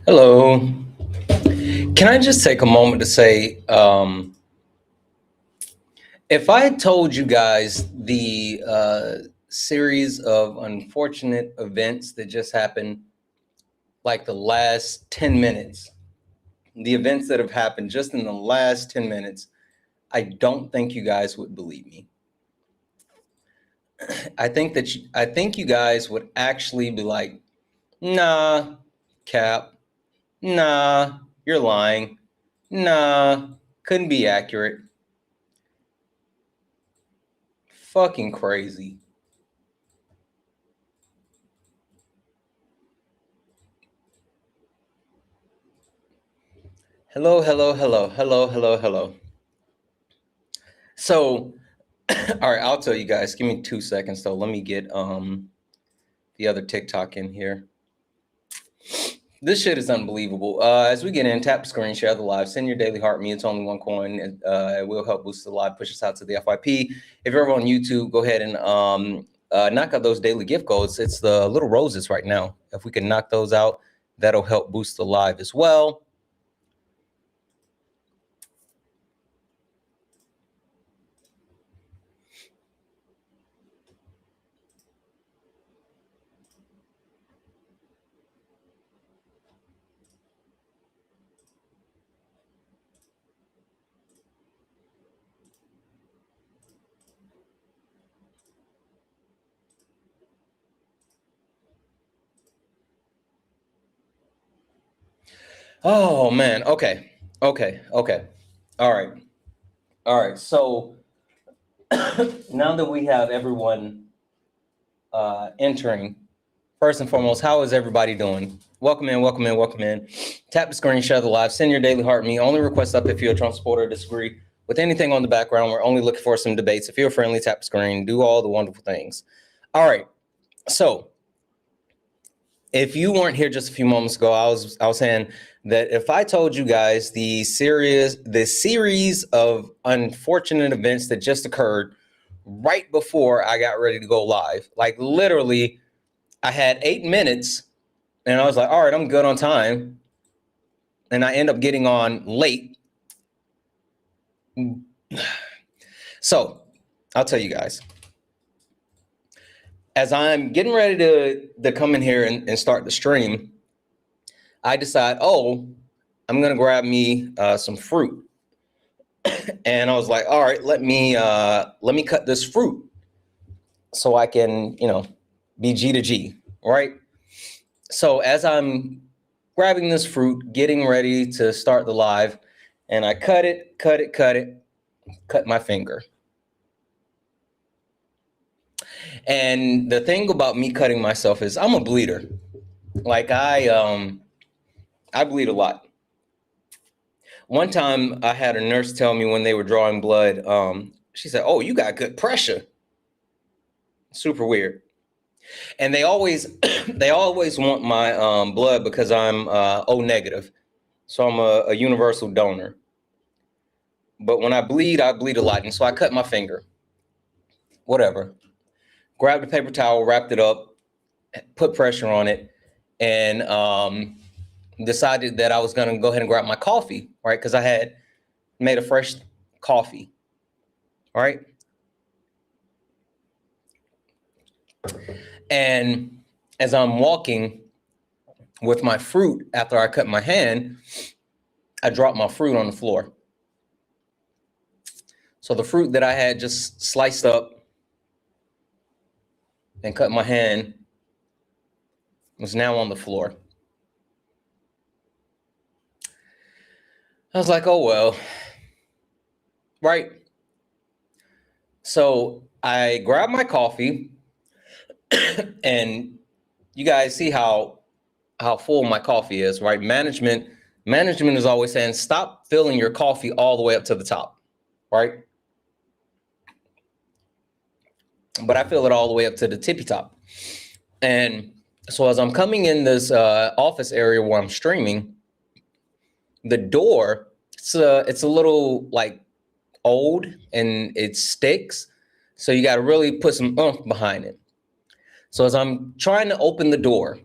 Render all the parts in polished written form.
Hello. Can I just take a moment to say, if I told you guys the series of unfortunate events that just happened, like the last 10 minutes, the events that have happened just in the last 10 minutes, I don't think you guys would believe me. I think you guys would actually be like, nah, Cap, nah, you're lying, nah, couldn't be accurate. Fucking crazy. Hello. So, all right, I'll tell you guys. Give me 2 seconds though. Let me get the other TikTok in here. This shit is unbelievable. As we get in, tap the screen, share the live, send your daily heart me. It's only one coin. It will help boost the live, push us out to the FYP. If you're ever on YouTube, go ahead and knock out those daily gift codes. It's the little roses right now. If we can knock those out, that'll help boost the live as well. Oh man. Okay. All right. So now that we have everyone entering, first and foremost, how is everybody doing? Welcome in. Tap the screen, share the live, send your daily heart me. Only request up if you're a Trump supporter or disagree with anything on the background. We're only looking for some debates. If you're friendly, tap the screen, do all the wonderful things. All right. So if you weren't here just a few moments ago, I was saying that if I told you guys the series of unfortunate events that just occurred right before I got ready to go live, like literally I had 8 minutes and I was like, all right, I'm good on time. And I end up getting on late. So I'll tell you guys. As I'm getting ready to come in here and start the stream, I decide, I'm gonna grab me some fruit. And I was like, all right, let me cut this fruit so I can, be G to G, right? So as I'm grabbing this fruit, getting ready to start the live, and I cut my finger. And the thing about me cutting myself is I'm a bleeder. Like I bleed a lot. One time I had a nurse tell me when they were drawing blood, she said, "Oh, you got good pressure." Super weird. And they always want my blood because I'm O negative. So I'm a universal donor. But when I bleed a lot. And so I cut my finger. Whatever. Grabbed a paper towel, wrapped it up, put pressure on it, and decided that I was going to go ahead and grab my coffee, right? Because I had made a fresh coffee, all right? And as I'm walking with my fruit after I cut my hand, I dropped my fruit on the floor. So the fruit that I had just sliced up and cut my hand was now on the floor. I was like, oh, well, right? So I grabbed my coffee and you guys see how full my coffee is, right? Management is always saying, stop filling your coffee all the way up to the top, right? but I feel it all the way up to the tippy top. And so as I'm coming in this office area where I'm streaming, the door, it's a little like old and it sticks. So you got to really put some oomph behind it. So as I'm trying to open the door,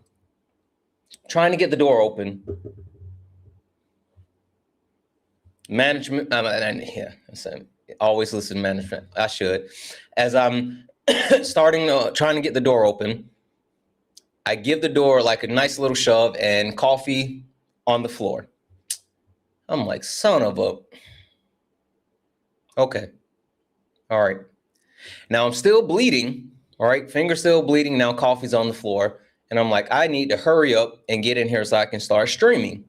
trying to get the door open, management, always listen to management. I should. As I'm trying to get the door open, I give the door like a nice little shove and coffee on the floor. I'm like, son of a. Okay. All right. Now I'm still bleeding. All right. Finger still bleeding. Now coffee's on the floor. And I'm like, I need to hurry up and get in here so I can start streaming.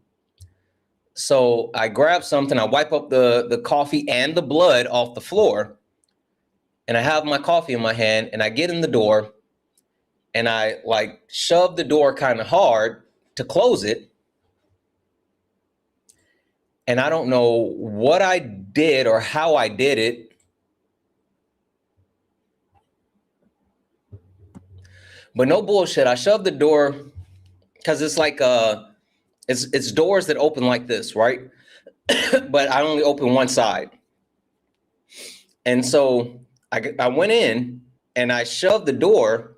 So I grab something. I wipe up the coffee and the blood off the floor. And I have my coffee in my hand and I get in the door and I like shove the door kind of hard to close it. And I don't know what I did or how I did it. But no bullshit. I shoved the door because it's like it's doors that open like this, right? But I only open one side. And so I went in and I shoved the door,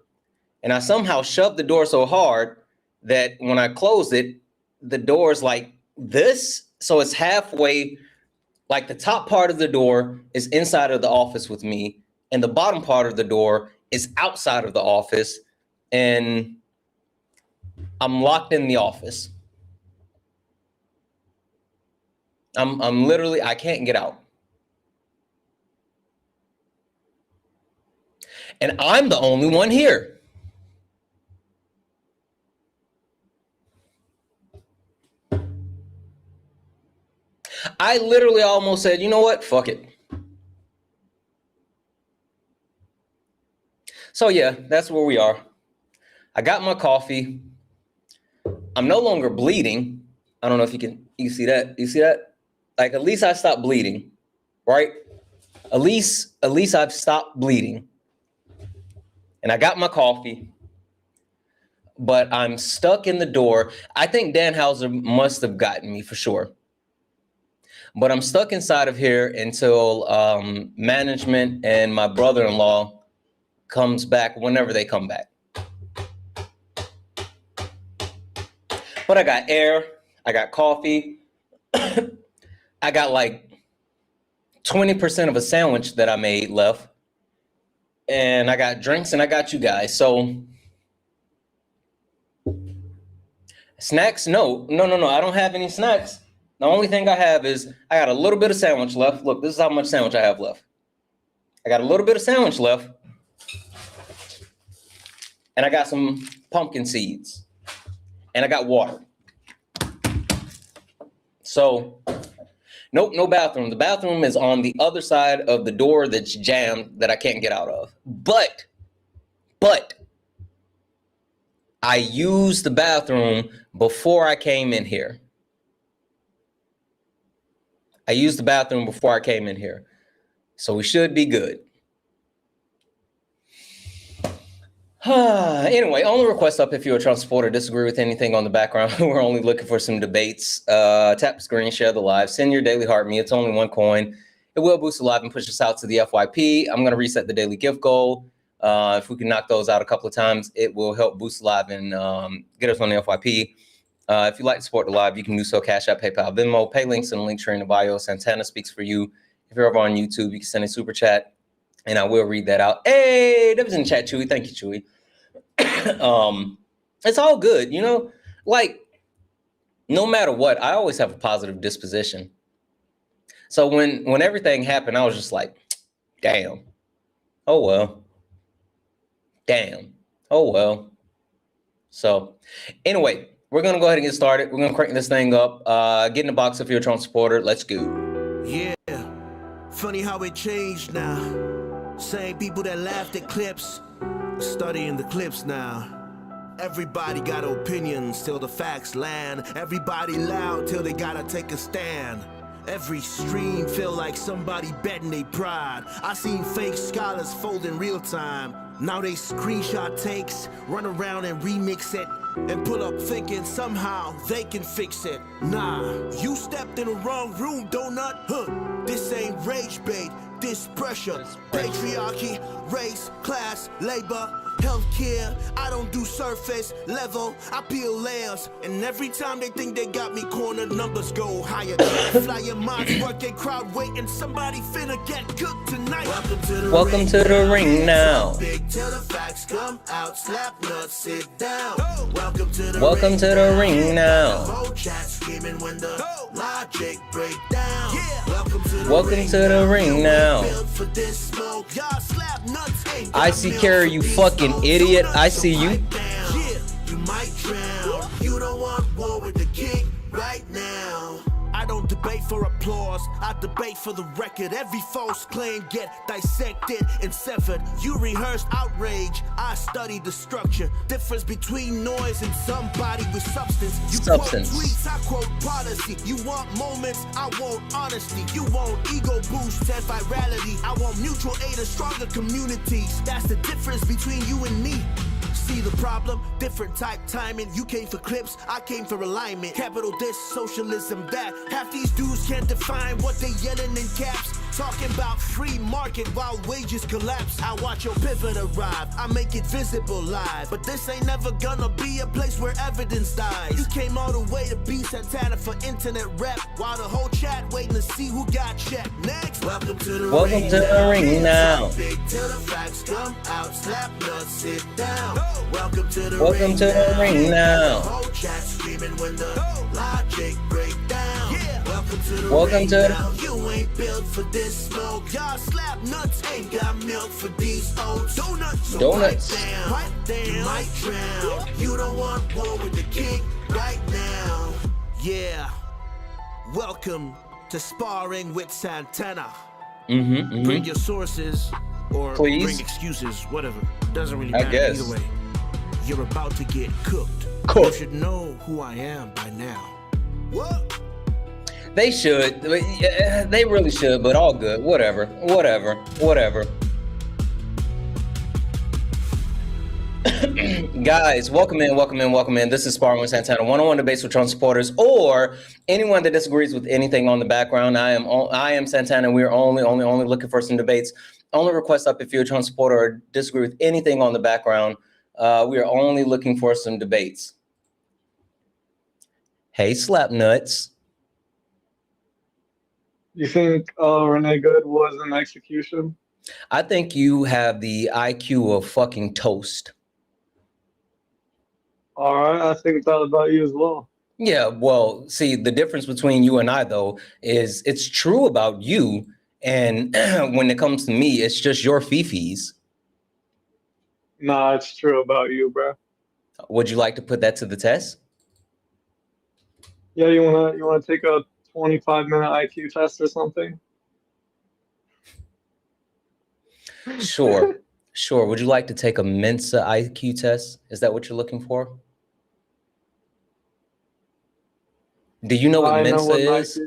and I somehow shoved the door so hard that when I closed it, the door is like this. So it's halfway, like the top part of the door is inside of the office with me, and the bottom part of the door is outside of the office, and I'm locked in the office. I'm literally, I can't get out. And I'm the only one here. I literally almost said, you know what? Fuck it. So yeah, that's where we are. I got my coffee. I'm no longer bleeding. I don't know if you see that. You see that? Like, at least I stopped bleeding, right? At least I've stopped bleeding. And I got my coffee, but I'm stuck in the door. I think Dan Hauser must have gotten me for sure. But I'm stuck inside of here until management and my brother-in-law comes back whenever they come back. But I got air, I got coffee, I got like 20% of a sandwich that I made left, and I got drinks and I got you guys. So snacks, no, I don't have any snacks. The only thing I have is I got a little bit of sandwich left. Look, this is how much sandwich I have left. I got a little bit of sandwich left, and I got some pumpkin seeds, and I got water. So, nope, no bathroom. The bathroom is on the other side of the door that's jammed that I can't get out of. But I used the bathroom before I came in here. I used the bathroom before I came in here. So we should be good. Anyway, only request up if you're a Trump supporter, disagree with anything on the background. We're only looking for some debates. Tap the screen, share the live, send your daily heart me. It's only one coin. It will boost the live and push us out to the FYP. I'm going to reset the daily gift goal. If we can knock those out a couple of times, it will help boost the live and get us on the FYP. If you'd like to support the live, you can do so. Cash App, PayPal, Venmo, pay links in the link tree in the bio. Santana speaks for you. If you're over on YouTube, you can send a super chat, and I will read that out. Hey, that was in the chat, Chewy. Thank you, Chewy. It's all good, you know. Like, no matter what, I always have a positive disposition. So when everything happened, I was just like, damn. Oh well. Damn. Oh well. So anyway, we're going to go ahead and get started. We're going to crank this thing up. Get in the box if you're a Trump supporter. Let's go. Yeah. Funny how it changed now. Same people that laughed at clips, studying the clips now. Everybody got opinions till the facts land. Everybody loud till they gotta take a stand. Every stream feel like somebody betting they pride. I seen fake scholars fold in real time. Now they screenshot takes, run around and remix it, and pull up thinking somehow they can fix it. Nah, you stepped in the wrong room, donut. This ain't rage bait, this pressure. Patriarchy, race, class, labor, healthcare. I don't do surface level, I peel layers. And every time they think they got me cornered, numbers go higher. Flying minds working, crowd waiting, somebody finna get cooked tonight. Welcome to the ring now. Big till the facts come out, slap nuts, sit down. Welcome to the ring now. Whole chat screaming when the logic break down. Welcome to the ring now. I see Carrie, you fucking idiot. I see you. You might drown. You don't want war with the king right now. I don't debate for applause, I debate for the record. Every false claim get dissected and severed. You rehearsed outrage, I studied the structure. Difference between noise and somebody with substance. You quote tweets, I quote policy. You want moments, I want honesty. You want ego boost and virality. I want mutual aid and stronger communities. That's the difference between you and me. See the problem? Different type timing. You came for clips, I came for alignment. Capital this, socialism that. Half these dudes can't define what they yelling in caps. Talking about free market while wages collapse. I watch your pivot arrive, I make it visible live. But this ain't never gonna be a place where evidence dies. You came all the way to be Santana for internet rep, while the whole chat waiting to see who got checked. Next, welcome to the ring now. Big till the facts come out, slap nuts, sit down. Welcome to the ring now. Whole chat screaming when the logic break down. Welcome to the You ain't built for this smoke. Y'all slap nuts, ain't got milk for these oats. Donuts. Pipe down. You might drown. You don't want war with the king right now. Yeah. Welcome to Sparring with Santana. Bring your sources or please. Bring excuses, whatever. Doesn't really matter either way. You're about to get cooked. You should know who I am by now. What? They should. They really should, but all good. Whatever. Guys, welcome in. This is Sparring with Santana, one-on-one debates with Trump supporters or anyone that disagrees with anything on the background. I am Santana, and we're only looking for some debates. Only request up if you're a Trump supporter or disagree with anything on the background. We are only looking for some debates. Hey, slap nuts. You think Renee Good was an execution? I think you have the IQ of fucking toast. All right, I think that about you as well. Yeah, well, see, the difference between you and I, though, is it's true about you. And when it comes to me, it's just your fifis. Nah, it's true about you, bro. Would you like to put that to the test? Yeah, you wanna take a 25-minute IQ test or something? Sure. Would you like to take a Mensa IQ test? Is that what you're looking for? Do you know what Mensa is?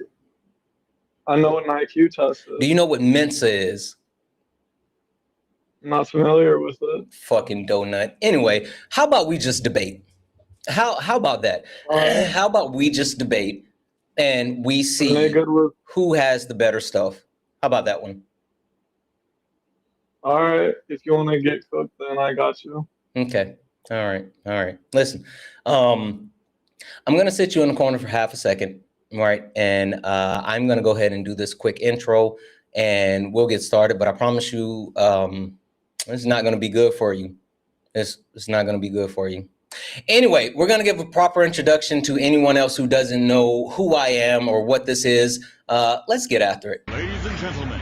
I know what an IQ test is. Do you know what Mensa is? I'm not familiar with it. Fucking donut. Anyway, how about we just debate? How about that? How about we just debate and we see who has the better stuff? How about that one? All right. If you want to get cooked, then I got you. Okay. All right. Listen, I'm going to sit you in the corner for half a second. Right. And I'm going to go ahead and do this quick intro and we'll get started. But I promise you, it's not going to be good for you. It's not going to be good for you. Anyway, we're going to give a proper introduction to anyone else who doesn't know who I am or what this is. Let's get after it. Ladies and gentlemen,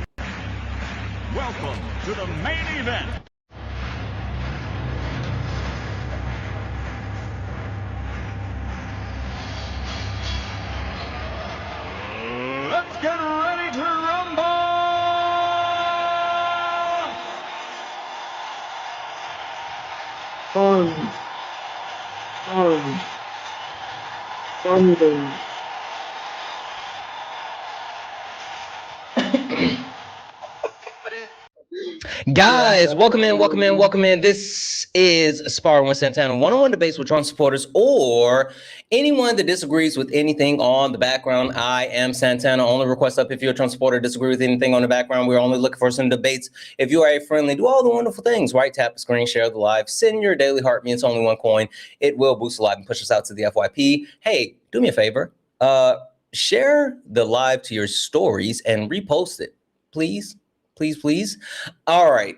welcome to the main event. Let's get ready to rumble! Thunder. 3, 2, 1. Guys, welcome in. This is Sparring with Santana, one-on-one debates with Trump supporters or anyone that disagrees with anything on the background. I am Santana. Only request up if you're a Trump supporter, disagree with anything on the background. We're only looking for some debates. If you are a friendly, do all the wonderful things, right? Tap the screen, share the live, send your daily heart. Me, it's only one coin. It will boost the live and push us out to the FYP. Hey, do me a favor. Share the live to your stories and repost it, please. Please. All right.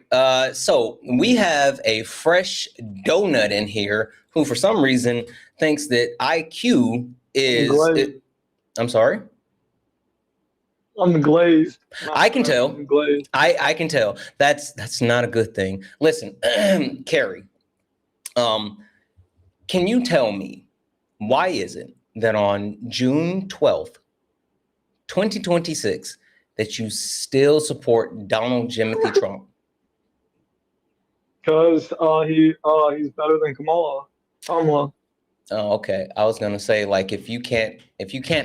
So we have a fresh donut in here who, for some reason, thinks that IQ is. I'm sorry. I'm glazed. I can tell. I'm glazed. I can tell. That's not a good thing. Listen, Carrie. Can you tell me why is it that on June 12th, 2026, that you still support Donald Jimothy Trump? Because he's better than Kamala. Oh, okay. I was gonna say, like, if you can't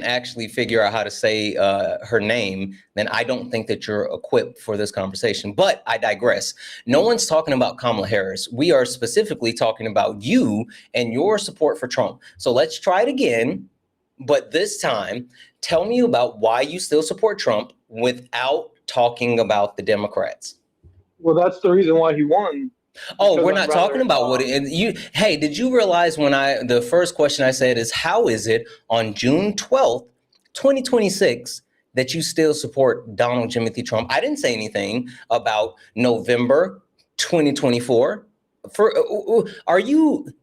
actually figure out how to say her name, then I don't think that you're equipped for this conversation. But I digress. No one's talking about Kamala Harris. We are specifically talking about you and your support for Trump. So let's try it again. But this time, tell me about why you still support Trump without talking about the Democrats. Well, that's the reason why he won. Oh, we're not talking about what hey, did you realize when the first question I said is, how is it on June 12th, 2026, that you still support Donald Jimothy Trump? I didn't say anything about November 2024. Are you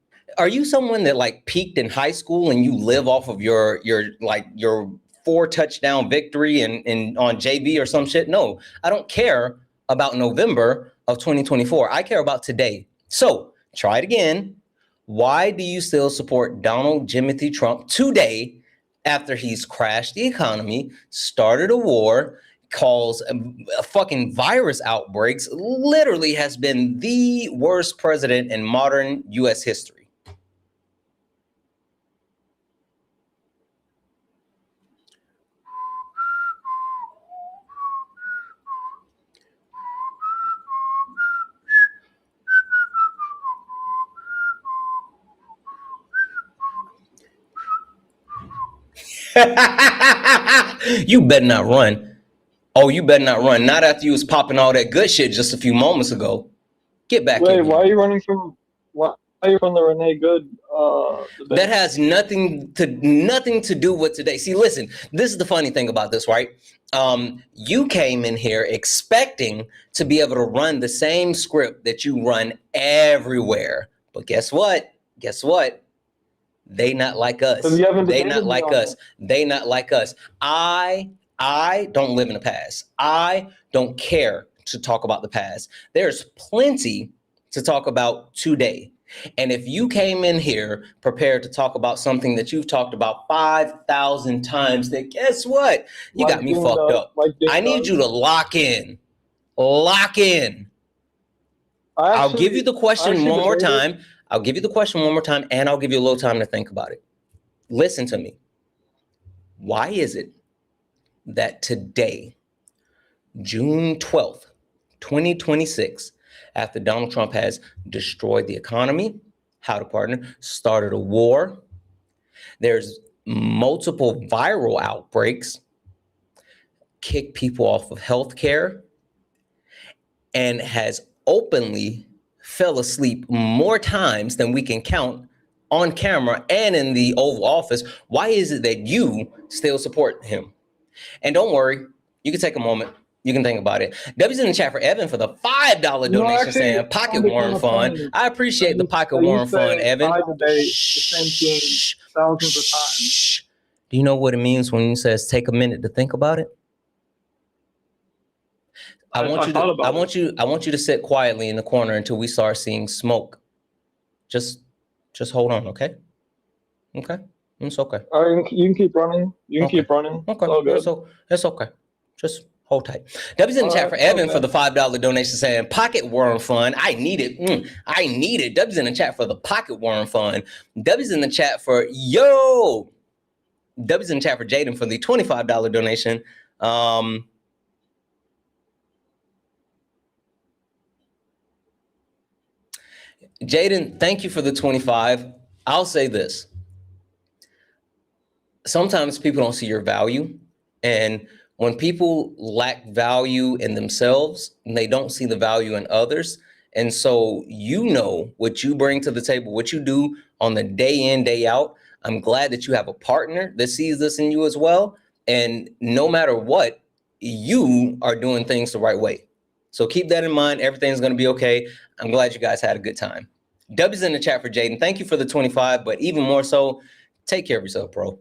someone that like peaked in high school and you live off of your 4-touchdown victory and on JV or some shit? No, I don't care about November of 2024. I care about today. So try it again. Why do you still support Donald Jimothy Trump today after he's crashed the economy, started a war, caused fucking virus outbreaks, literally has been the worst president in modern U.S. history? You better not run. Oh, you better not run. Not after you was popping all that good shit just a few moments ago. Get back in here. Why are you running from? Why are you from the Renee Good? That has nothing to do with today. See, listen. This is the funny thing about this, right? You came in here expecting to be able to run the same script that you run everywhere, but guess what? They not like us. They not like us. They not like us. I don't live in the past. I don't care to talk about the past. There's plenty to talk about today. And if you came in here prepared to talk about something that you've talked about 5,000 times, then guess what? You got me fucked up. I need you to lock in. Lock in. I'll give you the question one more time. I'll give you the question one more time, and I'll give you a little time to think about it. Listen to me. Why is it that today, June 12th, 2026, after Donald Trump has destroyed the economy, started a war, there's multiple viral outbreaks, kicked people off of healthcare, and has openly fell asleep more times than we can count on camera and in the Oval Office, why is it that you still support him? And don't worry, you can take a moment. You can think about it. W's in the chat for Evan for the $5 donation saying pocket warm fun. I appreciate the pocket warm fun, Evan. Shh. Thousands of times. Do you know what it means when you says take a minute to think about it? I want you to sit quietly in the corner until we start seeing smoke. Just hold on, okay? Okay, it's okay. All right, you can keep running. Keep running. Okay, it's okay. Just hold tight. W's in the chat for Evan for the $5 donation saying pocket worm fun. I need it. I need it. W's in the chat for the pocket worm fun. W's in the chat for W's in the chat for Jaden for the $25 donation. Jaden, thank you for the 25. I'll say this. Sometimes people don't see your value. And when people lack value in themselves, they don't see the value in others. And so you know what you bring to the table, what you do on the day in, day out. I'm glad that you have a partner that sees this in you as well. And no matter what, you are doing things the right way. So keep that in mind. Everything's going to be okay. I'm glad you guys had a good time. W's in the chat for Jaden. Thank you for the 25, but even more so, take care of yourself, bro.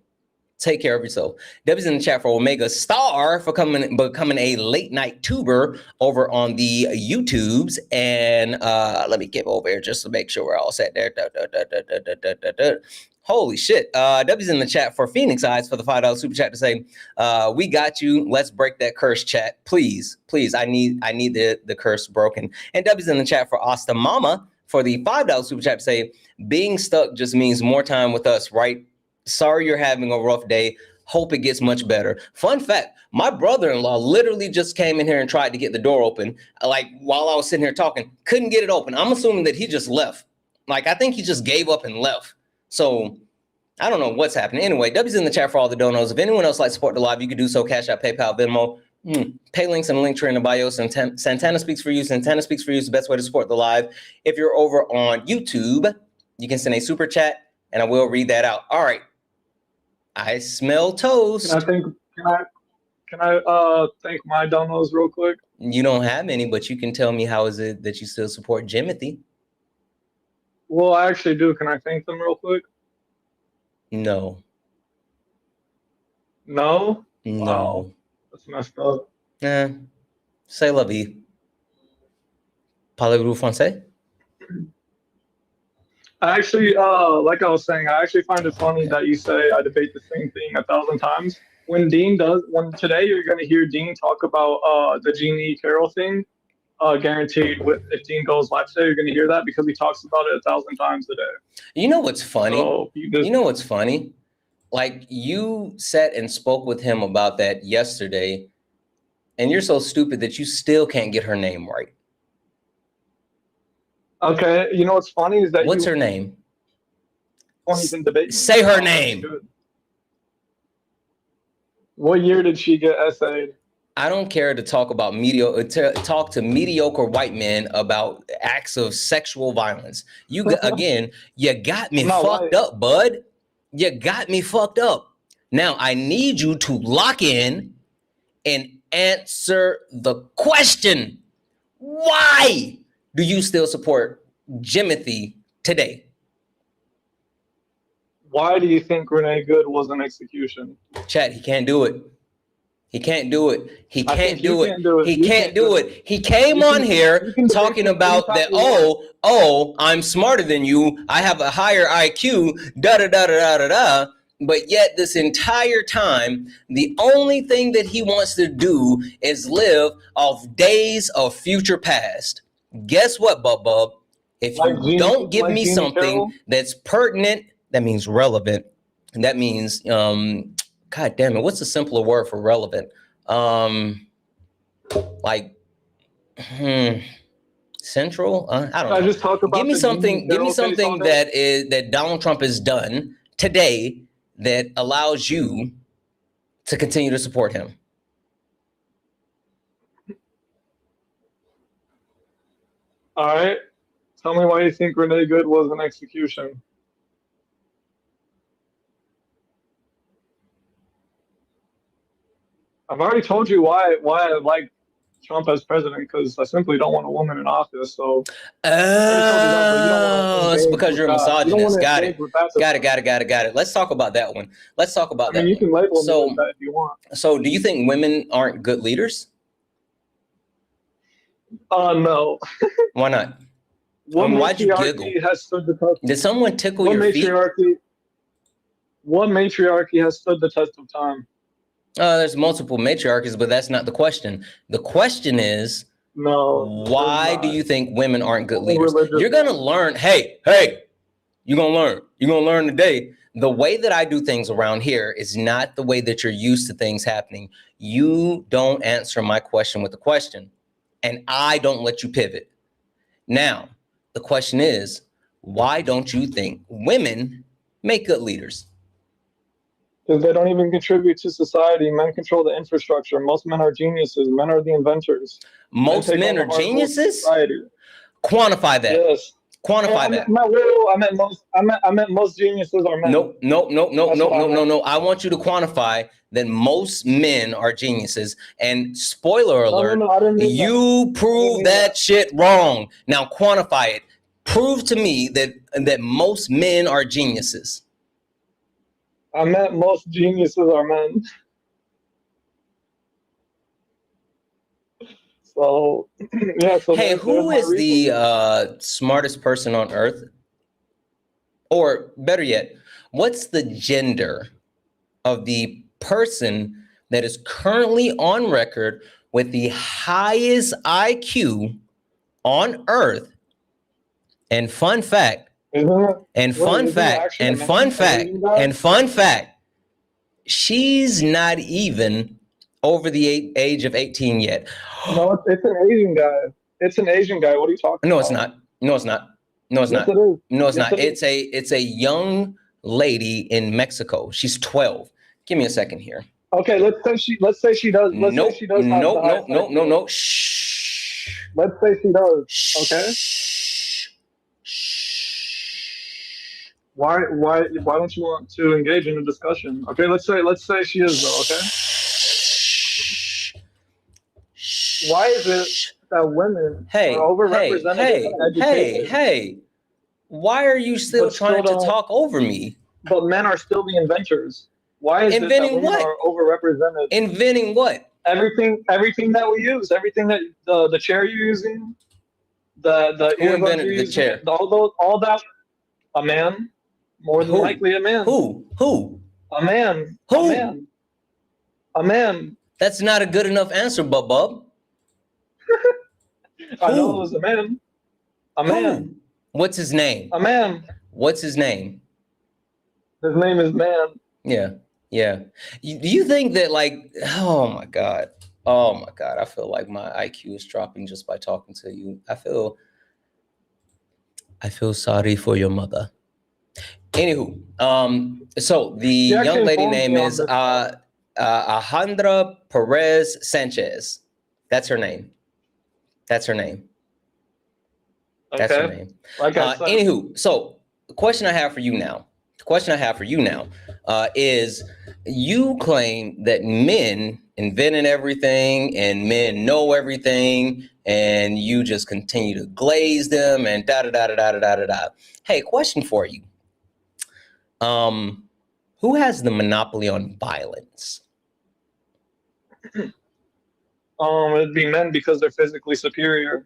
Take care of yourself. W's in the chat for Omega Star for becoming a late night tuber over on the YouTubes. And let me get over here just to make sure we're all set there. Holy shit. W's in the chat for Phoenix Eyes for the $5 super chat to say, we got you. Let's break that curse, chat. Please, please. I need the curse broken. And W's in the chat for Asta Mama for the $5 super chat to say, being stuck just means more time with us, right? Sorry you're having a rough day. Hope it gets much better. Fun fact, my brother-in-law literally just came in here and tried to get the door open. Like while I was sitting here talking, couldn't get it open. I'm assuming that he just left. Like I think he just gave up and left. So I don't know what's happening. Anyway, W's in the chat for all the donos. If anyone else likes to support the live, you can do so. Cash App, PayPal, Venmo. Pay links and link tree in the bio. Santana speaks for you. Santana speaks for you is the best way to support the live. If you're over on YouTube, you can send a super chat and I will read that out. All right. I smell toast. Can I thank my donos real quick? You don't have any, but you can tell me how is it that you still support Jimothy? Well, I actually do. Can I thank them real quick? No. No? No. Wow. That's messed up. C'est la vie. Parlez-vous français? I actually, like I was saying, I actually find it funny that you say I debate the same thing 1,000 times. When today you're going to hear Dean talk about the Jean E. Carroll thing, guaranteed if Dean goes live today, you're going to hear that because he talks about it 1,000 times a day. You know what's funny? So you know what's funny? Like you sat and spoke with him about that yesterday, and you're so stupid that you still can't get her name right. Okay, you know what's funny is that what's her name? Say her name. What year did she get essayed? I don't care to talk about talk to mediocre white men about acts of sexual violence. You again, you got me fucked up, bud. You got me fucked up. Now I need you to lock in and answer the question. Why do you still support Jimothy today? Why do you think Renee Good was an execution? Chat, he can't do it. He can't do it. He can't do it. He can't do it. He came on here talking about that, oh, I'm smarter than you. I have a higher IQ, da-da-da-da-da-da-da. But yet this entire time, the only thing that he wants to do is live off days of future past. Guess what, Bub? If you don't give me something that's pertinent, that means relevant. And that means, God damn it, what's a simpler word for relevant? Central? I don't know. Just talk about give me something that Donald Trump has done today that allows you to continue to support him. All right. Tell me why you think Renee Good was an execution. I've already told you why I like Trump as president, because I simply don't want a woman in office. So it's because you're a misogynist. Got it. Let's talk about that one. Let's talk about that. You can label me like that if you want. So do you think women aren't good leaders? No. Why not? Why'd you giggle? Did someone tickle your feet? What matriarchy has stood the test of time? There's multiple matriarchies, but that's not the question. The question is, why do you think women aren't good leaders? You're going to learn. Hey, you're going to learn. You're going to learn today. The way that I do things around here is not the way that you're used to things happening. You don't answer my question with a question, and I don't let you pivot. Now, the question is, why don't you think women make good leaders? Because they don't even contribute to society. Men control the infrastructure. Most men are geniuses. Men are the inventors. Most men are geniuses? Quantify that. Yes. Quantify that. I meant most geniuses are men. No. I want you to quantify that most men are geniuses. And spoiler alert, you prove that shit wrong. Now quantify it. Prove to me that most men are geniuses. I meant most geniuses are men. So, yeah. So hey, who is the smartest person on earth? Or better yet, what's the gender of the person that is currently on record with the highest IQ on earth? And fun fact, she's not even over the age of 18 yet. No, it's an Asian guy. It's an Asian guy. What are you talking about? No, it's not. No, it's not. No, it's not. It is. No, it's not. It It's a young lady in Mexico. She's 12. Give me a second here. Okay, let's say she does. Nope. No. Shh. Let's say she does. Okay. Why don't you want to engage in a discussion? Okay, let's say she is though. Okay. Why is it that women are overrepresented in education? Hey, why are you still trying to talk over me? But men are still the inventors. Why is inventing it that women are overrepresented? Inventing what? Everything that we use, everything that the chair you're using, the who invented the chair? All that, a man, more than likely a man. Who? A man. Who? A man. That's not a good enough answer, Bub. I know it was a man. A man. Who? What's his name? A man. What's his name? His name is Man. Yeah. Do you think that, like, oh my God, I feel like my IQ is dropping just by talking to you. I feel sorry for your mother. Anywho, so the young lady name is Alejandra Perez Sanchez. That's her name. That's her name. Like I said. Anywho, so the question I have for you now is, you claim that men invented everything and men know everything, and you just continue to glaze them and da. Hey, question for you. Who has the monopoly on violence? It'd be men because they're physically superior.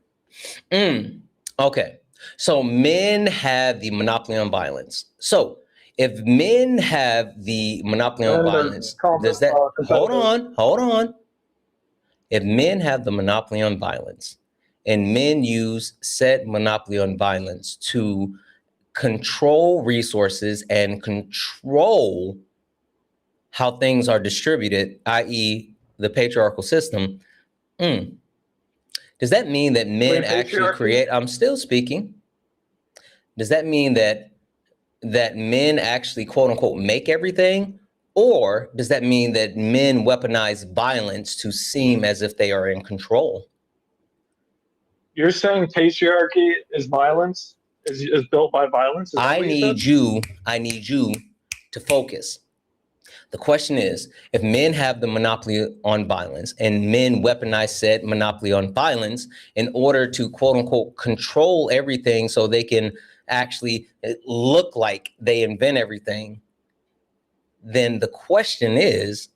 Okay. So men have the monopoly on violence. So if men have the monopoly on violence, does that hold on. If men have the monopoly on violence and men use said monopoly on violence to control resources and control how things are distributed, i.e. the patriarchal system, does that mean that men actually create? I'm still speaking. Does that mean that men actually, quote unquote, make everything? Or does that mean that men weaponize violence to seem as if they are in control? You're saying patriarchy is violence? Is built by violence? I need you to focus. The question is, if men have the monopoly on violence and men weaponize said monopoly on violence in order to, quote unquote, control everything so they can actually look like they invent everything, then the question is,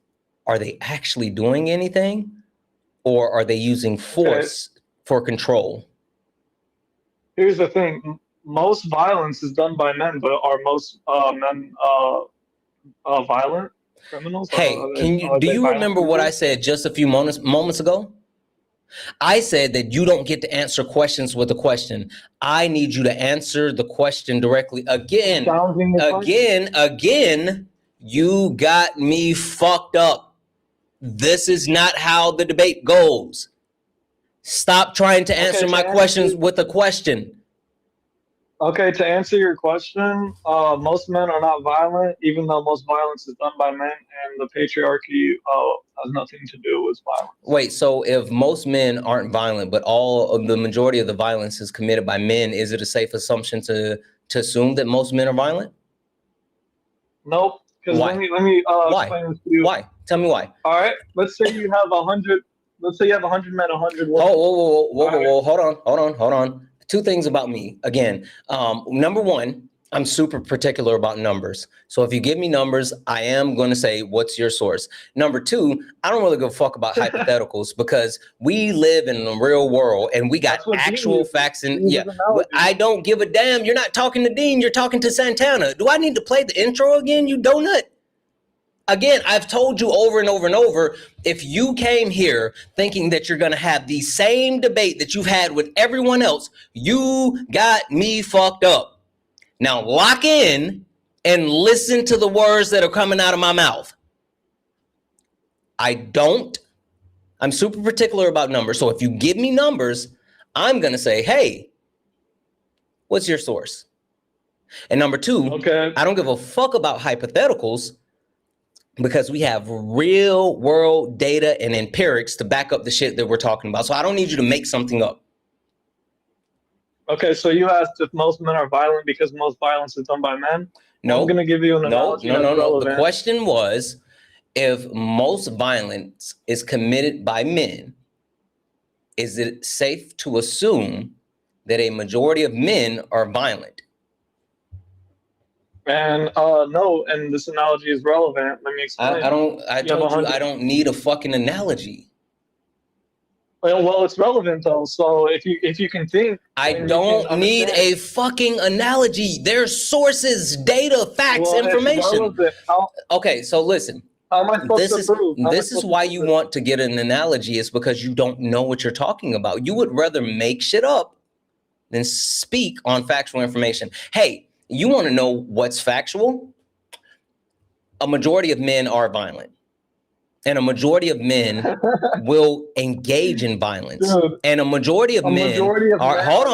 are they actually doing anything, or are they using force for control? Here's the thing. Most violence is done by men, but are most men violent? Criminals? Hey, do you remember what I said just a few moments ago? I said that you don't get to answer questions with a question. I need you to answer the question directly. Again, you got me fucked up. This is not how the debate goes. Stop trying to answer my questions with a question. Okay, to answer your question, most men are not violent, even though most violence is done by men, and the patriarchy has nothing to do with violence. Wait, so if most men aren't violent, but all of the majority of the violence is committed by men, is it a safe assumption to assume that most men are violent? Nope. Because Why? let me Why? explain this to you. Why? Tell me why. All right. Let's say you have 100. Let's say you have 100 men, 100 women. Whoa. Hold on. Two things about me. Again, number one, I'm super particular about numbers. So if you give me numbers, I am going to say, what's your source? Number two, I don't really give a fuck about hypotheticals because we live in the real world and we got actual facts. And yeah, I don't give a damn. You're not talking to Dean. You're talking to Santana. Do I need to play the intro again, you donut? Again, I've told you over and over and over, if you came here thinking that you're going to have the same debate that you've had with everyone else, you got me fucked up. Now lock in and listen to the words that are coming out of my mouth. I'm super particular about numbers. So if you give me numbers, I'm going to say, hey, what's your source? And number two, okay, I don't give a fuck about hypotheticals, because we have real world data and empirics to back up the shit that we're talking about. So I don't need you to make something up. Okay, so you asked if most men are violent because most violence is done by men? No. I'm going to give you an analogy. No. The question was, if most violence is committed by men, is it safe to assume that a majority of men are violent? And no, and this analogy is relevant. Let me explain. I told you I don't need a fucking analogy. Well, it's relevant though. So if you can think, I don't need a fucking analogy. There's sources, data, facts, information. Okay, so listen. How am I supposed to prove? This is why you want to get an analogy, is because you don't know what you're talking about. You would rather make shit up than speak on factual information. Hey, you want to know what's factual? A majority of men are violent. And a majority of men will engage in violence. Dude, and a majority of men are, hold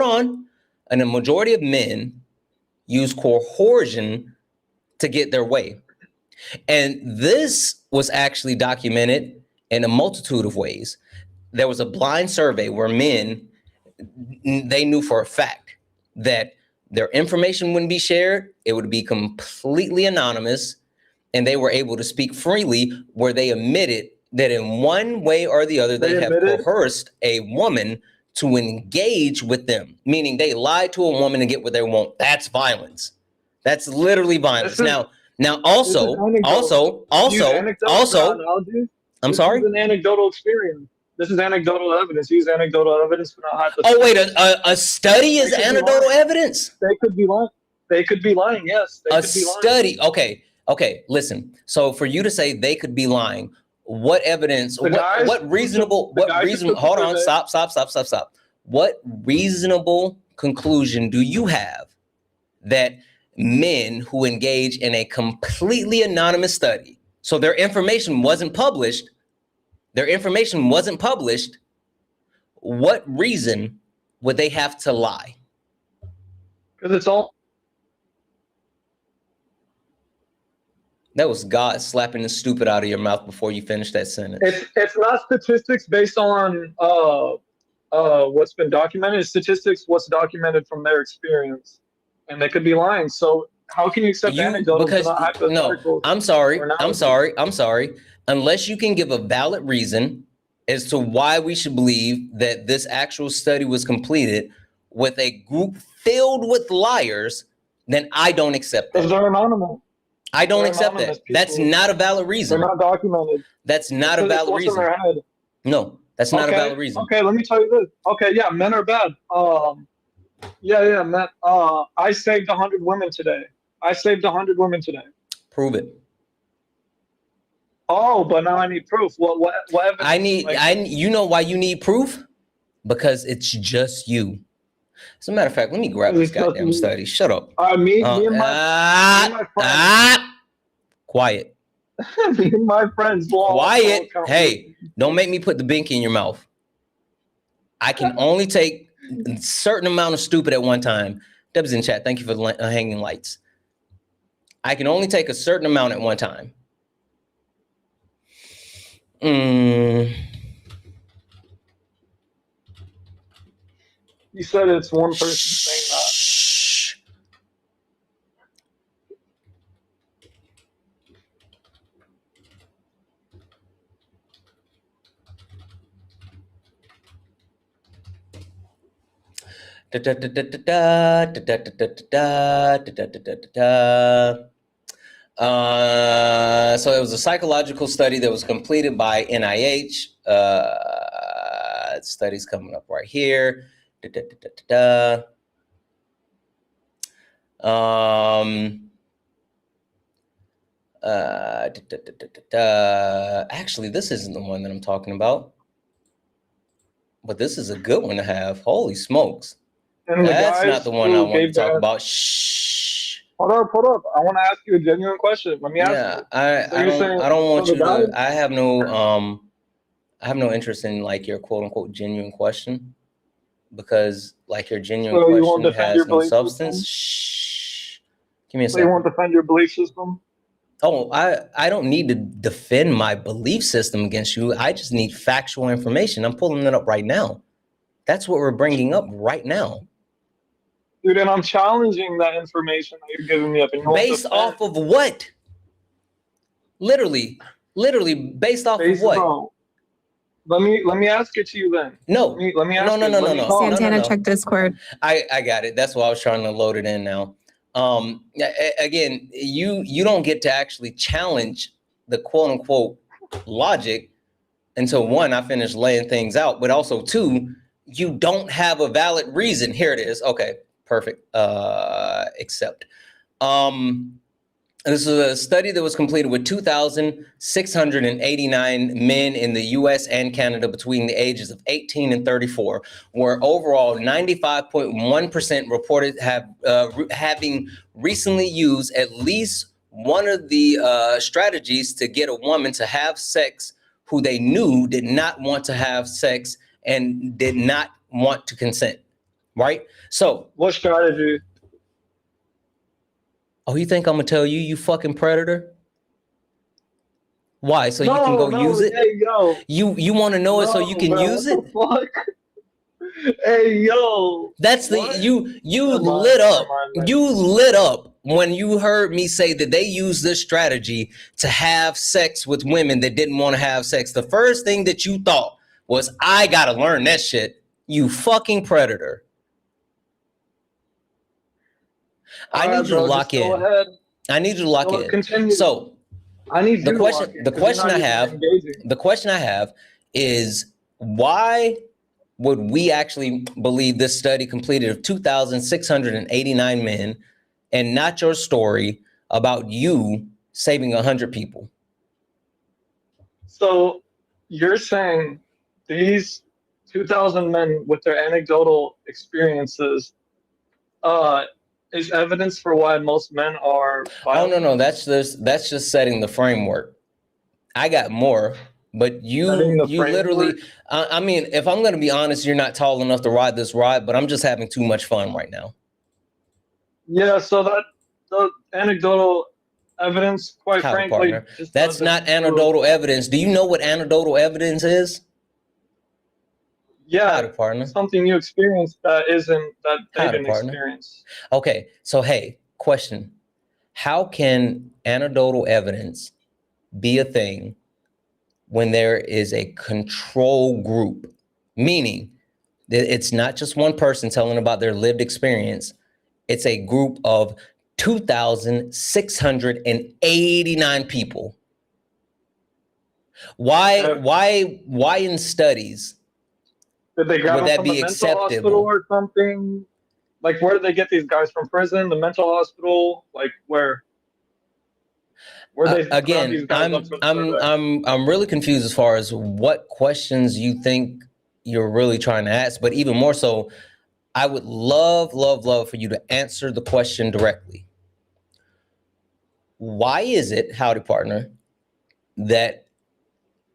on. And a majority of men use coercion to get their way. And this was actually documented in a multitude of ways. There was a blind survey where men, they knew for a fact that their information wouldn't be shared. It would be completely anonymous. And they were able to speak freely, where they admitted that in one way or the other, they have coerced a woman to engage with them, meaning they lied to a woman to get what they want. That's violence. That's literally violence. Now, also, I'm sorry? This is an anecdotal experience. This is anecdotal evidence. Use anecdotal evidence for not hypothetical. Oh, wait, a study is anecdotal evidence? They could be lying. They could be lying, yes. A study, okay, listen. So for you to say they could be lying, what evidence, what reasonable, hold on, stop. What reasonable conclusion do you have that men who engage in a completely anonymous study, so their information wasn't published, what reason would they have to lie? Because it's all. That was God slapping the stupid out of your mouth before you finished that sentence. It's not statistics based on what's been documented. It's statistics what's documented from their experience, and they could be lying. So how can you accept anecdotal? Because no, I'm sorry. Unless you can give a valid reason as to why we should believe that this actual study was completed with a group filled with liars, then I don't accept that. Because they're anonymous. I don't accept that. That's not a valid reason. They're not documented. That's not a valid reason. No, that's not a valid reason. Okay, let me tell you this. Okay, yeah, men are bad. Yeah, men. I saved 100 women today. Prove it. Oh, but now I need proof. What evidence? You know why you need proof? Because it's just you. As a matter of fact, let me grab this goddamn study. Shut up. Me and my friends. Quiet. Me and my friends. Quiet. Hey, don't make me put the binky in your mouth. I can only take a certain amount of stupid at one time. Deb's in chat. Thank you for the hanging lights. I can only take a certain amount at one time. You said it's one person saying that. So it was a psychological study that was completed by NIH. Study's coming up right here. Actually, this isn't the one that I'm talking about, but this is a good one to have. Holy smokes. And That's not the one I want to talk about. Shh. Hold up. I want to ask you a genuine question. Let me ask you. I don't want you to. I have no interest in like your quote unquote genuine question, because like your genuine question has no substance. Shh. Give me a second. So you won't defend your belief system? Oh, I don't need to defend my belief system against you. I just need factual information. I'm pulling it up right now. That's what we're bringing up right now. Dude, and I'm challenging that information that you're giving me up. Based off of what? Literally based off of what? Bro, let me ask it to you then. No. Let me ask No. Santana, check Discord. I got it. That's why I was trying to load it in now. Again, you don't get to actually challenge the quote unquote logic until one, I finish laying things out, but also two, you don't have a valid reason. Here it is. Okay, perfect. Accept. This is a study that was completed with 2,689 men in the US and Canada between the ages of 18 and 34, where overall 95.1% reported having recently used at least one of the strategies to get a woman to have sex who they knew did not want to have sex and did not want to consent, right? So what strategy? Oh, you think I'm gonna tell you, you fucking predator? Why? So you can go use it? Hey, yo. You want to know it so you can use it? What the fuck? Hey, yo. That's the you lit up. You lit up when you heard me say that they use this strategy to have sex with women that didn't want to have sex. The first thing that you thought was, I gotta learn that shit. You fucking predator. I need you to lock in. I need you to lock in. Continue. So I need the question I have is, why would we actually believe this study completed of 2,689 men and not your story about you saving 100 people? So you're saying these 2,000 men with their anecdotal experiences is evidence for why most men are violent? Oh, no, that's just setting the framework. I got more, but you literally, I mean, if I'm going to be honest, you're not tall enough to ride this ride, but I'm just having too much fun right now. Yeah, so the anecdotal evidence, quite frankly, that's not anecdotal evidence. Do you know what anecdotal evidence is? Yeah, something you experienced that isn't that they didn't experience. Okay, so hey, question. How can anecdotal evidence be a thing when there is a control group? Meaning that it's not just one person telling about their lived experience. It's a group of 2,689 people. Why in studies did they grab them from the mental hospital or something? Like, where did they get these guys from? Prison, the mental hospital? Like, where? They again, I'm really confused as far as what questions you think you're really trying to ask. But even more so, I would love for you to answer the question directly. Why is it, howdy partner, that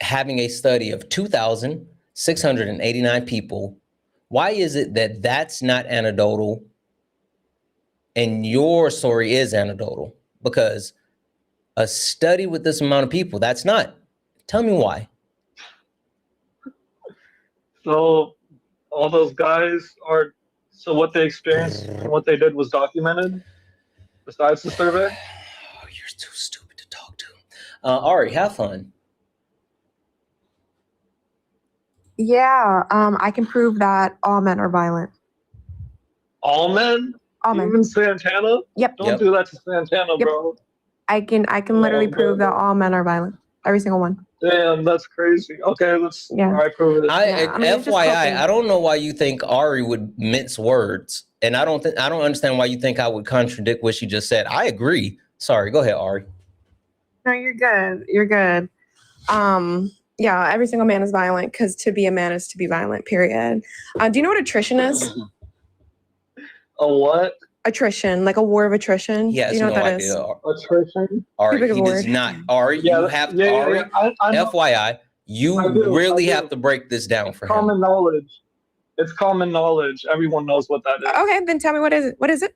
having a study of 2,689 people Why is it that that's not anecdotal and your story is anecdotal? Because a study with this amount of people, that's not. Tell me why. So all those guys are, so what they experienced and what they did was documented besides the survey? Oh, you're too stupid to talk to. Ari, have fun. Yeah, I can prove that all men are violent. All men? All men. Even Santana? Yep. Don't do that to Santana, bro. I can literally prove that all men are violent. Every single one. Damn, that's crazy. Okay, let's prove it. FYI, I don't know why you think Ari would mince words, and I don't understand why you think I would contradict what she just said. I agree. Sorry, go ahead, Ari. No, you're good. You're good. Yeah, every single man is violent because to be a man is to be violent, period. Do you know what attrition is? A what? Attrition, like a war of attrition. He has Do you know no what that idea. is? Attrition? Ari, he does not. Ari, you have to, Ari, FYI, you really have to break this down for him. Common knowledge. It's common knowledge. Everyone knows what that is. Okay, then tell me what is it? What is it?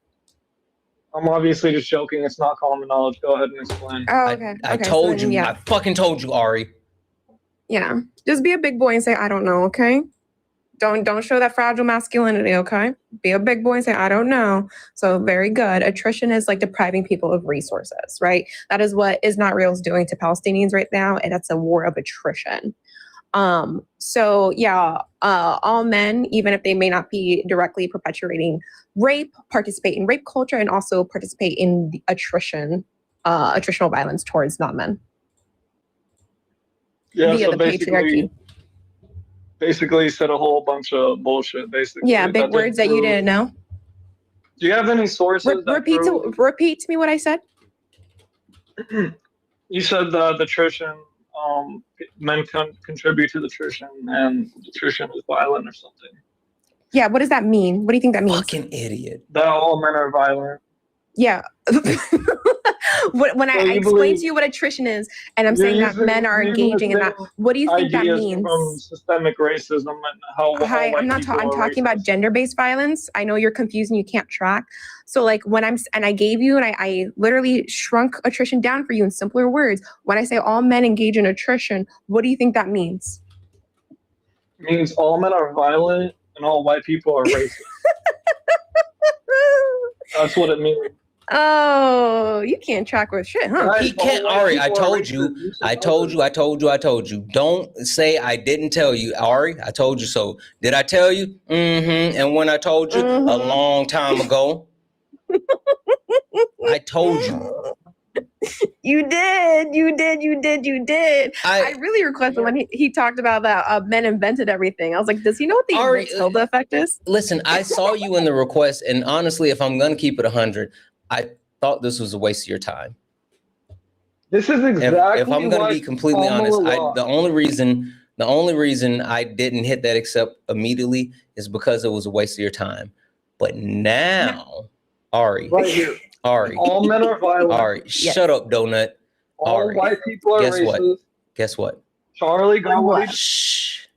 I'm obviously just joking. It's not common knowledge. Go ahead and explain. Oh, okay. I told you. Yeah. I fucking told you, Ari. Yeah. Just be a big boy and say, I don't know, okay? Don't show that fragile masculinity, okay? Be a big boy and say, I don't know. So very good. Attrition is like depriving people of resources, right? That is what Is Not Real is doing to Palestinians right now, and that's a war of attrition. So yeah, all men, even if they may not be directly perpetuating rape, participate in rape culture and also participate in the attritional violence towards non-men. Yeah, via so the patriarchy. Basically said a whole bunch of bullshit, basically. Yeah, big words that you didn't know. Do you have any sources repeat to me what I said? You said the attrition, men can contribute to the attrition, and attrition is violent or something. Yeah, what does that mean? What do you think that means? Fucking idiot. That all men are violent. Yeah. When I explain to you what attrition is, and I'm saying that men are engaging in that, what do you think that means? From systemic racism and how I'm talking about gender-based violence. I know you're confused and you can't track. So like when I gave you, and I literally shrunk attrition down for you in simpler words. When I say all men engage in attrition, what do you think that means? It means all men are violent and all white people are racist. That's what it means. Oh, you can't track with shit, huh? He can't, Ari. I told you. Don't say I didn't tell you, Ari. I told you so. Did I tell you? Mm-hmm. And when I told you a long time ago, I told you. You did. I really requested when he talked about that men invented everything. I was like, does he know what the Matilda effect is? Listen, I saw you in the request, and honestly, if I'm going to keep it 100, I thought this was a waste of your time. This is exactly if I'm going to be completely honest, the only reason I didn't hit that accept immediately is because it was a waste of your time. But now, Ari, right here. Ari, all men are violent. Ari, shut up, donut. All Ari, white people are racist. Guess what? Charlie, got what? Shh.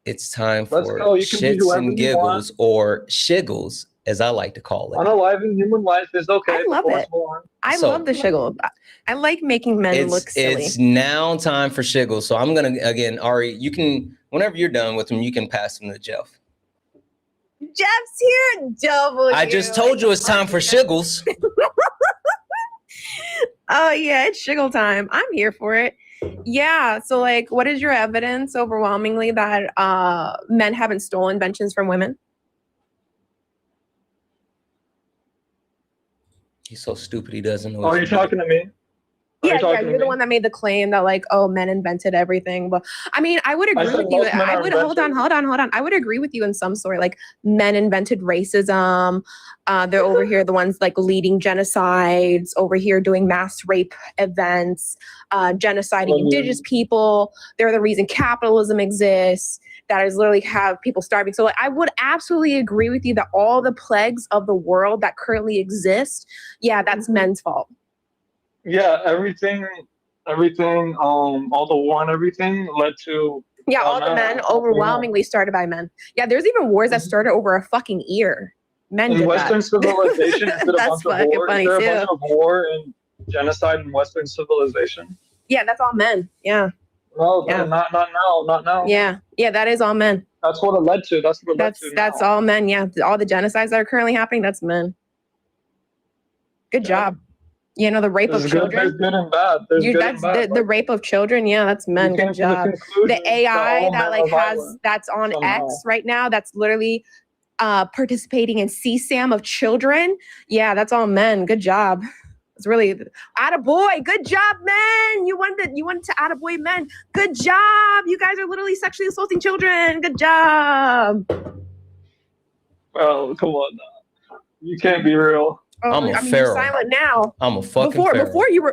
It's time for shits and giggles, or shiggles, as I like to call it. Unaliving human life is okay. I love it. I love the shiggle. I like making men look silly. It's now time for shiggles. So I'm going to, again, Ari, you can, whenever you're done with them, you can pass them to Jeff. Jeff's here, double. I just told you it's time for shiggles. Oh, yeah, it's shiggle time. I'm here for it. Yeah, so like, what is your evidence overwhelmingly that men haven't stolen inventions from women? He's so stupid he doesn't know. Oh, you're talking to me? Yeah, you're the one that made the claim that like, oh, men invented everything. But I mean, I would agree with you. I would hold on. I would agree with you in some sort. Like, men invented racism. They're over here, the ones like leading genocides, over here doing mass rape events, genociding indigenous people. They're the reason capitalism exists. That is literally have people starving. So like, I would absolutely agree with you that all the plagues of the world that currently exist, yeah, that's men's fault. Yeah, everything, all the war and everything led to Yeah, all the men overwhelmingly started by men. Yeah, there's even wars that started over a fucking ear. Men in did Western that. civilization, is it a That's bunch of fucking war? funny Is there too. a bunch of war and genocide in Western civilization? Yeah, that's all men. Yeah. No, Yeah. not now, not now. Yeah, that is all men. That's what it led to. That's all men. Yeah, all the genocides that are currently happening, that's men. Good job. You know, the rape of children. There's good and bad. The rape of children. Yeah, that's men. Good job. The AI that like that's on X right now, that's literally participating in CSAM of children. Yeah, that's all men. Good job. It's really attaboy. Good job, men. You wanted to attaboy men. Good job. You guys are literally sexually assaulting children. Good job. Well, come on now. You can't be real. I'm a feral. You're silent now. I'm a fucking feral. Before you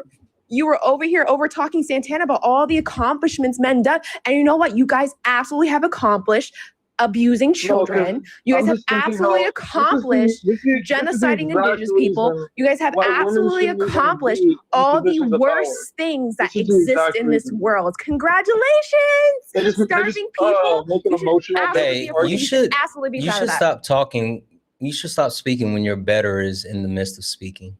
were over here talking Santana about all the accomplishments men done. And you know what? You guys absolutely have accomplished abusing children. You guys have absolutely accomplished genociding indigenous people. You guys have absolutely accomplished all the worst things that exist in this world. Congratulations! Starving people. Hey, you should stop talking. You should stop speaking when your better is in the midst of speaking.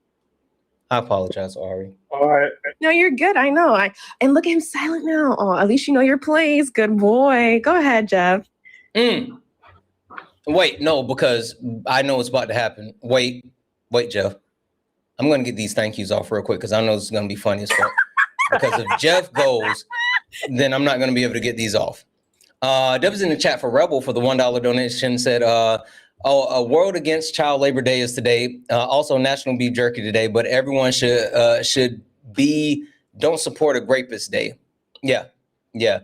I apologize, Ari. All right. No, you're good. I know. And look at him silent now. Oh, at least you know your place. Good boy. Go ahead, Jeff. Wait, no, because I know what's about to happen. Wait, Jeff. I'm going to get these thank yous off real quick because I know this is going to be funny as fuck. Because if Jeff goes, then I'm not going to be able to get these off. Deb's in the chat for Rebel for the $1 donation said, a World Against Child Labor Day is today. Also National Beef Jerky today, but everyone should be Don't Support a Rapist Day. Yeah. They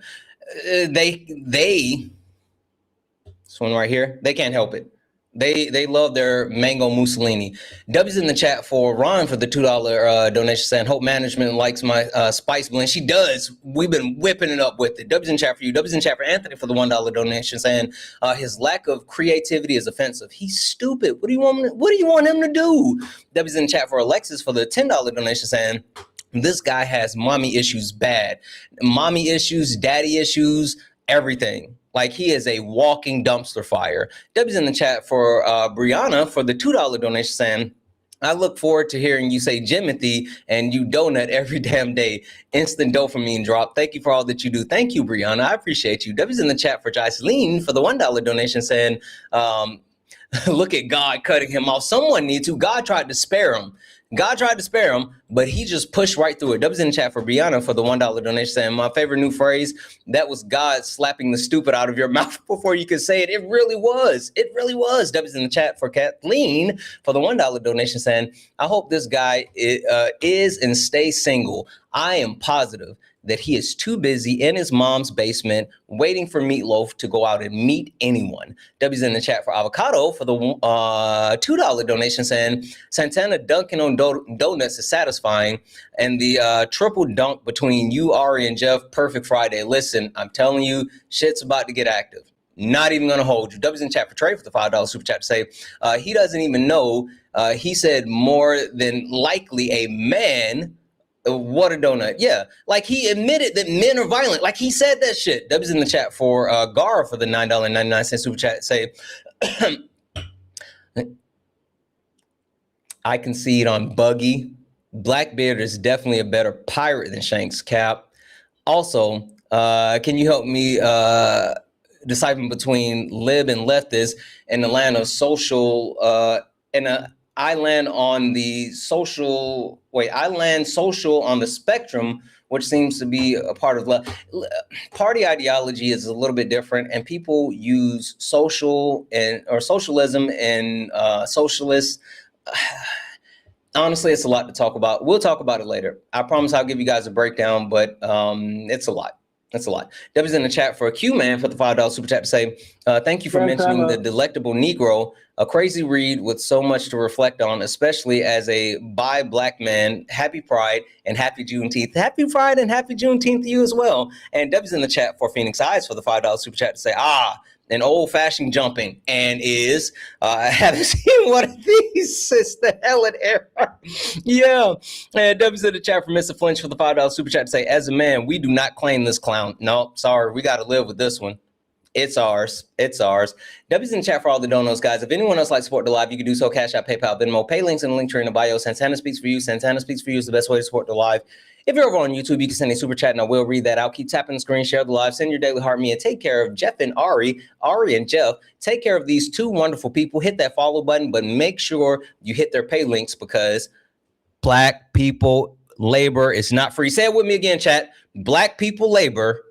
this one right here, they can't help it. They love their mango Mussolini. W's in the chat for Ron for the $2 donation saying, hope management likes my spice blend. She does. We've been whipping it up with it. W's in chat for you. W's in chat for Anthony for the $1 donation saying his lack of creativity is offensive. He's stupid. What do you want him to do? W's in chat for Alexis for the $10 donation saying, this guy has mommy issues bad. Mommy issues, daddy issues, everything. Like he is a walking dumpster fire. W's in the chat for Brianna for the $2 donation saying, I look forward to hearing you say Jimothy and you donut every damn day. Instant dopamine drop. Thank you for all that you do. Thank you, Brianna. I appreciate you. W's in the chat for Jocelyn for the $1 donation saying, look at God cutting him off. Someone needs to. God tried to spare him. But he just pushed right through it. W's in the chat for Brianna for the $1 donation saying, my favorite new phrase, that was God slapping the stupid out of your mouth before you could say it. It really was. W's in the chat for Kathleen for the $1 donation saying, I hope this guy is and stays single. I am positive that he is too busy in his mom's basement waiting for Meatloaf to go out and meet anyone. W's in the chat for Avocado for the $2 donation saying, Santana dunking on donuts is satisfying, and the triple dunk between you, Ari, and Jeff, perfect Friday. Listen, I'm telling you, shit's about to get active. Not even gonna hold you. W's in chat for Trey for the $5 super chat to say, he doesn't even know. He said more than likely a man. What a donut. Yeah. Like he admitted that men are violent. Like he said that shit. W's in the chat for Gara for the $9.99 super chat say, I concede on Buggy. Blackbeard is definitely a better pirate than Shanks. Cap. Also, can you help me decipher between lib and leftist in the land of social I land social on the spectrum, which seems to be a part of party ideology is a little bit different, and people use social or socialism and socialists. Honestly, it's a lot to talk about. We'll talk about it later. I promise I'll give you guys a breakdown, but it's a lot. W's in the chat for a Q-Man for the $5 super chat to say, thank you for mentioning the delectable Negro, a crazy read with so much to reflect on, especially as a bi black man. Happy Pride and happy Juneteenth. Happy Pride and happy Juneteenth to you as well. And W's in the chat for Phoenix Eyes for the $5 super chat to say, an old-fashioned jumping, and is haven't seen one of these since the Helen era. Yeah. And W's in the chat for Mr. Flinch for the $5 super chat to say, as a man, we do not claim this clown. No, sorry, we got to live with this one. It's ours. It's ours. W's in the chat for all the donos, guys. If anyone else likes to support the live, you can do so. Cash App, PayPal, Venmo, pay links in the link tree in the bio. Santana speaks for you. Santana speaks for you is the best way to support the live. If you're over on YouTube, you can send a super chat and I will read that out. Keep tapping the screen, share the live, send your daily heart me, and take care of Jeff and Ari and Jeff. Take care of these two wonderful people. Hit that follow button, but make sure you hit their pay links because Black people labor is not free. Say it with me again, chat. Black people labor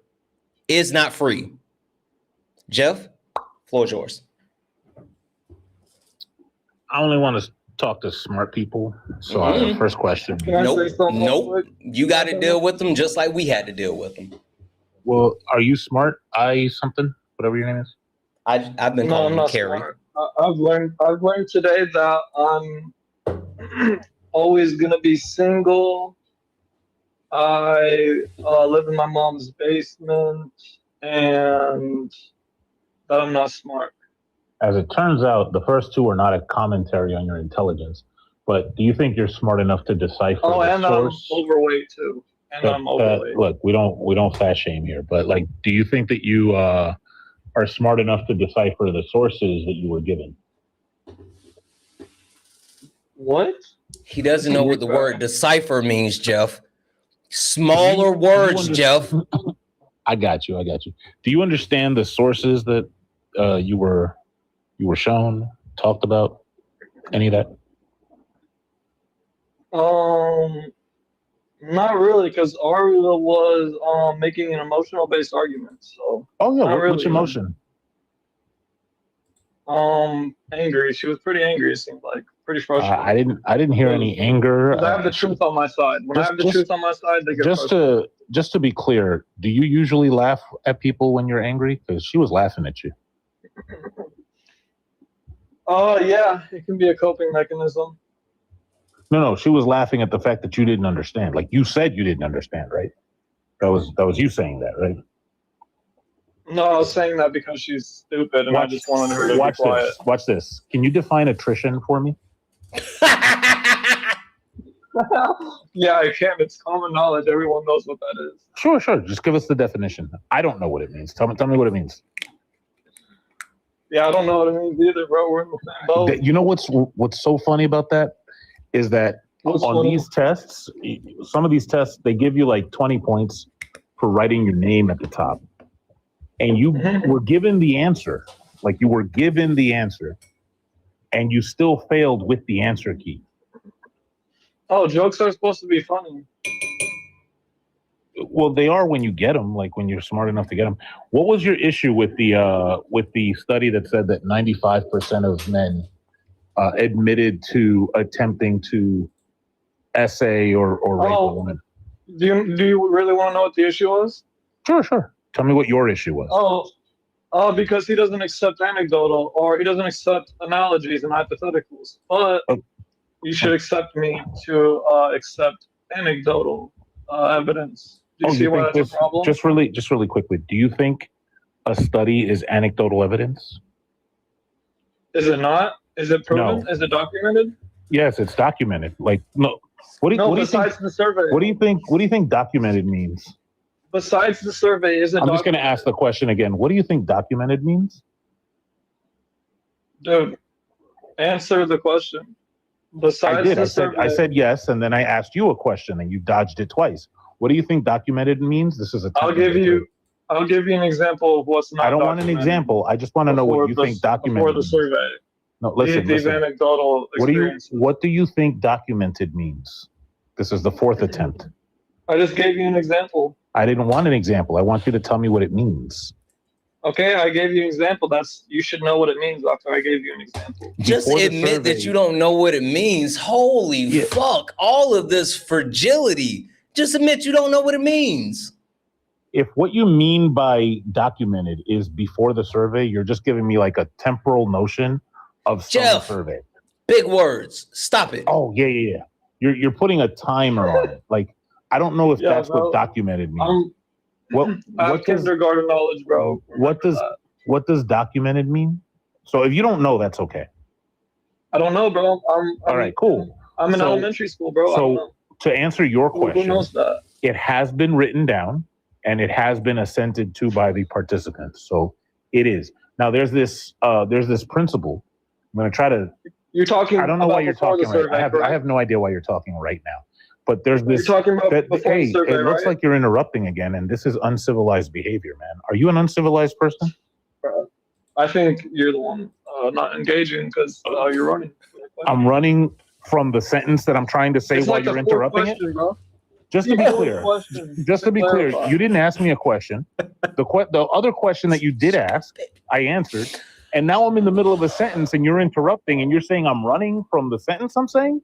is not free. Jeff, floor is yours. I only want to talk to smart people. So first question. Nope. You got to deal with them just like we had to deal with them. Well, are you smart? Something, whatever your name is. I've been calling you Carrie. I've learned today that I'm always gonna be single. I live in my mom's basement, and that I'm not smart. As it turns out, the first two are not a commentary on your intelligence, but do you think you're smart enough to decipher the and source? I'm overweight too. I'm overweight. Look, we don't fat shame here, but like, do you think that you are smart enough to decipher the sources that you were given? What? He doesn't know what the word decipher means, Jeff. Smaller words, Jeff. I got you. Do you understand the sources that you were shown, talked about? Any of that? Not really, because Ari was making an emotional based argument. So. Oh yeah, what's your emotion? Angry. She was pretty angry. It seemed like pretty frustrated. I didn't hear any anger. I have the truth on my side. When I have the truth on my side, they get frustrated. Just to be clear, do you usually laugh at people when you're angry? Because she was laughing at you. Yeah, it can be a coping mechanism. No, she was laughing at the fact that you didn't understand. Like you said, you didn't understand, right? That was you saying that, right? No, I was saying that because she's stupid, and I just wanted her to be quiet. Watch this. Can you define attrition for me? Yeah, I can. It's common knowledge. Everyone knows what that is. Sure. Just give us the definition. I don't know what it means. Tell me what it means. Yeah, I don't know what it means either, bro. We're in the same boat. You know what's so funny about that is that these tests, some of these tests, they give you like 20 points for writing your name at the top. And you were given the answer, like you were given the answer, and you still failed with the answer key. Oh, jokes are supposed to be funny. Well, they are when you get them, like when you're smart enough to get them. What was your issue with the study that said that 95% of men admitted to attempting to essay or rape a woman? Do you really want to know what the issue was? Sure. Tell me what your issue was. Because he doesn't accept anecdotal, or he doesn't accept analogies and hypotheticals. But you should accept me to accept anecdotal evidence. Do you see why that's a problem? Just really quickly, do you think a study is anecdotal evidence? Is it not? Is it proven? No. Is it documented? Yes, it's documented. Like, no. Besides the survey. What do you think documented means? Besides the survey, is it? I'm just going to ask the question again. What do you think documented means? Dude, answer the question. Besides the survey. I said yes, and then I asked you a question, and you dodged it twice. What do you think documented means? This is a. I'll give you an example of what's not. I don't want an example. I just want to know what you think documented. Before the survey. No, listen. These anecdotal experiences. What do you think documented means? This is the fourth attempt. I just gave you an example. I didn't want an example. I want you to tell me what it means. Okay, I gave you an example. You should know what it means after I gave you an example. Just admit that you don't know what it means. Holy fuck. All of this fragility. Just admit you don't know what it means. If what you mean by documented is before the survey, you're just giving me like a temporal notion of some survey. Big words. Stop it. Oh, yeah. You're putting a timer on it. Like, I don't know if that's what documented means. I have kindergarten knowledge, bro. what does documented mean? So if you don't know, that's okay. I don't know, bro. All right, cool. I'm in elementary school, bro. So to answer your question, who knows that? It has been written down and it has been assented to by the participants. So it is. Now there's this principle. I'm going to try to. You're talking. I don't know why you're talking survey, right. I have no idea why you're talking right now. But there's this. You're talking about hey, survey, it looks right? like you're interrupting again, and this is uncivilized behavior, man. Are you an uncivilized person? I think you're the one not engaging because you're running. I'm running from the sentence that I'm trying to say while you're interrupting it. Bro. Just to be clear, you didn't ask me a question. The other question that you did ask, I answered, and now I'm in the middle of a sentence and you're interrupting and you're saying I'm running from the sentence I'm saying?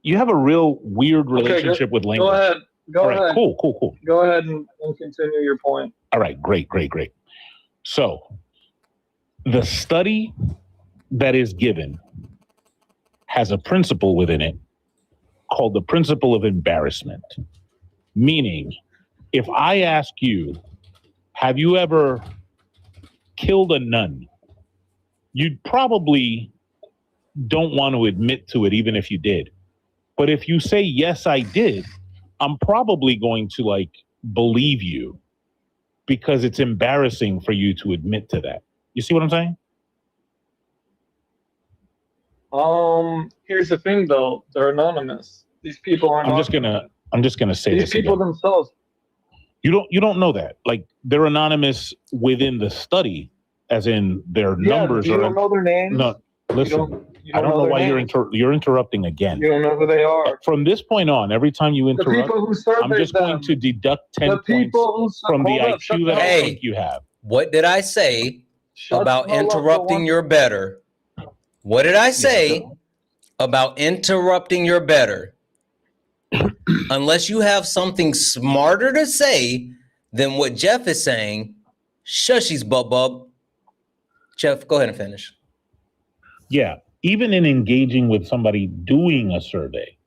You have a real weird relationship with language. Go ahead. Go ahead. Cool. Go ahead and continue your point. All right, great. So the study that is given has a principle within it called the principle of embarrassment. Meaning, if I ask you, have you ever killed a nun? You'd probably don't want to admit to it, even if you did. But if you say, yes, I did, I'm probably going to believe you because it's embarrassing for you to admit to that. You see what I'm saying? Here's the thing though, they're anonymous. These people are I'm just gonna say these people again. themselves. You don't know that. They're anonymous within the study, as in their numbers. You don't know their names. No, listen. I don't know why you're interrupting again. You don't know who they are. From this point on, every time you interrupt, the people who surveyed I'm just going to deduct 10 points from the IQ that I think you have. What did I say about interrupting your better? What did I say about interrupting your better? Unless you have something smarter to say than what Jeff is saying, shushies, bub. Jeff, go ahead and finish. Yeah. Even in engaging with somebody doing a survey,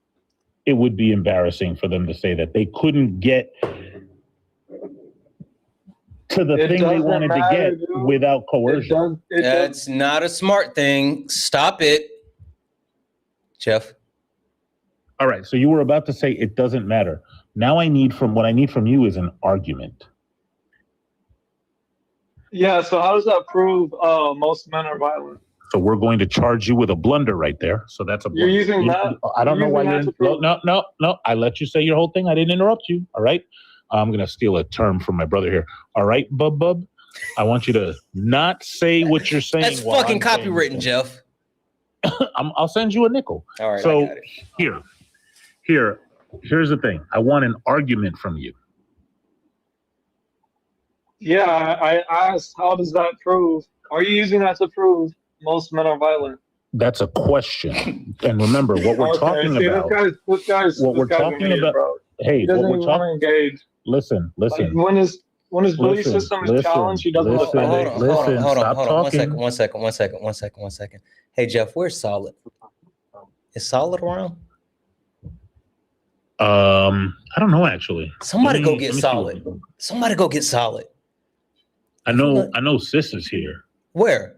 it would be embarrassing for them to say that they couldn't get to the thing they wanted to get without coercion. That's not a smart thing. Stop it, Jeff. All right. So you were about to say it doesn't matter. Now what I need from you is an argument. Yeah. So how does that prove most men are violent? So we're going to charge you with a blunder right there. So that's a blunder. You're using that. I don't know why you're no. I let you say your whole thing. I didn't interrupt you. All right. I'm going to steal a term from my brother here. All right, bub. I want you to not say what you're saying. That's fucking copywritten, Jeff. I'll send you a nickel. All right. So here's the thing. I want an argument from you. Yeah, I asked, how does that prove? Are you using that to prove most men are violent? That's a question. And remember, what we're talking about. This guy's what we're talking about. Bro. Hey, he doesn't even want to engage. Listen. When his belief system is challenged, he doesn't Hold on. One second. Hey, Jeff, where's Solid? Is Solid around? I don't know actually. Somebody go get Solid. I know Sis is here. Where?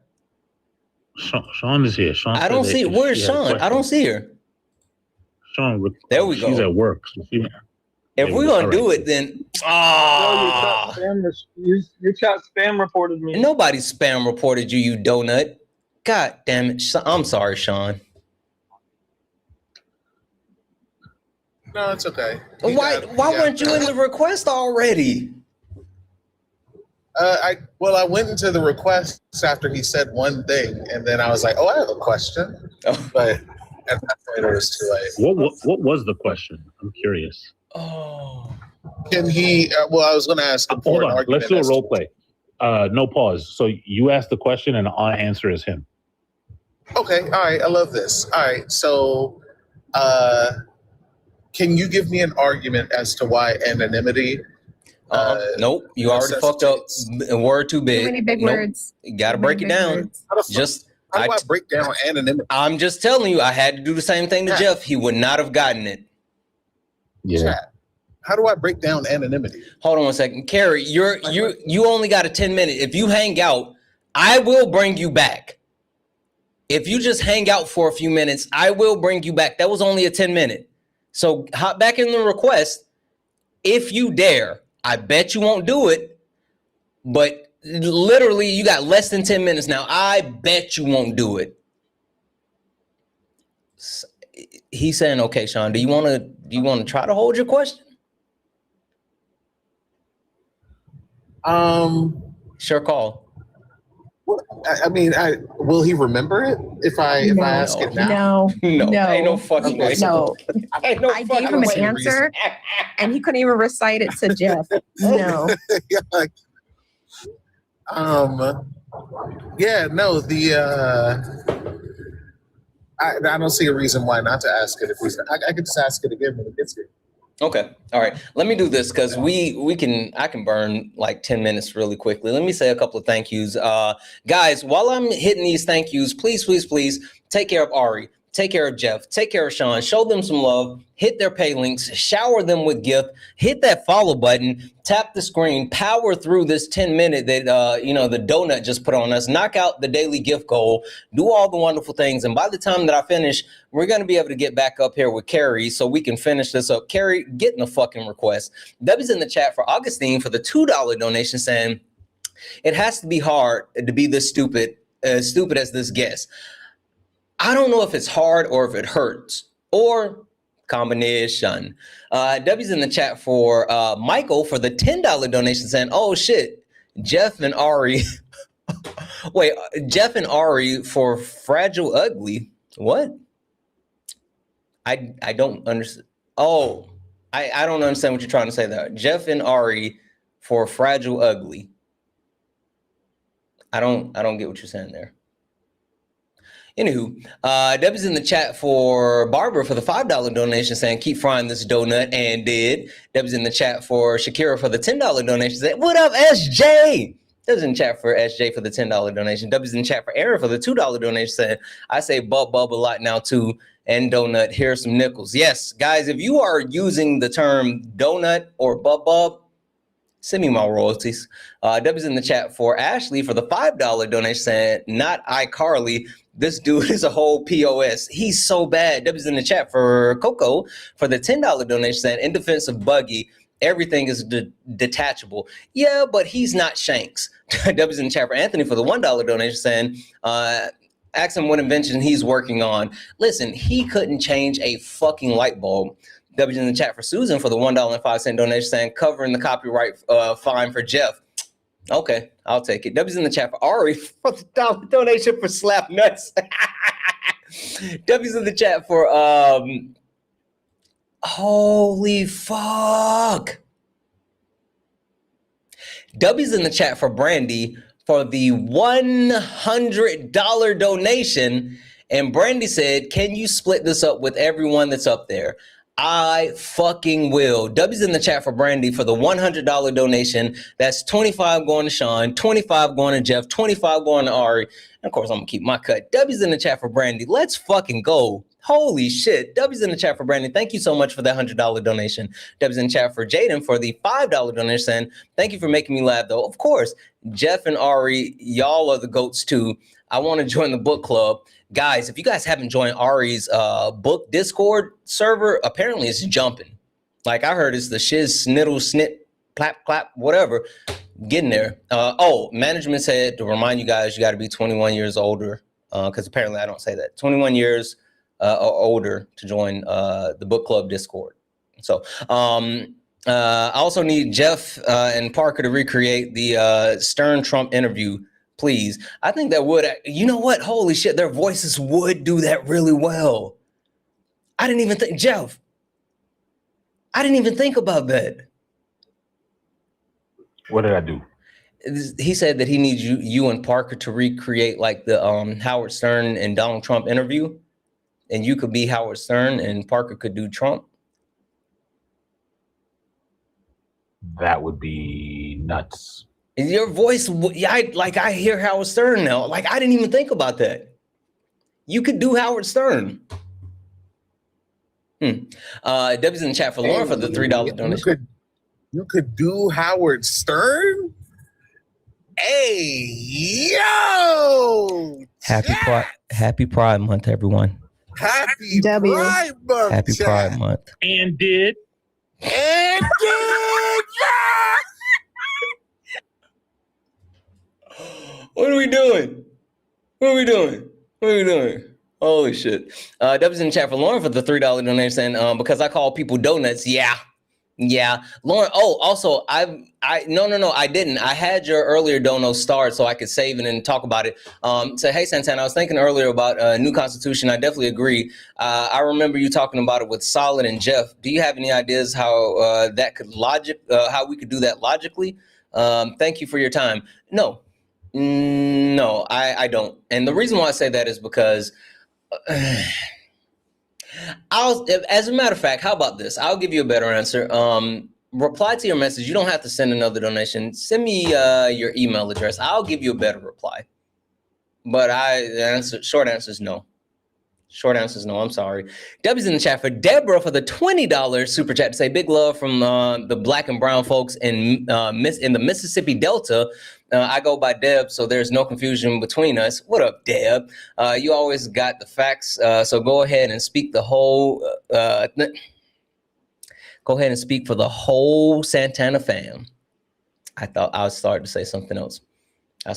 Sean is here. Sean. I don't see. Where's Sean? I don't see her. Sean. There we go. She's at work. So if we're gonna do it, then your chat spam reported me. Nobody spam reported you, you donut. God damn it! I'm sorry, Sean. No, it's okay. Why weren't you in the request already? I went into the request after he said one thing, and then I was like, "Oh, I have a question," but at that point it was too late. What was the question? I'm curious. Oh, can he? I was going to ask him for an argument. Let's do a role play. No pause. So you ask the question, and our answer is him. Okay. All right. I love this. All right. So, can you give me an argument as to why anonymity? Nope. You already fucked up. A word too big. Too many big words. You got to break it down. How do I break down anonymity? I'm just telling you, I had to do the same thing to Jeff. He would not have gotten it. Yeah. How do I break down anonymity? Hold on 1 second. Carrie, you only got a 10-minute. If you hang out, I will bring you back. If you just hang out for a few minutes, I will bring you back. That was only a 10-minute. So hop back in the request if you dare. I bet you won't do it, but literally you got less than 10 minutes now. I bet you won't do it. He's saying, okay, Sean, do you want to try to hold your question? Sure call. I mean, will he remember it if I ask it now? No. Ain't no fucking way. No. Ain't no I gave him an answer, and he couldn't even recite it to Jeff. No. Yeah, no. I don't see a reason why not to ask it if he's. I could just ask it again when it gets here. Okay. All right. Let me do this because I can burn like 10 minutes really quickly. Let me say a couple of thank yous. Guys, while I'm hitting these thank yous, please take care of Ari. Take care of Jeff. Take care of Sean. Show them some love. Hit their pay links. Shower them with gift. Hit that follow button. Tap the screen. Power through this 10-minute that the donut just put on us. Knock out the daily gift goal. Do all the wonderful things. And by the time that I finish, we're going to be able to get back up here with Carrie so we can finish this up. Carrie, get in the fucking request. Debbie's in the chat for Augustine for the $2 donation saying, it has to be hard to be this stupid as this guest. I don't know if it's hard or if it hurts or combination. Debbie's in the chat for Michael for the $10 donation saying, oh shit, Jeff and Ari. Wait, Jeff and Ari for Fragile Ugly. What? I don't understand. Oh, I don't understand what you're trying to say there. Jeff and Ari for Fragile Ugly. I don't get what you're saying there. Anywho, Debbie's in the chat for Barbara for the $5 donation saying, keep frying this donut, and did. Debbie's in the chat for Shakira for the $10 donation saying, what up, SJ? Debbie's in the chat for SJ for the $10 donation. Debbie's in the chat for Aaron for the $2 donation saying, I say bub a lot now too, and donut, here's some nickels. Yes, guys, if you are using the term donut or bub, send me my royalties. Debbie's in the chat for Ashley for the $5 donation saying, not iCarly. This dude is a whole POS. He's so bad. Debbie's in the chat for Coco for the $10 donation saying, in defense of Buggy, everything is detachable. Yeah, but he's not Shanks. Debbie's in the chat for Anthony for the $1 donation saying, ask him what invention he's working on. Listen, he couldn't change a fucking light bulb. Debbie's in the chat for Susan for the $1.05 donation saying, covering the copyright fine for Jeff. Okay, I'll take it. Debbie's in the chat for Ari for the $1 donation for Slap Nuts. Debbie's in the chat for holy fuck. Debbie's in the chat for Brandy for the $100 donation. And Brandy said, can you split this up with everyone that's up there? I fucking will. W's in the chat for Brandy for the $100 donation. That's 25 going to Sean, 25 going to Jeff, 25 going to Ari. And of course, I'm gonna keep my cut. W's in the chat for Brandy. Let's fucking go. Holy shit. W's in the chat for Brandy. Thank you so much for that $100 donation. W's in the chat for Jaden for the $5 donation. Thank you for making me laugh though. Of course, Jeff and Ari, y'all are the goats too. I want to join the book club. Guys, if you guys haven't joined Ari's book Discord server, apparently it's jumping. Like I heard it's the shiz, sniddle, snit, clap, clap, whatever. Getting there. Management said to remind you guys, you got to be 21 years older. Because apparently I don't say that. 21 years or older to join the book club Discord. So I also need Jeff and Parker to recreate the Stern Trump interview. Please. I think that would, you know what? Holy shit, their voices would do that really well. I didn't even think, Jeff, I didn't even think about that. What did I do? He said that he needs you and Parker to recreate like the Howard Stern and Donald Trump interview. And you could be Howard Stern and Parker could do Trump. That would be nuts. Your voice, I hear Howard Stern now. Like, I didn't even think about that. You could do Howard Stern. Debbie's in the chat for Lauren for the $3 donation. You could do Howard Stern? Hey, yo! Happy Pride Month, everyone. Happy Pride Month. Happy Pride Month. And did. What are we doing? Holy shit. Debbie's in the chat for Lauren for the $3 donation. Because I call people donuts. Yeah. Lauren, also, no, I didn't. I had your earlier dono start so I could save it and talk about it. Say, hey, Santana, I was thinking earlier about new constitution. I definitely agree. I remember you talking about it with Solid and Jeff. Do you have any ideas how that could how we could do that logically? Thank you for your time. No, I don't. And the reason why I say that is because as a matter of fact, how about this? I'll give you a better answer. Reply to your message. You don't have to send another donation. Send me your email address. I'll give you a better reply. But short answer is no. Short answer is no. I'm sorry. Debbie's in the chat for Deborah for the $20 super chat to say big love from the Black and brown folks in the Mississippi Delta. I go by Deb, so there's no confusion between us. What up, Deb? You always got the facts, so go ahead and speak the whole. Go ahead and speak for the whole Santana fam. I thought I was starting to say something else. No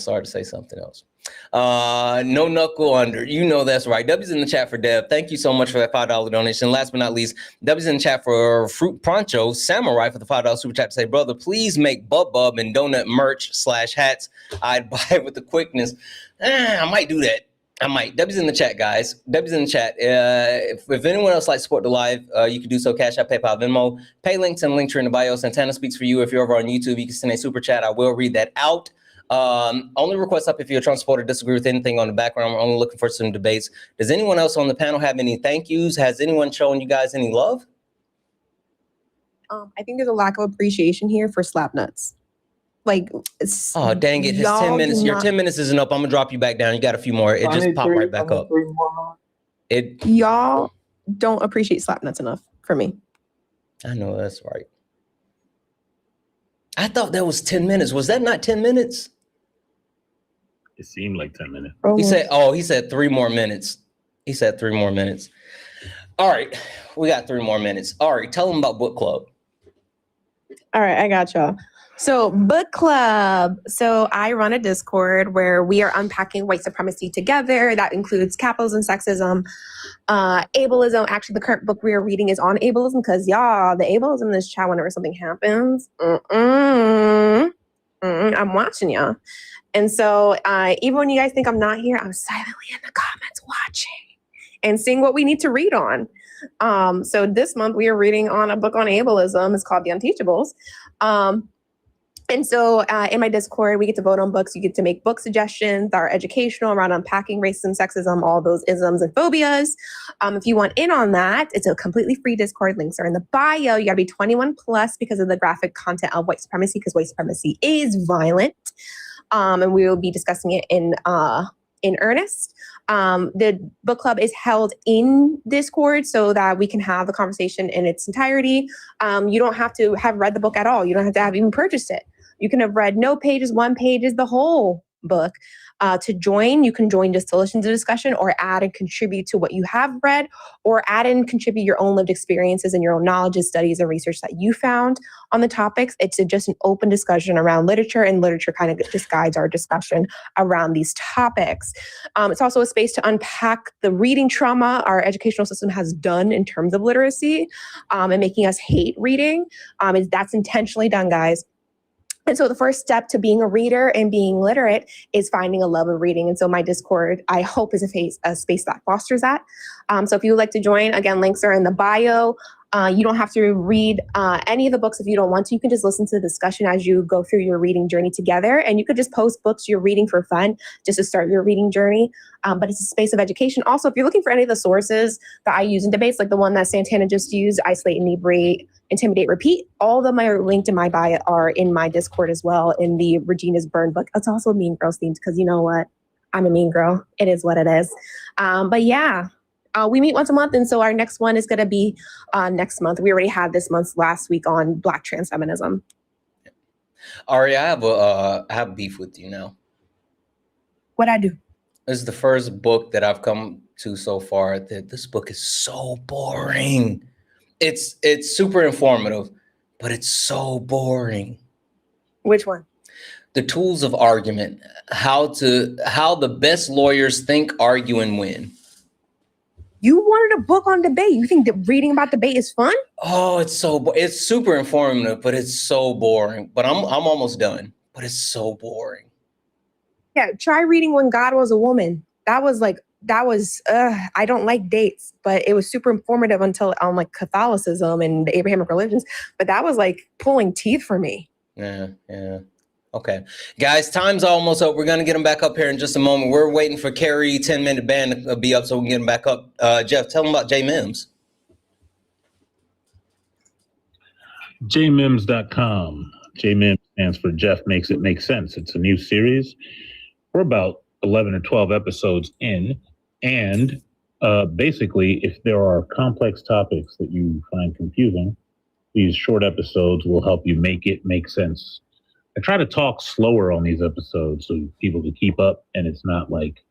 knuckle under. You know that's right. W's in the chat for Deb. Thank you so much for that $5 donation. Last but not least, W's in the chat for Fruit Poncho Samurai for the $5 super chat to say, brother, please make bub and donut merch /hats. I'd buy it with the quickness. I might do that. I might. W's in the chat, guys. W's in the chat. If anyone else likes to support the live, you can do so. Cash App, PayPal, Venmo. Pay links and links are in the bio. Santana speaks for you. If you're over on YouTube, you can send a super chat. I will read that out. Only request up if you're a Trump supporter, disagree with anything on the background. We're only looking for some debates. Does anyone else on the panel have any thank yous? Has anyone shown you guys any love? I think there's a lack of appreciation here for slap nuts. Like, oh, dang it. His 10 minutes, your 10 minutes isn't up. I'm gonna drop you back down. You got a few more. It just popped right back up. Y'all don't appreciate slap nuts enough for me. I know that's right. I thought that was 10 minutes. Was that not 10 minutes? It seemed like 10 minutes. He said 3 more minutes. He said 3 more minutes. All right. We got 3 more minutes. All right. Tell them about book club. All right. I got y'all. So book club. So I run a Discord where we are unpacking white supremacy together. That includes capitalism, sexism, ableism. Actually, the current book we are reading is on ableism because y'all, the ableism in this chat whenever something happens, I'm watching y'all. And so even when you guys think I'm not here, I'm silently in the comments watching and seeing what we need to read on. So this month we are reading on a book on ableism. It's called The Unteachables. And so in my Discord, we get to vote on books. You get to make book suggestions that are educational around unpacking racism, sexism, all those isms and phobias. If you want in on that, it's a completely free Discord. Links are in the bio. You got to be 21 plus because of the graphic content of white supremacy, because white supremacy is violent. And we will be discussing it in earnest. The book club is held in Discord so that we can have the conversation in its entirety. You don't have to have read the book at all. You don't have to have even purchased it. You can have read no pages, 1 page is the whole book. To join, you can join just to listen to the discussion or add and contribute to what you have read, or add and contribute your own lived experiences and your own knowledges, studies, and research that you found on the topics. It's just an open discussion around literature, and literature kind of just guides our discussion around these topics. It's also a space to unpack the reading trauma our educational system has done in terms of literacy and making us hate reading. That's intentionally done, guys. And so the first step to being a reader and being literate is finding a love of reading. And so my Discord, I hope, is a space that fosters that. So if you would like to join, again, links are in the bio. You don't have to read any of the books if you don't want to. You can just listen to the discussion as you go through your reading journey together. And you could just post books you're reading for fun, just to start your reading journey. But it's a space of education. Also, if you're looking for any of the sources that I use in debates, like the one that Santana just used, Isolate, Inebriate, Intimidate, Repeat, all of them are linked in my bio, are in my Discord as well, in the Regina's Burn book. It's also Mean Girls themed because you know what? I'm a mean girl. It is what it is. But yeah, We meet once a month, and so our next one is going to be next month. We already had this month's last week on Black trans feminism. Ari, I have beef with you now. What'd I do? This is the first book that I've come to so far that this book is so boring. It's super informative, but it's so boring. Which one? The Tools of Argument. How the best lawyers think, argue, and win. You wanted a book on debate. You think that reading about debate is fun? Oh, it's super informative, but it's so boring. But I'm almost done. But it's so boring. Yeah, try reading When God Was a Woman. I don't like dates, but it was super informative until on like Catholicism and the Abrahamic religions. But that was like pulling teeth for me. Yeah. Okay. Guys, time's almost up. We're going to get them back up here in just a moment. We're waiting for Carrie 10-minute ban to be up so we can get them back up. Jeff, tell them about JMIMS. JMIMS.com. JMIMS stands for Jeff Makes It Make Sense. It's a new series. We're about 11 or 12 episodes in. And basically, if there are complex topics that you find confusing, these short episodes will help you make it make sense. I try to talk slower on these episodes so people can keep up, and it's not like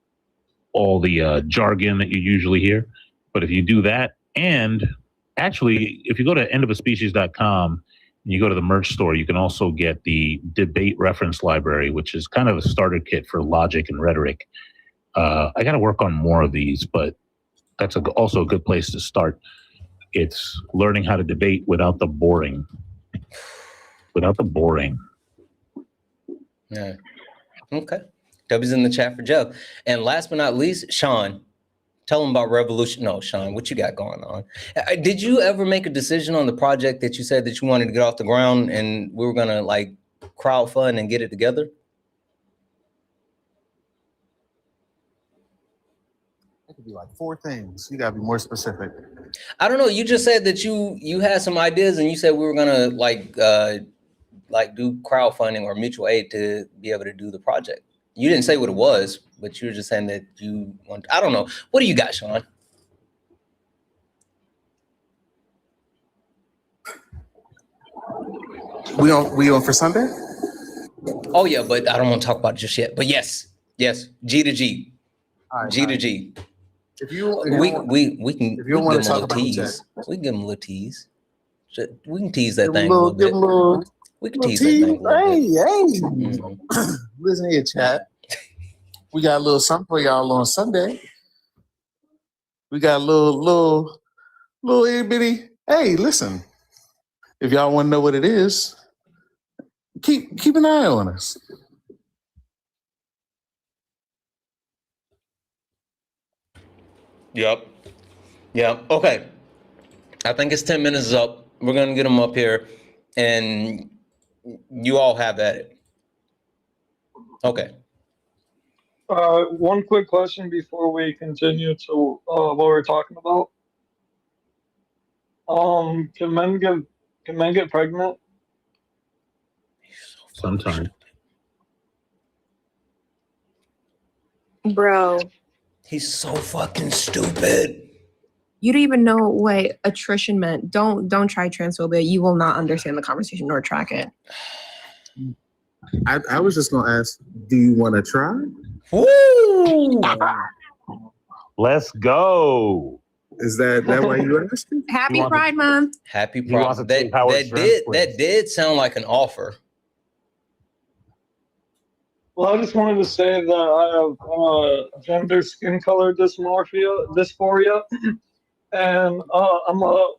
all the jargon that you usually hear. But if you do that, and actually, if you go to endofaspecies.com and you go to the merch store, you can also get the debate reference library, which is kind of a starter kit for logic and rhetoric. I got to work on more of these, but that's also a good place to start. It's learning how to debate without the boring. Yeah. Okay. W's in the chat for Jeff. And last but not least, Sean, tell them about Revolution. No, Sean, what you got going on? Did you ever make a decision on the project that you said that you wanted to get off the ground and we were going to like crowdfund and get it together? It could be like 4 things. You gotta be more specific. I don't know. You just said that you had some ideas and you said we were going to like do crowdfunding or mutual aid to be able to do the project. You didn't say what it was, but you were just saying that you want, I don't know. What do you got, Sean? We on for Sunday? Oh yeah, but I don't want to talk about it just yet. But yes, G to G. All right, G to G. If you we can if you don't want to talk about tease. We can give them a little tease. We can tease that thing a little bit. We can tease that thing a little bit. Hey. Mm-hmm. Listen here, chat. We got a little something for y'all on Sunday. We got a little itty bitty. Hey, listen. If y'all want to know what it is, keep an eye on us. Yep. Okay. I think it's 10 minutes up. We're gonna get them up here, and you all have at it. Okay. One quick question before we continue to what we're talking about. Can men get pregnant? Sometimes. Bro. He's so fucking stupid. You don't even know what attrition meant. Don't try transphobia. You will not understand the conversation nor track it. I was just gonna ask, do you want to try? Woo! Let's go. Is that why you asked? Happy Pride Month. Happy Pride. That did sound like an offer. Well, I just wanted to say that I have gender skin color dysphoria, and I'm a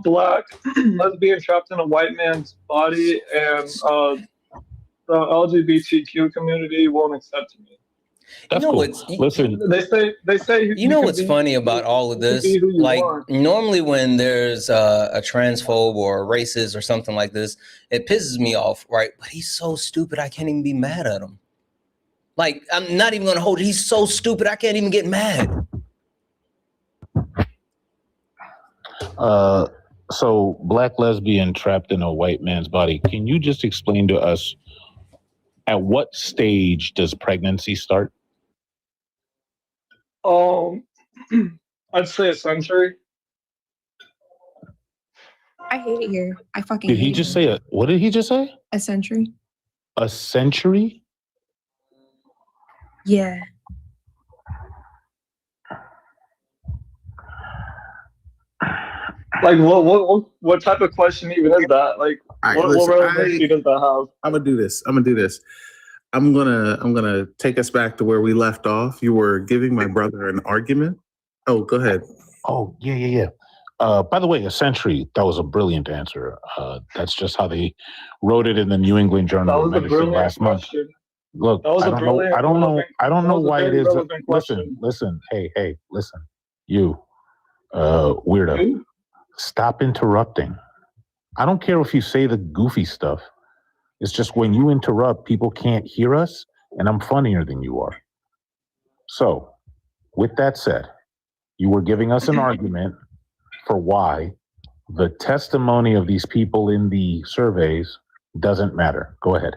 black lesbian trapped in a white man's body, and the LGBTQ community won't accept me. That's cool. Listen, they say you know what's funny about all of this? Like normally when there's a transphobe or a racist or something like this, it pisses me off, right? But he's so stupid, I can't even be mad at him. Like I'm not even gonna hold it. He's so stupid, I can't even get mad. So black lesbian trapped in a white man's body. Can you just explain to us at what stage does pregnancy start? I'd say a century. I hate it here. I fucking Did hate he it just here. say what did he just say? A century? A century? Yeah. Like what type of question even is that? Like what relevancy does that have? I'm gonna do this. I'm gonna take us back to where we left off. You were giving my brother an argument. Oh, go ahead. Oh, yeah. By the way, a century, that was a brilliant answer. That's just how they wrote it in the New England Journal of Medicine last month. Look, I don't know why it is. Listen, hey, listen. You, weirdo. Stop interrupting. I don't care if you say the goofy stuff. It's just when you interrupt, people can't hear us, and I'm funnier than you are. So, with that said, you were giving us an argument for why the testimony of these people in the surveys doesn't matter. Go ahead.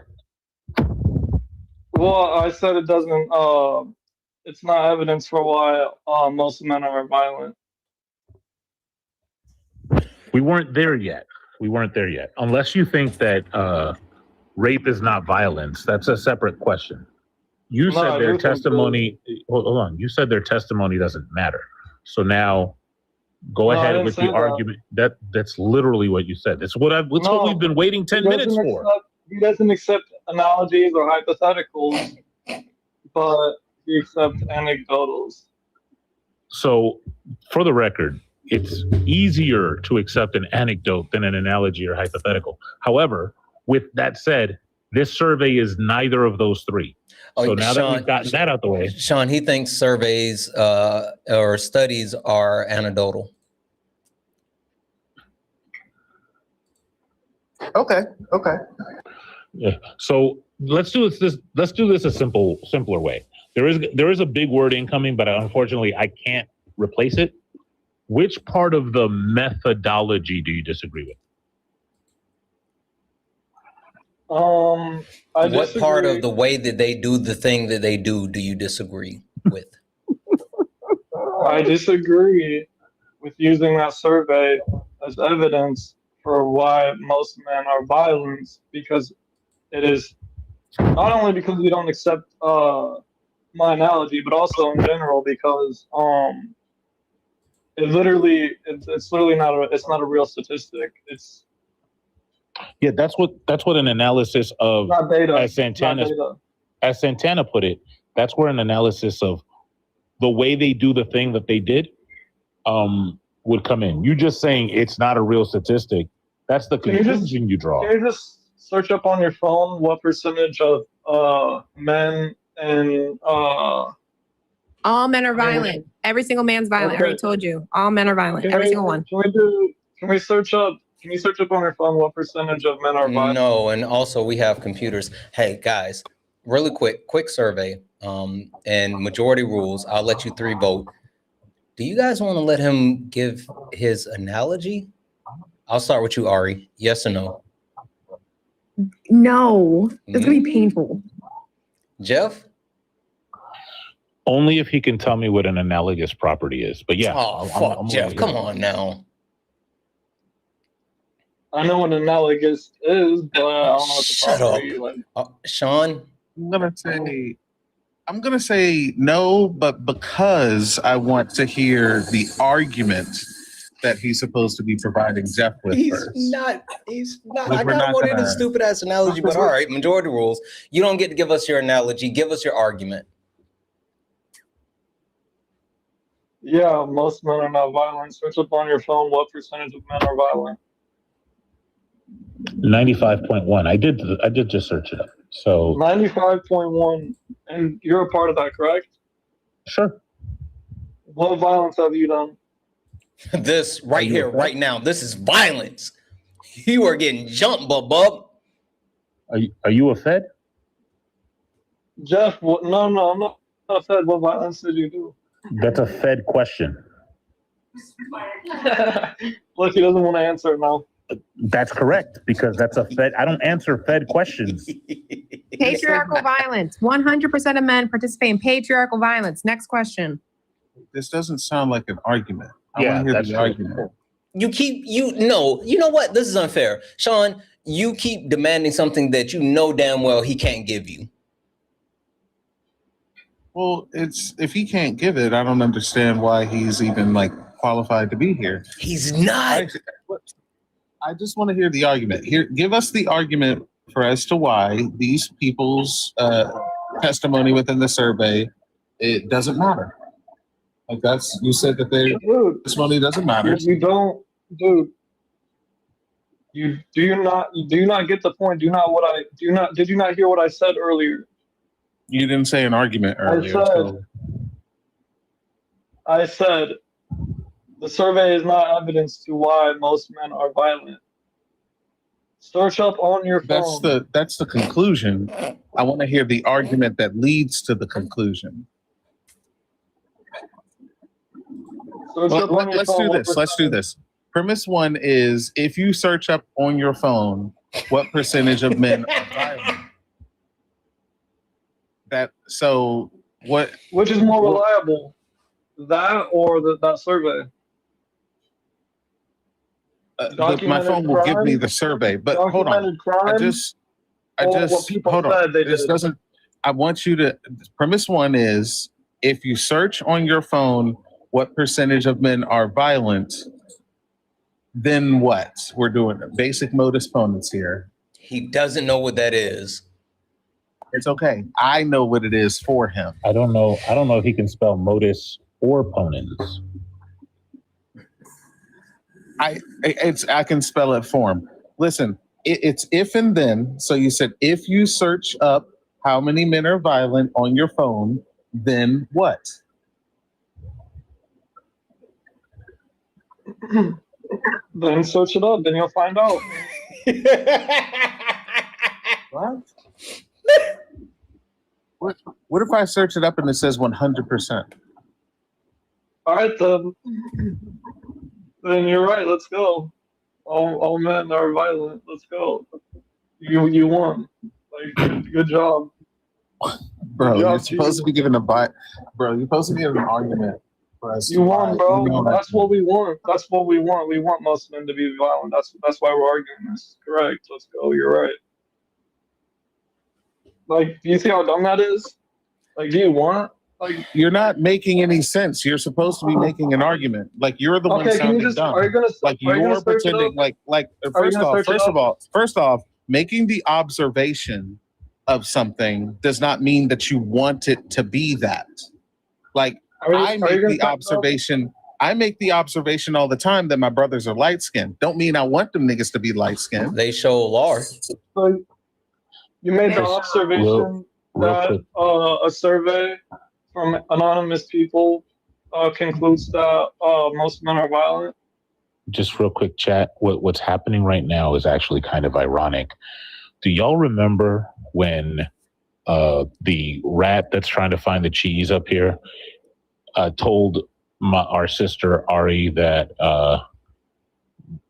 Well, I said it doesn't. It's not evidence for why most men are violent. We weren't there yet. Unless you think that rape is not violence, that's a separate question. You said their testimony. Hold on. You said their testimony doesn't matter. So now, go ahead with the argument. That's literally what you said. It's what we've been waiting 10 minutes for. He doesn't accept analogies or hypotheticals, but he accepts anecdotals. So, for the record, it's easier to accept an anecdote than an analogy or hypothetical. However, with that said, this survey is neither of those three. So now that we've gotten that out the way. Sean, he thinks surveys or studies are anecdotal. Okay. Yeah. So let's do this a simpler way. There is a big word incoming, but unfortunately I can't replace it. Which part of the methodology do you disagree with? What part of the way that they do the thing that they do you disagree with? I disagree with using that survey as evidence for why most men are violent, because it is not only because we don't accept my analogy, but also in general because it's literally not a real statistic. It's that's what an analysis of, not data, as Santana put it, that's where an analysis of the way they do the thing that they did would come in. You just saying it's not a real statistic, that's the conclusion you draw. Can you just search up on your phone what percentage of men and all men are violent. Every single man's violent. I already told you. All men are violent. Every single one. Can you search up on your phone what percentage of men are violent? No, and also we have computers. Hey guys, really quick survey. And majority rules. I'll let you three vote. Do you guys want to let him give his analogy? I'll start with you, Ari. Yes or no? No. It's gonna be painful. Jeff? Only if he can tell me what an analogous property is. But yeah. Oh, fuck, Jeff. Come on now. I know what analogous is, but I don't know what the property is. Like. Sean? I'm gonna say no, but because I want to hear the argument that he's supposed to be providing Jeff with first. He's not. I got one in a stupid ass analogy, but all right, majority rules. You don't get to give us your analogy. Give us your argument. Yeah, most men are not violent. Search up on your phone what percentage of men are violent. 95.1. I did just search it up. So 95.1, and you're a part of that, correct? Sure. What violence have you done? This right here, right now. This is violence. You are getting jumped, bub. Are you a Fed? Jeff, no, I'm not a Fed. What violence did you do? That's a Fed question. Look, he doesn't want to answer it now. That's correct, because that's a Fed. I don't answer Fed questions. Patriarchal violence. 100% of men participate in patriarchal violence. Next question. This doesn't sound like an argument. I Yeah, want to hear that's the true. argument. You know what? This is unfair. Sean, you keep demanding something that you know damn well he can't give you. Well, if he can't give it, I don't understand why he's even like qualified to be here. He's not. I just want to hear the argument. Here, give us the argument for as to why these people's testimony within the survey, it doesn't matter. Like you said that their testimony doesn't matter. You don't, dude. You do you not get the point? Did you not hear what I said earlier? You didn't say an argument earlier. I said the survey is not evidence to why most men are violent. Search up on your phone. That's the conclusion. I want to hear the argument that leads to the conclusion. Let's do this. Premise one is, if you search up on your phone, what percentage of men are violent? Which is more reliable, that or that survey? My phone will give me the survey, but hold on. I want you to. Premise one is, if you search on your phone, what percentage of men are violent? Then what? We're doing basic modus ponens here. He doesn't know what that is. It's okay. I know what it is for him. I don't know if he can spell modus or ponens. I can spell it for him. Listen, it's if and then. So you said if you search up how many men are violent on your phone, then what? Then search it up, then you'll find out. What if I search it up and it says 100%? All right, then you're right. Let's go. All men are violent. Let's go. You won. Like, good job. Bro, you're supposed to be giving Bro, you're supposed to be giving an argument for us. You won, bro. That's what we want. That's what we want. We want most men to be violent. That's why we're arguing this. Correct. Let's go. You're right. Like, do you see how dumb that is? Like, do you want? Like, you're not making any sense. You're supposed to be making an argument. Like, you're the one sounding dumb. You're pretending first off, making the observation of something does not mean that you want it to be that. Like, I make the observation all the time that my brothers are light skinned. Don't mean I want them niggas to be light skinned. They show are. So you made the observation that a survey from anonymous people concludes that most men are violent. Just real quick, chat. What's happening right now is actually kind of ironic. Do y'all remember when the rat that's trying to find the cheese up here told our sister Ari that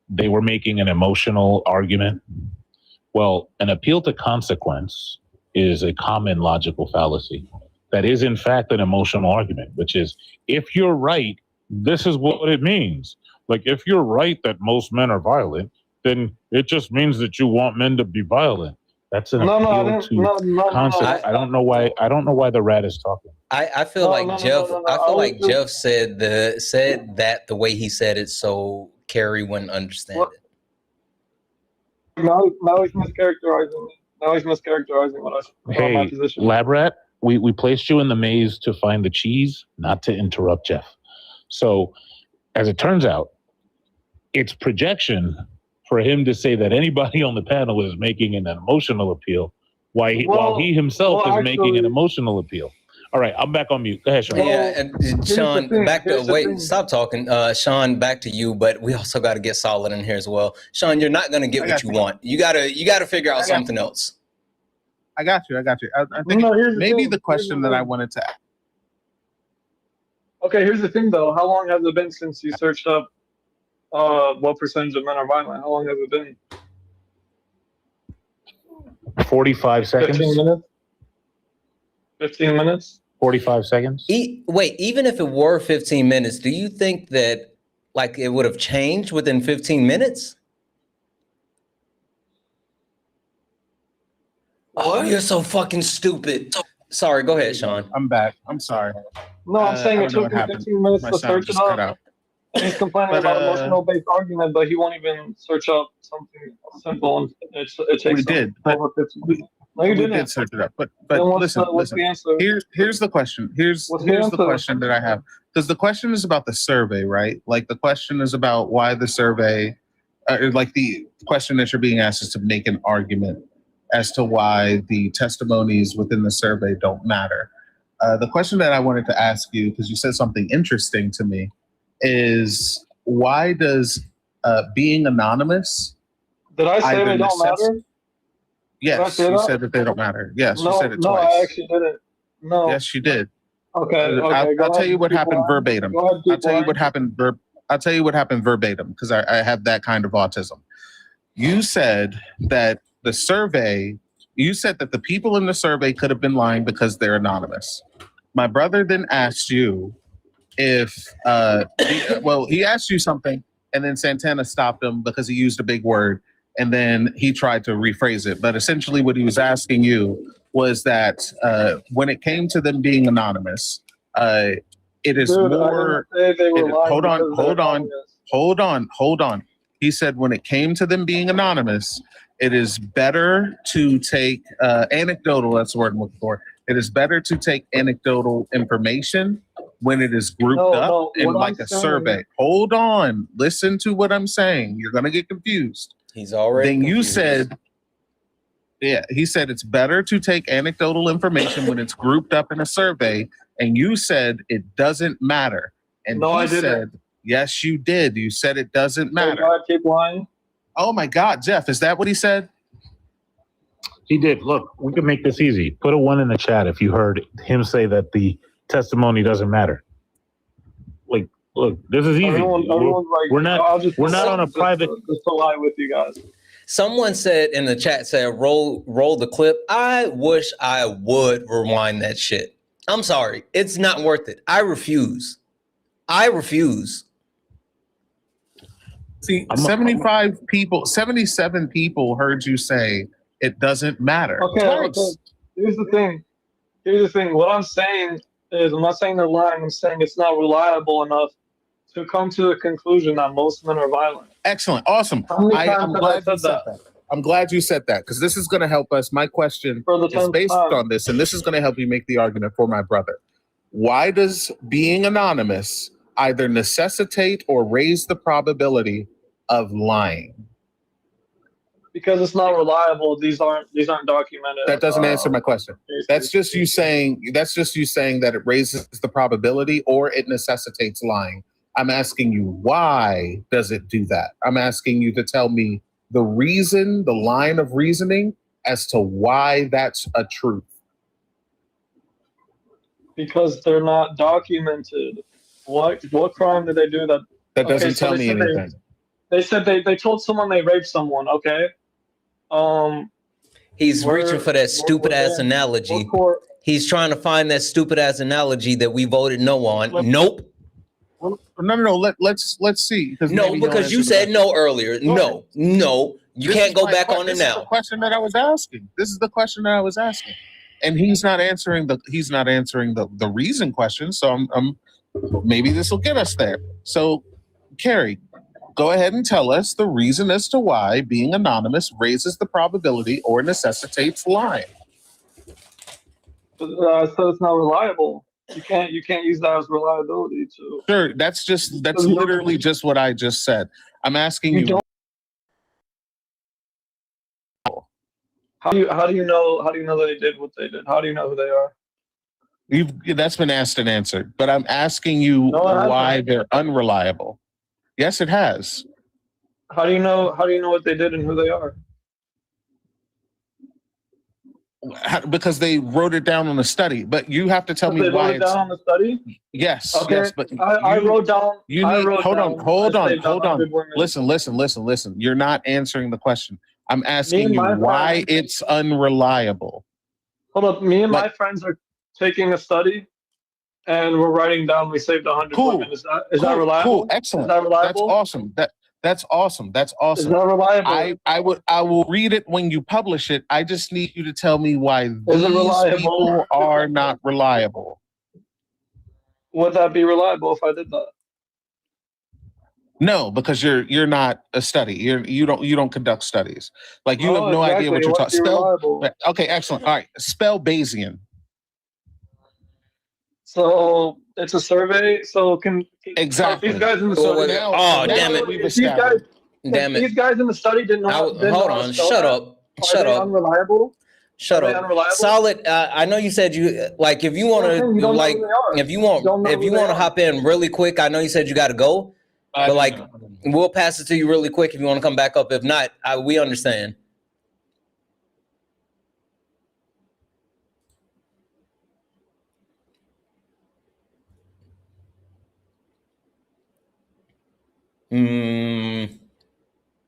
they were making an emotional argument? Well, an appeal to consequence is a common logical fallacy. That is, in fact, an emotional argument, which is, if you're right, this is what it means. Like, if you're right that most men are violent, then it just means that you want men to be violent. That's an appeal to concept. I don't know why the rat is talking. I feel like Jeff said that the way he said it, so Carrie wouldn't understand it. Now he's mischaracterizing me. Now he's mischaracterizing what I said. Hey, my position. Lab rat, we placed you in the maze to find the cheese, not to interrupt Jeff. So, as it turns out, it's projection for him to say that anybody on the panel is making an emotional appeal, while he himself is making an emotional appeal. All right, I'm back on mute. Go ahead, Sean. Yeah, and Sean, stop talking. Sean, back to you, but we also got to get Solid in here as well. Sean, you're not going to get what you want. You gotta figure out something else. I got you. I think maybe the question that I wanted to ask. Okay, here's the thing, though. How long has it been since you searched up what percentage of men are violent? How long has it been? 45 seconds. 15 minutes? 15 minutes? 45 seconds. Wait, even if it were 15 minutes, do you think that like it would have changed within 15 minutes? Oh, you're so fucking stupid. Sorry, go ahead, Sean. I'm back. I'm sorry. No, I'm saying it took him 15 minutes My to sound search it just cut up. out. And he's complaining about emotional-based argument, but he won't even search up something simple. And it takes We did, but over 15 minutes. No, you we didn't. did search it up. But Then listen. what's the answer? Here's the question. Here's the question that I have. Because the question is about the survey, right? Like the question is about why the survey, like the question that you're being asked is to make an argument as to why the testimonies within the survey don't matter. The question that I wanted to ask you, because you said something interesting to me, is why does being anonymous? Did I say they don't matter? Yes, you said that they don't matter. Yes, you said it twice. No, I actually didn't. No. Yes, you did. Okay. I'll tell you what happened verbatim. I'll tell you what happened verbatim because I have that kind of autism. You said that the survey. You said that the people in the survey could have been lying because they're anonymous. My brother then asked you if, he asked you something and then Santana stopped him because he used a big word and then he tried to rephrase it. But essentially what he was asking you was that when it came to them being anonymous, it is more, hold on. He said when it came to them being anonymous, it is better to take anecdotal, that's the word I'm looking for. It is better to take anecdotal information when it is grouped up in like a survey. Hold on. Listen to what I'm saying. You're going to get confused. He's already Then confused. you said, he said it's better to take anecdotal information when it's grouped up in a survey. And you said it doesn't matter. And no, I didn't. Said, yes, you did. You said it doesn't matter. God, keep lying. Oh my God, Jeff, is that what he said? He did. Look, we can make this easy. Put a 1 in the chat if you heard him say that the testimony doesn't matter. Like, look, this is easy. We're not on a private. Just to lie with you guys. Someone said in the chat, roll the clip. I wish I would rewind that shit. I'm sorry. It's not worth it. I refuse. See, 77 people heard you say it doesn't matter. Okay. Here's the thing. What I'm saying is, I'm not saying they're lying. I'm saying it's not reliable enough to come to the conclusion that most men are violent. Excellent. Awesome. I'm glad you said that. I'm glad you said that because this is going to help us. My question is based on this, and this is going to help you make the argument for my brother. Why does being anonymous either necessitate or raise the probability of lying? Because it's not reliable. These aren't documented. That doesn't answer my question. That's just you saying that it raises the probability or it necessitates lying. I'm asking you, why does it do that? I'm asking you to tell me the reason, the line of reasoning as to why that's a truth. Because they're not documented. What crime did they do that? That doesn't tell me anything. They said they told someone they raped someone. Okay. He's reaching for that stupid ass analogy. He's trying to find that stupid ass analogy that we voted no on. Nope. No. Let's see. No, because you said no earlier. No. You can't go back on it now. This is the question that I was asking. This is the question that I was asking, and he's not answering the reason question. So I'm maybe this will get us there. So, Carrie, go ahead and tell us the reason as to why being anonymous raises the probability or necessitates lying. So it's not reliable. You can't use that as reliability too. Sure, that's literally just what I just said. I'm asking you. How do you know that they did what they did? How do you know who they are? That's been asked and answered, but I'm asking you why they're unreliable. Yes, it has. How do you know what they did and who they are? Because they wrote it down on a study, but you have to tell me why it's down on the study. Yes, okay. Yes, but I wrote down. Hold on. Listen. You're not answering the question. I'm asking you why it's unreliable. Hold up. Me and my friends are taking a study and we're writing down we saved 100 Cool. women. Is that reliable? Cool. Excellent. Is that reliable? That's awesome. That's awesome. That's awesome. Is that reliable? I will read it when you publish it. I just need you to tell me why these people are not reliable. Would that be reliable if I did that? No, because you're not a study. You don't conduct studies. Like you have no idea what you're talking. Okay, excellent. All right, spell Bayesian. So it's a survey. So exactly these guys in the study. Damn it! These guys in the study didn't know. Hold on. Shut up. Shut up. Unreliable. Shut up. Solid. I know you said you like if you want to like if you want to hop in really quick. I know you said you got to go, but like we'll pass it to you really quick if you want to come back up. If not, we understand.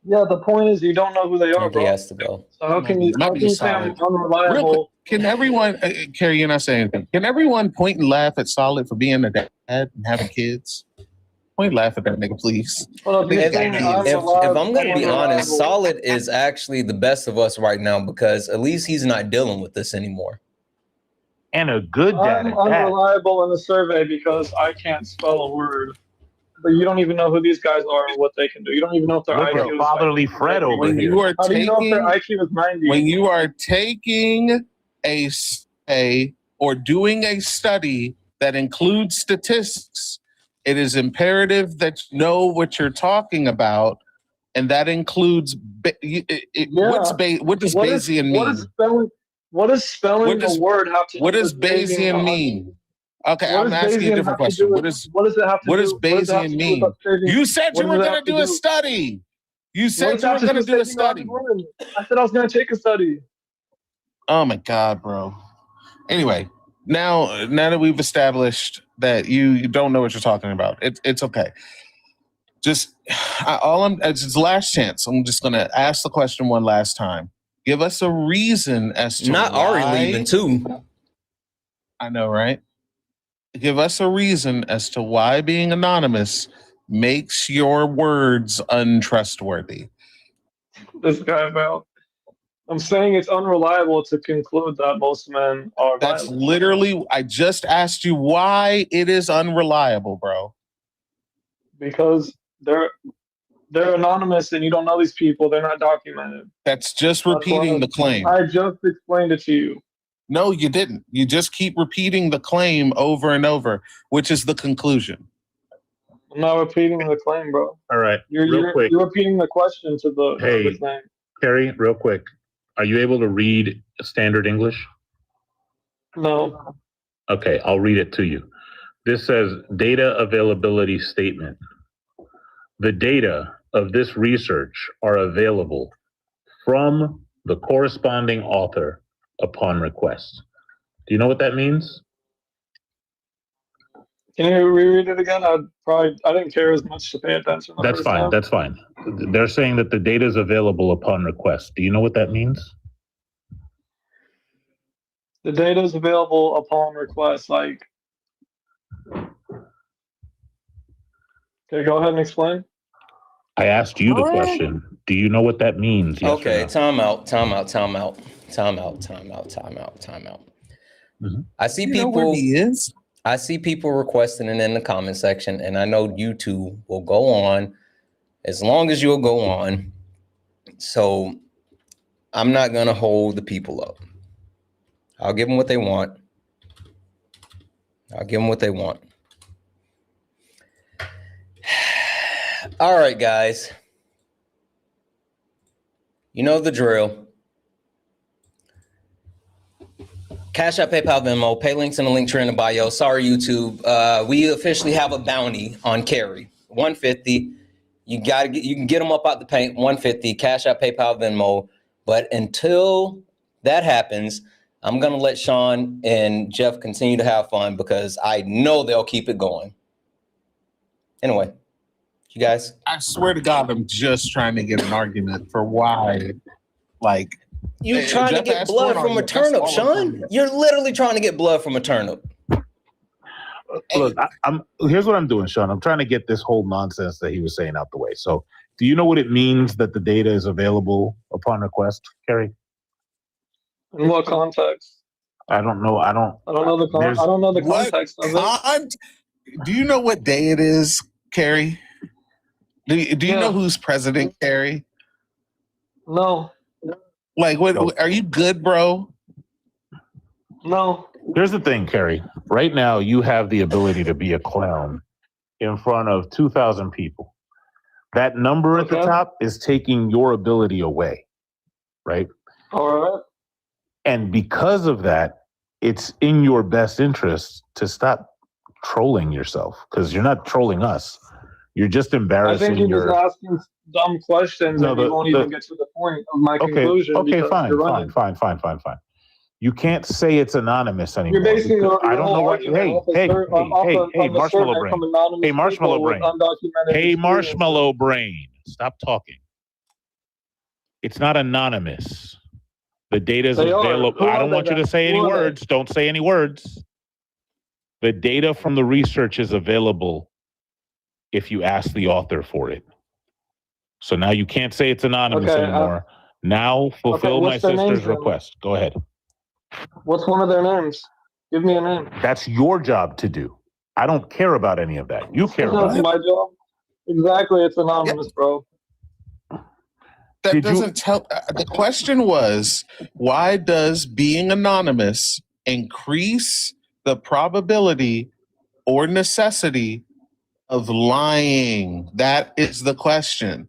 Yeah, the point is you don't know who they are, bro. He has to go. So how can you say I'm unreliable? Can everyone, Carrie, you're not saying anything. Can everyone point and laugh at Solid for being a dad and having kids? Point and laugh at that nigga, please. Well, if I'm going to be honest, Solid is actually the best of us right now because at least he's not dealing with this anymore. And a good dad. I'm unreliable in the survey because I can't spell a word. But you don't even know who these guys are and what they can do. You don't even know if their IQ is fatherly Fred over here. How do you know if their IQ is 90? When you are taking or doing a study that includes statistics, it is imperative that you know what you're talking about, and that includes what does Bayesian mean? What does spelling a word have to do? What does Bayesian mean? Okay, I'm asking you a different question. What does Bayesian mean? You said you were going to do a study. You said you were going to do a study. I said I was going to take a study. Oh my God, bro. Anyway, now that we've established that you don't know what you're talking about, it's okay. It's the last chance. I'm just going to ask the question one last time. Give us a reason as to not why. Ari leaving too. I know, right? Give us a reason as to why being anonymous makes your words untrustworthy. This guy about. I'm saying it's unreliable to conclude that most men are That's violent. literally, I just asked you why it is unreliable, bro. Because they're anonymous and you don't know these people. They're not documented. That's just repeating the claim. I just explained it to you. No, you didn't. You just keep repeating the claim over and over, which is the conclusion. I'm not repeating the claim, bro. All right, You're repeating the question to the claim. Carrie, real quick. Are you able to read standard English? No. Okay, I'll read it to you. This says data availability statement. The data of this research are available from the corresponding author upon request. Do you know what that means? Can you reread it again? I didn't care as much to pay attention. That's fine. That's fine. They're saying that the data is available upon request. Do you know what that means? The data is available upon request. Like, okay, go ahead and explain. I asked you the question. Do you know what that means? Yes Okay, time out. Mm-hmm. I see people requesting it in the comment section, and I know you two will go on as long as you'll go on. So I'm not going to hold the people up. I'll give them what they want. All right, guys. You know the drill. Cash App, PayPal, Venmo, pay links in the link tree in the bio. Sorry, YouTube. We officially have a bounty on Carrie. $150. You can get them up out the paint. $150. Cash App, PayPal, Venmo. But until that happens, I'm gonna let Sean and Jeff continue to have fun because I know they'll keep it going. Anyway, you guys. I swear to God, I'm just trying to get an argument for why, like. You're trying to get blood from a turnip, Sean. You're literally trying to get blood from a turnip. Look, here's what I'm doing, Sean. I'm trying to get this whole nonsense that he was saying out the way. So, do you know what it means that the data is available upon request, Kerry? In what context? I don't know. I don't know the context of it. Do you know what day it is, Kerry? Do you know who's president, Kerry? No. Like, what? Are you good, bro? No. Here's the thing, Kerry. Right now, you have the ability to be a clown in front of 2,000 people. That number at the top is taking your ability away, right? All right. And because of that, it's in your best interest to stop trolling yourself, because you're not trolling us. You're just embarrassing. I think you're just asking dumb questions and you won't even get to the point of my conclusion. Okay, fine. You can't say it's anonymous anymore. You're basically I don't know what. Hey, marshmallow brain. Hey, marshmallow brain. Stop talking. It's not anonymous. The data is available. I don't want you to say any words. Don't say any words. The data from the research is available if you ask the author for it. So now you can't say it's anonymous anymore. Now fulfill my sister's request. Go ahead. What's one of their names? Give me a name. That's your job to do. I don't care about any of that. You care about it. My job. Exactly. It's anonymous, bro. That doesn't tell. The question was, why does being anonymous increase the probability or necessity of lying? That is the question.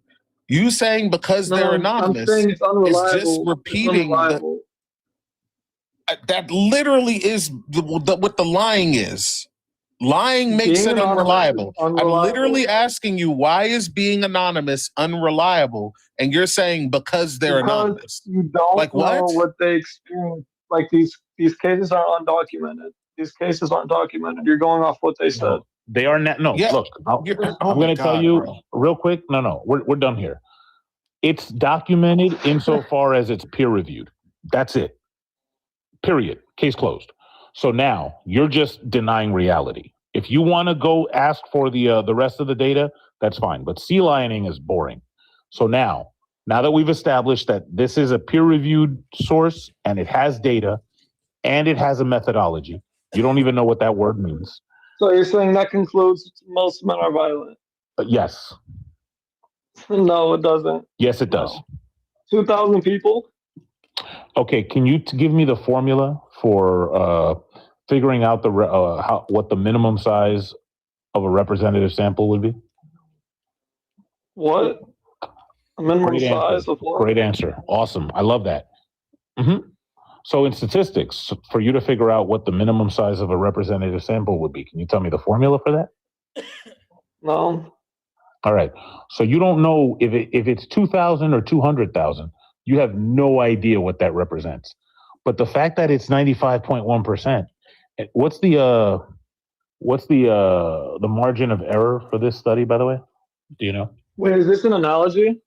You saying because they're anonymous is just repeating that literally is what the lying is. Lying makes it unreliable. I'm literally asking you, why is being anonymous unreliable? And you're saying because they're anonymous. You don't know what they experience. Like these cases are undocumented. These cases aren't documented. You're going off what they said. They are not. No, look, I'm going to tell you real quick. No, we're done here. It's documented insofar as it's peer reviewed. That's it. Period. Case closed. So now you're just denying reality. If you want to go ask for the rest of the data, that's fine. But sea lioning is boring. So now that we've established that this is a peer-reviewed source and it has data and it has a methodology, you don't even know what that word means. So you're saying that concludes most men are violent? Yes. No, it doesn't. Yes, it does. 2,000 people? Okay, can you give me the formula for figuring out what the minimum size of a representative sample would be? What? A minimum size of what? Great answer. Awesome. I love that. Mm-hmm. So in statistics, for you to figure out what the minimum size of a representative sample would be, can you tell me the formula for that? No. All right. So you don't know if it's 2,000 or 200,000. You have no idea what that represents. But the fact that it's 95.1%, what's the margin of error for this study, by the way? Do you know? Wait, is this an analogy?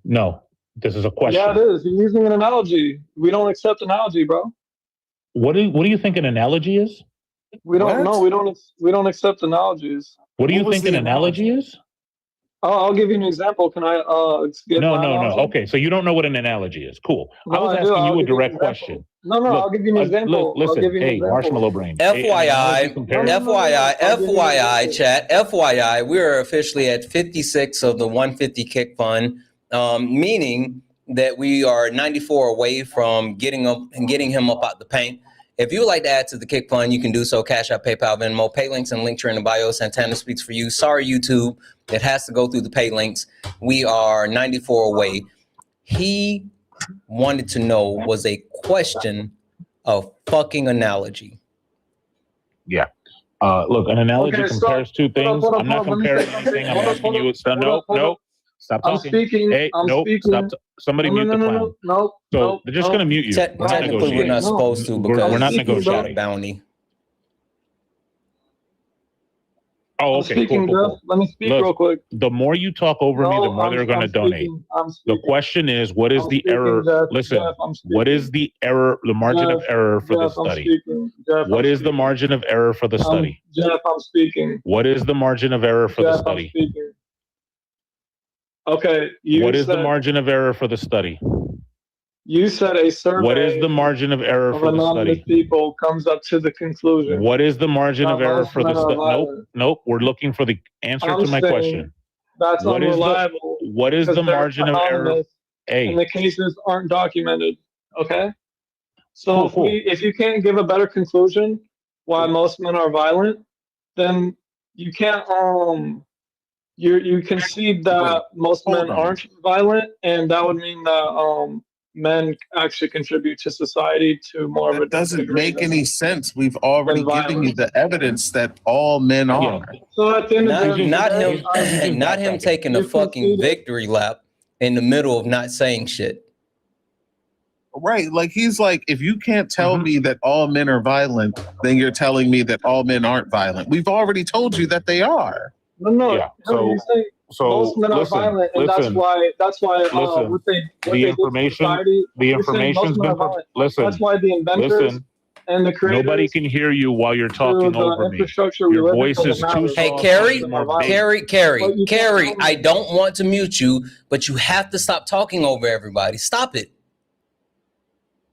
No, this is a question. Yeah, it is. You're using an analogy. We don't accept analogy, bro. What do you think an analogy is? We don't know. We don't accept analogies. What do you think an analogy is? I'll give you an example. Can I get No. Okay, so you don't know what an analogy is. Cool. No, I was asking you a direct question. No, look, I'll give you an example. Listen, hey, marshmallow brain. FYI, chat. FYI, we are officially at 56 of the 150 kick fund, meaning that we are 94 away from getting him up out the paint. If you would like to add to the kick fund, you can do so. Cash App, PayPal, Venmo, pay links and links are in the bio. Santana speaks for you. Sorry, YouTube. It has to go through the pay links. We are 94 away. He wanted to know, was a question of fucking analogy. Yeah. Look, an analogy compares two things. I'm not comparing anything. I'm asking you. No. Stop talking. I'm speaking. Hey, stop. Somebody mute the clown. No. They're just going to mute you. Technically, we're not supposed to because we're not negotiating. Bounty. Oh, I'm okay. speaking, Cool. Jeff. Let me speak Look, real quick. the more you talk over me, the more they're going to donate. I'm The speaking. question is, what is I'm the speaking, error? Jeff. Listen, Jeff, I'm what is speaking. the error, the margin of Jeff, error for this Jeff, I'm study? speaking. Jeff, What I'm is the speaking. margin of error for the study? Jeff, I'm speaking. What is the margin of error for the Jeff, I'm study? speaking. Okay, What is the margin of error for the study? You said a survey. What is the margin of error of for the anonymous study? people comes up to the conclusion. What is the margin that of error most for the men are study? Nope, violent. nope. We're looking for the answer I'm to my saying question. That's What is the unreliable. what is the because they're margin of error? anonymous Hey, And the cases aren't documented. Okay. So Cool. if you can't give a better conclusion why most men are violent, then you can't you concede that most men aren't violent, and that would mean that men actually contribute to society to more of a That doesn't degree make than- any sense. We've already than given you violence. the evidence that all men are. So at the end of the day, Not today, him, not him taking a You've fucking conceded. victory lap in the middle of not saying shit. Right. Like he's like, if you can't tell me that all men are violent, then you're telling me that all men aren't violent. We've already told you that they are. No. Yeah, No, you say most men are violent, and that's why what they the did information, to society. the you're saying information's most men been, are violent. listen, That's why the inventors listen, and the creators. nobody can hear you while you're to talking the over me. infrastructure we Your live in voice doesn't is matter. too Hey, soft. Carrie, for more bass. Carrie, But you can't Carrie, tell me. I don't want to mute you, but you have to stop talking over everybody. Stop it.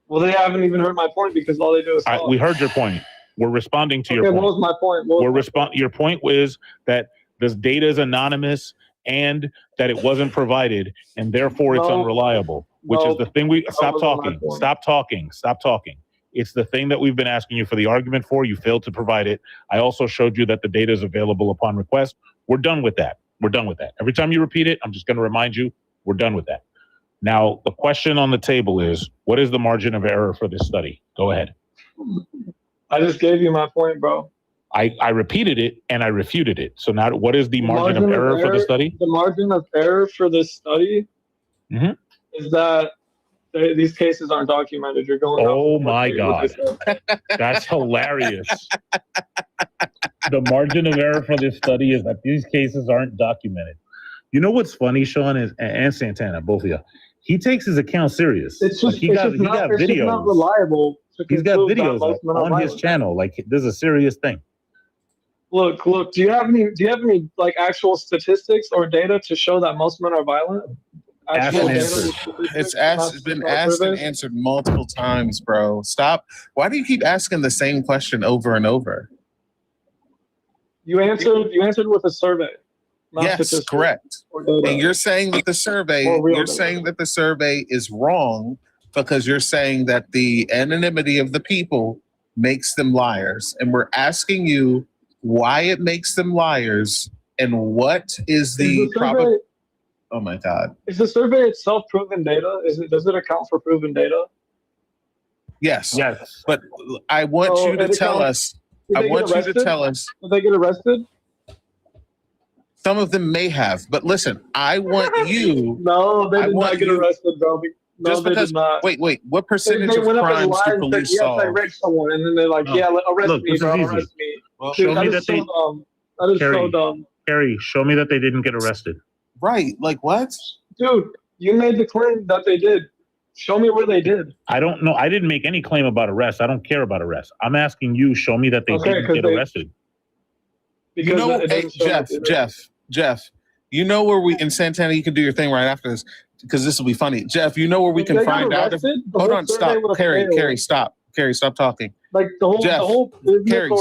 Well, they haven't even heard my point because all they do is talk. We heard your point. We're responding to your Okay, point. what was my point? Your point was that this data is anonymous and that it wasn't provided, and therefore it's No. unreliable. Which is the thing stop wasn't my talking. point. Stop talking. It's the thing that we've been asking you for the argument for. You failed to provide it. I also showed you that the data is available upon request. We're done with that. Every time you repeat it, I'm just going to remind you, we're done with that. Now, the question on the table is, what is the margin of error for this study? Go ahead. I just gave you my point, bro. I repeated it and I refuted it. So now what is the margin of error for the study? The margin of error for this study is that these cases aren't documented. You're going. Oh my God. That's hilarious. The margin of error for this study is that these cases aren't documented. You know what's funny, Sean, and Santana, both of you? He takes his account serious. It's just, he got videos. It's not reliable. He's got videos on his channel. Like, this is a serious thing. Look. Do you have any like actual statistics or data to show that most men are violent? Asked and answered. It's been asked and answered multiple times, bro. Stop. Why do you keep asking the same question over and over? You answered with a survey. Yes, correct. And you're saying that the survey is wrong because you're saying that the anonymity of the people makes them liars. And we're asking you why it makes them liars and what is the probability. Oh my God. Is the survey itself proven data? Does it account for proven data? Yes. But I want you to tell us. I want you to tell us. Did they get arrested? Some of them may have, but listen, I want you. No, they did not get arrested, bro. No, just because. They did not. Wait. What percentage of crimes do police solve? Yes, I raped someone, and then they're like, "Yeah, arrest me, bro. Arrest me." Well, show me that they. That is so dumb. Carrie, show me that they didn't get arrested. Right? Like what? Dude, you made the claim that they did. Show me where they did. I don't know. I didn't make any claim about arrest. I don't care about arrest. I'm asking you. Show me that they didn't get arrested. You know, hey, Jeff, you know where we in Santana, you can do your thing right after this because this will be funny. Jeff, you know where we can find out if, hold on, stop. Carrie, stop. Carrie, stop talking. Like the whole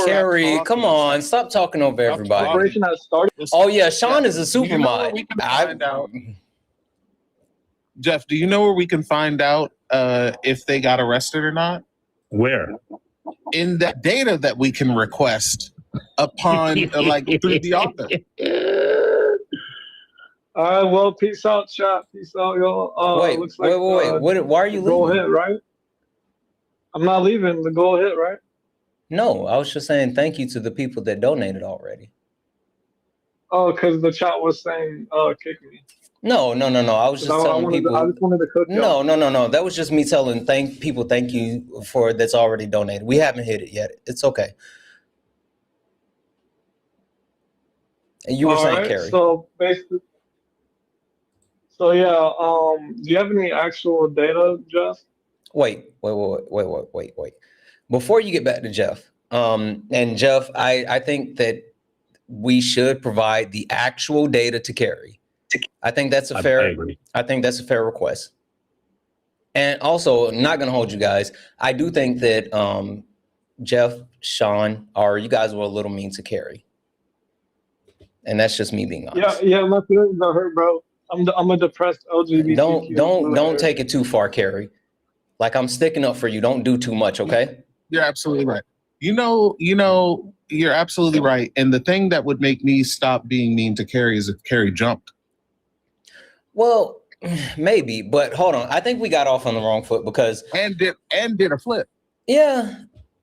Carrie, come on, stop talking over everybody. Operation has started. Oh yeah, Sean is a supermod. We can find out. Jeff, do you know where we can find out if they got arrested or not? Where? In that data that we can request upon like through the office. All right, well, peace out, chat. Peace out, y'all. Wait. Why are you leaving? Go ahead, right? I'm not leaving. The goal hit, right? No, I was just saying thank you to the people that donated already. Oh, because the chat was saying, kick me. No. I was just telling people. I just wanted to cook No. That was just me telling thank you for that's already donated. We haven't hit it yet. It's okay. And you were saying Carrie. So basically, so yeah. Do you have any actual data, Jeff? Wait. Before you get back to Jeff, and Jeff, I think that we should provide the actual data to Carrie. I think that's a fair. I think that's a fair request. And also, not gonna hold you guys. I do think that Jeff, Sean, or you guys were a little mean to Carrie, and that's just me being honest. Yeah. My feelings are hurt, bro. I'm a depressed LGBTQ. Don't take it too far, Carrie. Like, I'm sticking up for you. Don't do too much, okay? You're absolutely right. You know, you're absolutely right. And the thing that would make me stop being mean to Carrie is if Carrie jumped. Well, maybe, but hold on. I think we got off on the wrong foot because and did a flip. Yeah,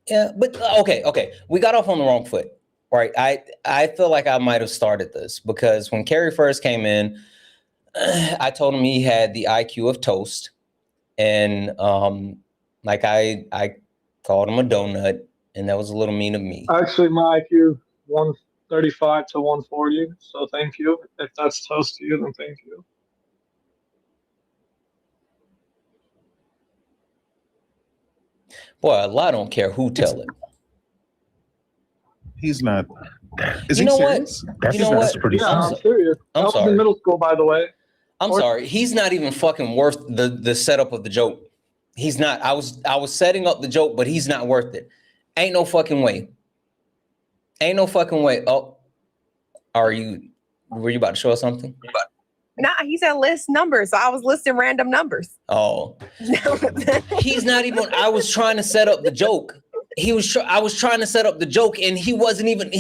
but okay. We got off on the wrong foot, right? I feel like I might have started this because when Carrie first came in, I told him he had the IQ of toast, and like I called him a donut, and that was a little mean of me. Actually, my IQ is 135 to 140, so thank you. If that's toast to you, then thank you. Boy, a lot don't care who tell it. He's not. Is you he know serious? What? You know what? That's pretty. I'm serious. I was in middle school, by the way. I'm sorry. He's not even fucking worth the setup of the joke. He's not. I was setting up the joke, but he's not worth it. Ain't no fucking way. Ain't no fucking way. Oh, were you about to show us something? Nah, he said list numbers, so I was listing random numbers. Oh, he's not even. I was trying to set up the joke. I was trying to set up the joke, and he wasn't even.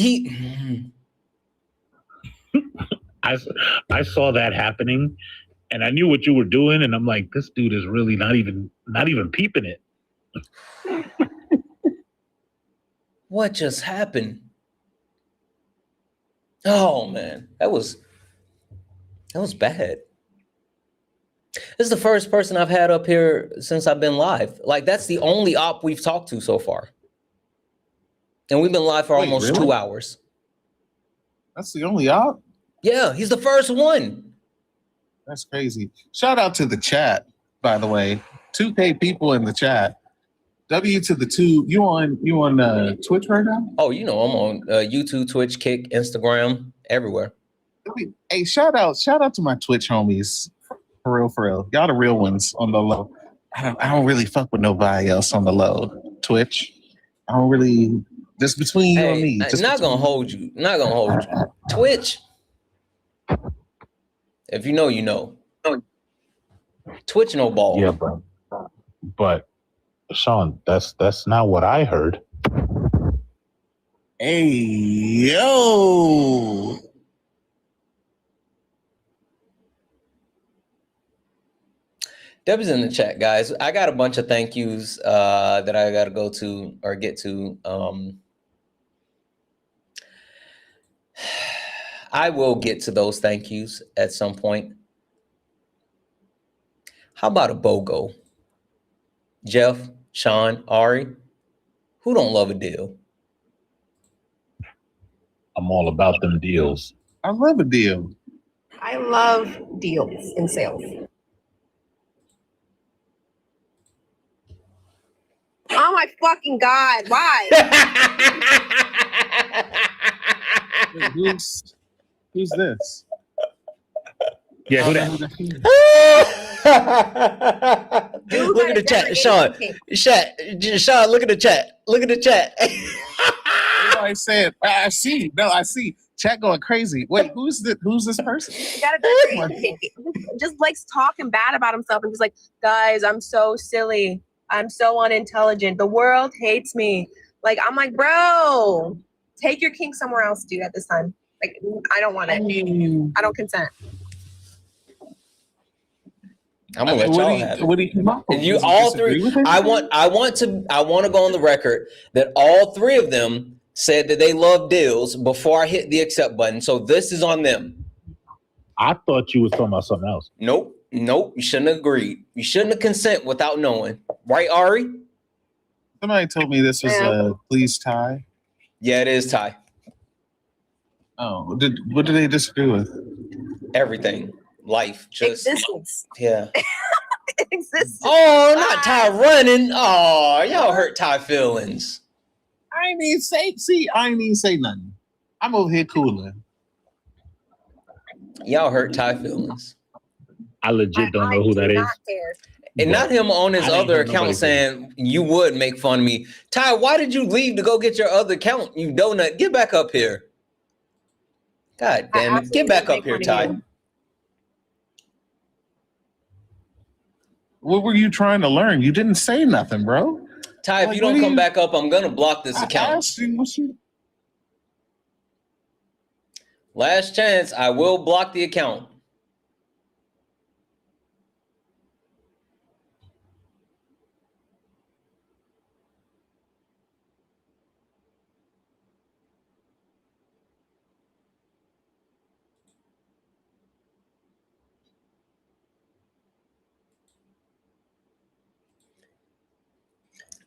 I saw that happening, and I knew what you were doing, and I'm like, this dude is really not even peeping it. What just happened? Oh man, that was bad. This is the first person I've had up here since I've been live. Like, that's the only op we've talked to so far. And we've been live for almost 2 hours. That's the only op? Yeah, he's the first one. That's crazy. Shout out to the chat, by the way. 2K people in the chat. W to the 2. You on Twitch right now? Oh, you know, I'm on YouTube, Twitch, Kick, Instagram, everywhere. Hey, shout out to my Twitch homies. For real. Y'all the real ones on the low. I don't really fuck with nobody else on the low. Twitch. I don't really, just between you and me. Not gonna hold you. Twitch. If you know, you know. Twitch no ball. Yeah, but Sean, that's not what I heard. Hey, yo. Debbie's in the chat, guys. I got a bunch of thank yous that I got to go to or get to. I will get to those thank yous at some point. How about a BOGO? Jeff, Sean, Ari, who don't love a deal? I'm all about them deals. I love a deal. I love deals in sales. Oh my fucking God, why? Who's this? Yeah, who that? Look at the chat, Sean. Sean, look at the chat. Look at the chat. I said, I see. No, I see. Chat going crazy. Wait, who's this person? Just likes talking bad about himself and just like, guys, I'm so silly. I'm so unintelligent. The world hates me. Like, I'm like, bro, take your kink somewhere else, dude, at this time. Like, I don't want it. I don't consent. I'm gonna let y'all have it. What do you come up with? You all three. I want to go on the record that all three of them said that they love deals before I hit the accept button. So this is on them. I thought you was talking about something else. Nope. You shouldn't have agreed. You shouldn't have consent without knowing. Right, Ari? Somebody told me this was please Ty. Yeah, it is Ty. Oh, what do they disagree with? Everything. Life. Just Existence. yeah. Existence. Oh, not Ty running. Oh, y'all hurt Ty feelings. I ain't even say nothing. I'm over here cooling. Y'all hurt Ty feelings. I legit don't know who that is. And not him on his other account saying you would make fun of me. Ty, why did you leave to go get your other account? You donut. Get back up here. God damn it. Get back up here, Ty. What were you trying to learn? You didn't say nothing, bro. Ty, if you don't come back up, I'm gonna block this account. Last chance, I will block the account.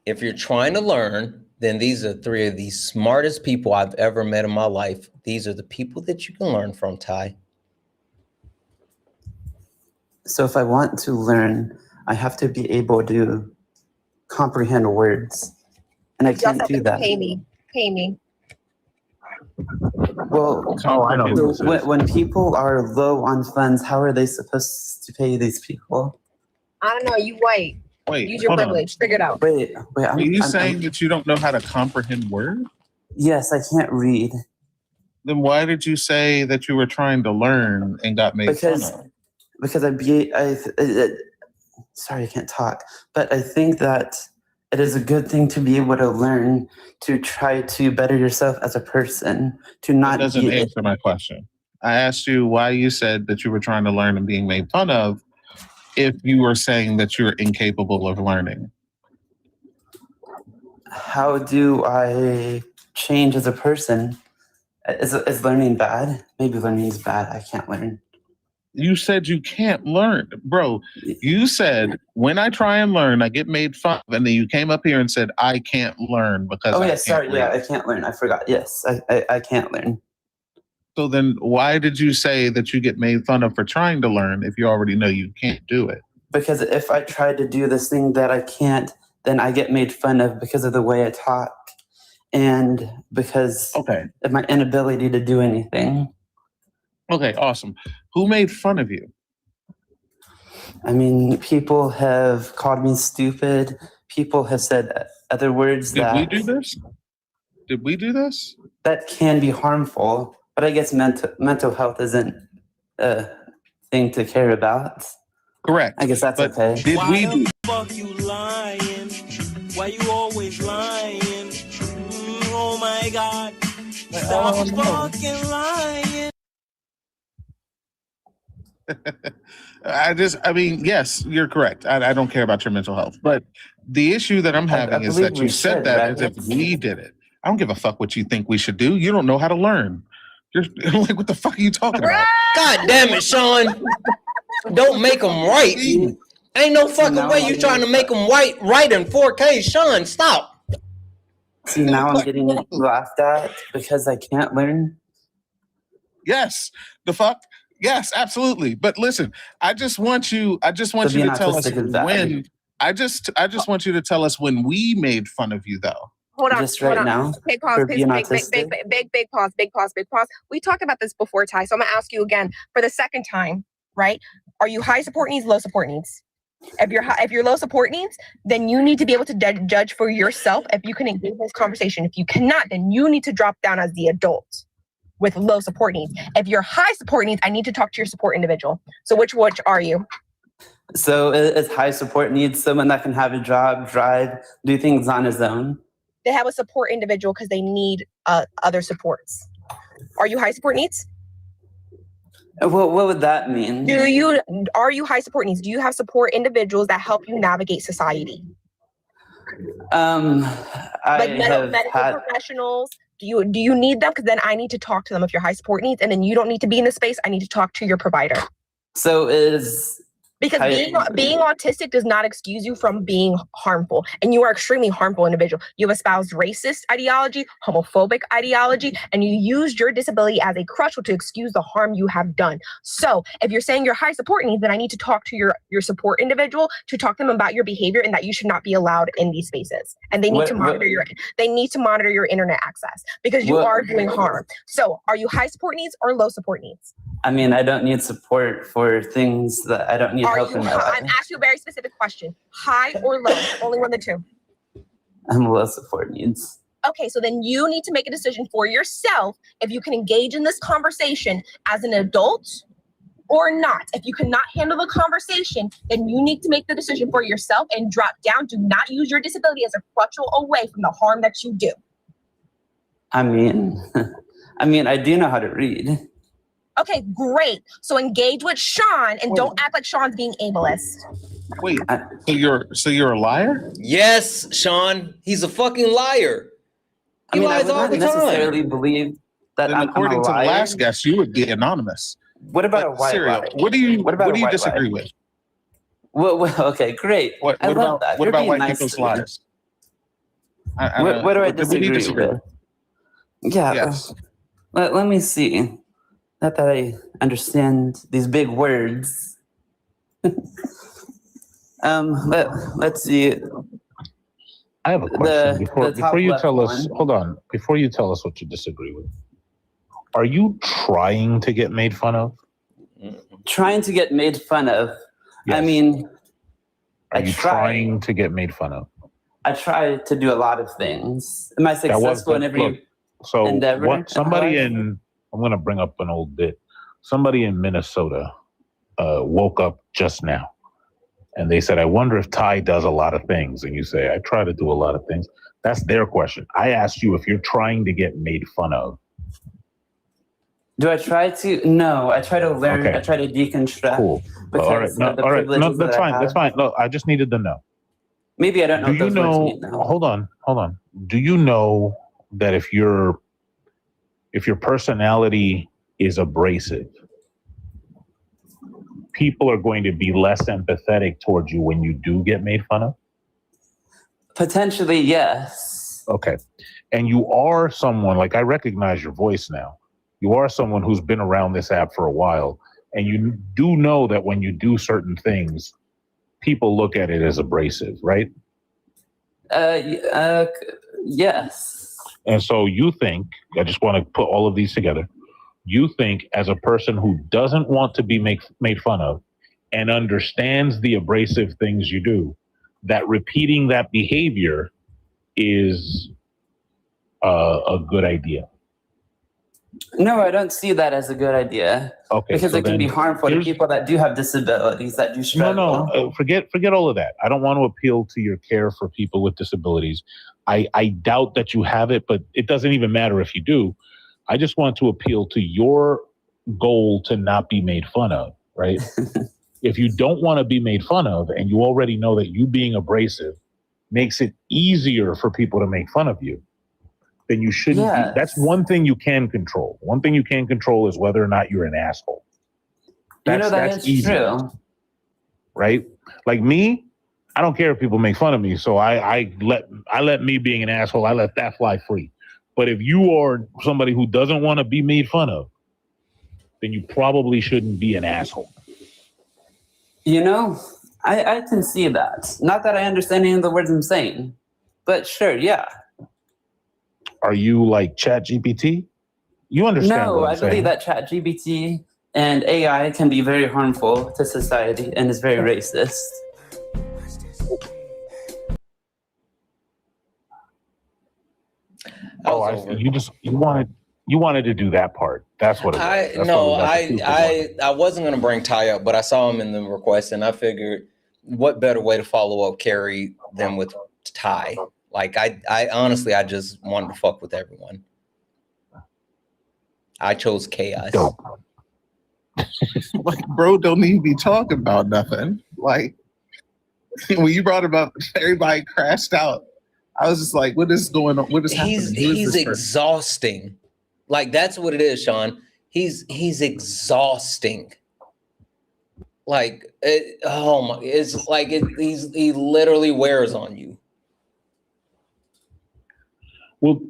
If you're trying to learn, then these are three of the smartest people I've ever met in my life. These are the people that you can learn from, Ty. So if I want to learn, I have to be able to comprehend words. And I can't do that. Pay me. Well, I know. When people are low on funds, how are they supposed to pay these people? I don't know. You white. Wait, use your privilege. Figure it out. Wait. Are you saying that you don't know how to comprehend words? Yes, I can't read. Then why did you say that you were trying to learn and got made fun of? Because sorry, I can't talk. But I think that it is a good thing to be able to learn to try to better yourself as a person. To not. That doesn't answer my question. I asked you why you said that you were trying to learn and being made fun of, if you were saying that you're incapable of learning. How do I change as a person? Is learning bad? Maybe learning is bad. I can't learn. You said you can't learn. Bro, you said, when I try and learn, I get made fun of. And then you came up here and said, I can't learn because I can't learn. I can't learn. I forgot. Yes, I can't learn. So then why did you say that you get made fun of for trying to learn if you already know you can't do it? Because if I try to do this thing that I can't, then I get made fun of because of the way I talk and because of my inability to do anything. Okay, awesome. Who made fun of you? I mean, people have called me stupid. People have said other words Did we do this? Did we do this? That can be harmful. But I guess mental health isn't a thing to care about. Correct. I guess that's okay. Did we do? Fuck you lying? Why you always lying? Oh my God! Stop fucking lying. I mean, yes, you're correct. I don't care about your mental health. But the issue that I'm having is that you said that as if we did it. I don't give a fuck what you think we should do. You don't know how to learn. You're like, what the fuck are you talking about? God damn it, Sean. Don't make them right. Ain't no fucking way you trying to make them right in 4K. Sean, stop. See, now I'm getting laughed at because I can't learn. Yes, the fuck? Yes, absolutely. But listen, I just want you to tell us when. I just want you to tell us when we made fun of you, though. Hold on. Just right now. Big pause. Big pause. We talked about this before, Ty. So I'm gonna ask you again for the second time, right? Are you high support needs, low support needs? If you're low support needs, then you need to be able to judge for yourself if you can engage in this conversation. If you cannot, then you need to drop down as the adult with low support needs. If you're high support needs, I need to talk to your support individual. So which are you? So is high support needs someone that can have a job, drive, do things on his own? They have a support individual because they need other supports. Are you high support needs? What would that mean? Are you high support needs? Do you have support individuals that help you navigate society? Like medical professionals. Do you need them? Because then I need to talk to them if you're high support needs, and then you don't need to be in the space. I need to talk to your provider. So is Because being autistic does not excuse you from being harmful. And you are extremely harmful individual. You have espoused racist ideology, homophobic ideology, and you used your disability as a crutch to excuse the harm you have done. So if you're saying you're high support needs, then I need to talk to your support individual to talk to them about your behavior and that you should not be allowed in these spaces. And they need to monitor your internet access because you are doing harm. So are you high support needs or low support needs? I mean, I don't need support for things that I don't need help in my life. I'm asking you a very specific question. High or low? Only one of the two. I'm low support needs. Okay, so then you need to make a decision for yourself if you can engage in this conversation as an adult or not. If you cannot handle the conversation, then you need to make the decision for yourself and drop down. Do not use your disability as a crutch away from the harm that you do. I mean, I do know how to read. Okay, great. So engage with Sean and don't act like Sean's being ableist. Wait, so you're a liar? Yes, Sean. He's a fucking liar. He lies all the time. I necessarily believe that according to the last guest, you would be anonymous. What about a white lie? What do you disagree with? Well, okay, great. What about white people's lies? What do I disagree with? Yeah. Yes. Let me see. Not that I understand these big words. Let's see. I have a question before you tell us. Hold on. Before you tell us what you disagree with, are you trying to get made fun of? Trying to get made fun of. Yes. I mean, are you trying to get made fun of? I try to do a lot of things. Am I successful in every endeavor? I'm going to bring up an old bit. Somebody in Minnesota woke up just now and they said, I wonder if Ty does a lot of things. And you say, I try to do a lot of things. That's their question. I asked you if you're trying to get made fun of. Do I try to? No, I try to learn. Okay. I try to deconstruct. Cool. All right. No, that's fine. That's fine. No, I just needed to know. Maybe I don't know. Do you know? Hold on. Do you know that if your personality is abrasive, people are going to be less empathetic towards you when you do get made fun of? Potentially, yes. Okay. And you are someone, like, I recognize your voice now. You are someone who's been around this app for a while. And you do know that when you do certain things, people look at it as abrasive, right? Yes. And so you think, I just want to put all of these together. You think as a person who doesn't want to be made fun of and understands the abrasive things you do, that repeating that behavior is a good idea. No, I don't see that as a good idea. Okay, because it can be harmful to people that do have disabilities, that do struggle. No, forget all of that. I don't want to appeal to your care for people with disabilities. I doubt that you have it, but it doesn't even matter if you do. I just want to appeal to your goal to not be made fun of, right? If you don't want to be made fun of and you already know that you being abrasive makes it easier for people to make fun of you, then you shouldn't be. That's one thing you can control. One thing you can control is whether or not you're an asshole. That's easy, true. Right? Like me, I don't care if people make fun of me. So I let me being an asshole, I let that fly free. But if you are somebody who doesn't want to be made fun of, then you probably shouldn't be an asshole. You know, I can see that. Not that I understand any of the words I'm saying, but sure, yeah. Are you like ChatGPT? You understand? No, I believe that ChatGPT and AI can be very harmful to society and is very racist. You wanted to do that part. That's what it was. I wasn't going to bring Ty up, but I saw him in the request, and I figured, what better way to follow up Carrie than with Ty? Like, I honestly, I just wanted to fuck with everyone. I chose chaos. Like, bro, don't need to be talking about nothing. Like, when you brought him up, everybody crashed out. I was just like, what is going on? What is happening? He's exhausting. Like, that's what it is, Sean. He's exhausting. Like, oh my, it's like he literally wears on you. Well,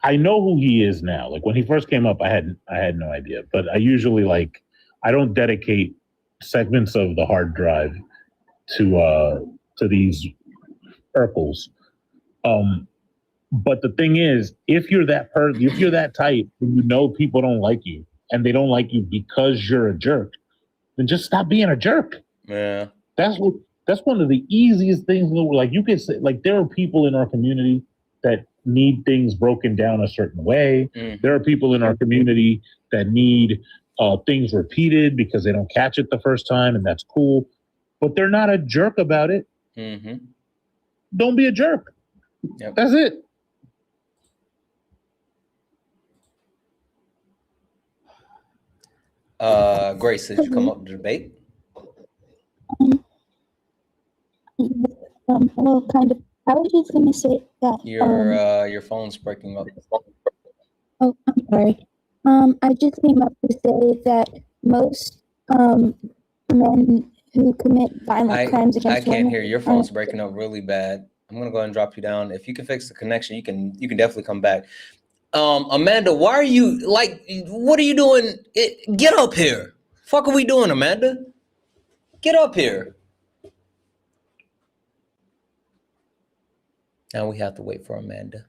I know who he is now. Like when he first came up, I had no idea. But I usually I don't dedicate segments of the hard drive to these Urkels. But the thing is, if you're that type, and you know people don't like you, and they don't like you because you're a jerk, then just stop being a jerk. Yeah, that's one of the easiest things in the world. Like you can say, like there are people in our community that need things broken down a certain way. There are people in our community that need things repeated because they don't catch it the first time, and that's cool. But they're not a jerk about it. Don't be a jerk. Yep. That's it. Grace, did you come up to debate? Well, kind of. I was just going to say that your phone's breaking up. Oh, I'm sorry. I just came up to say that most men who commit violent crimes against I can't women hear. Your phone's breaking up really bad. I'm gonna go ahead and drop you down. If you can fix the connection, you can definitely come back. Amanda, why are you what are you doing? Get up here. Fuck are we doing, Amanda? Get up here. Now we have to wait for Amanda.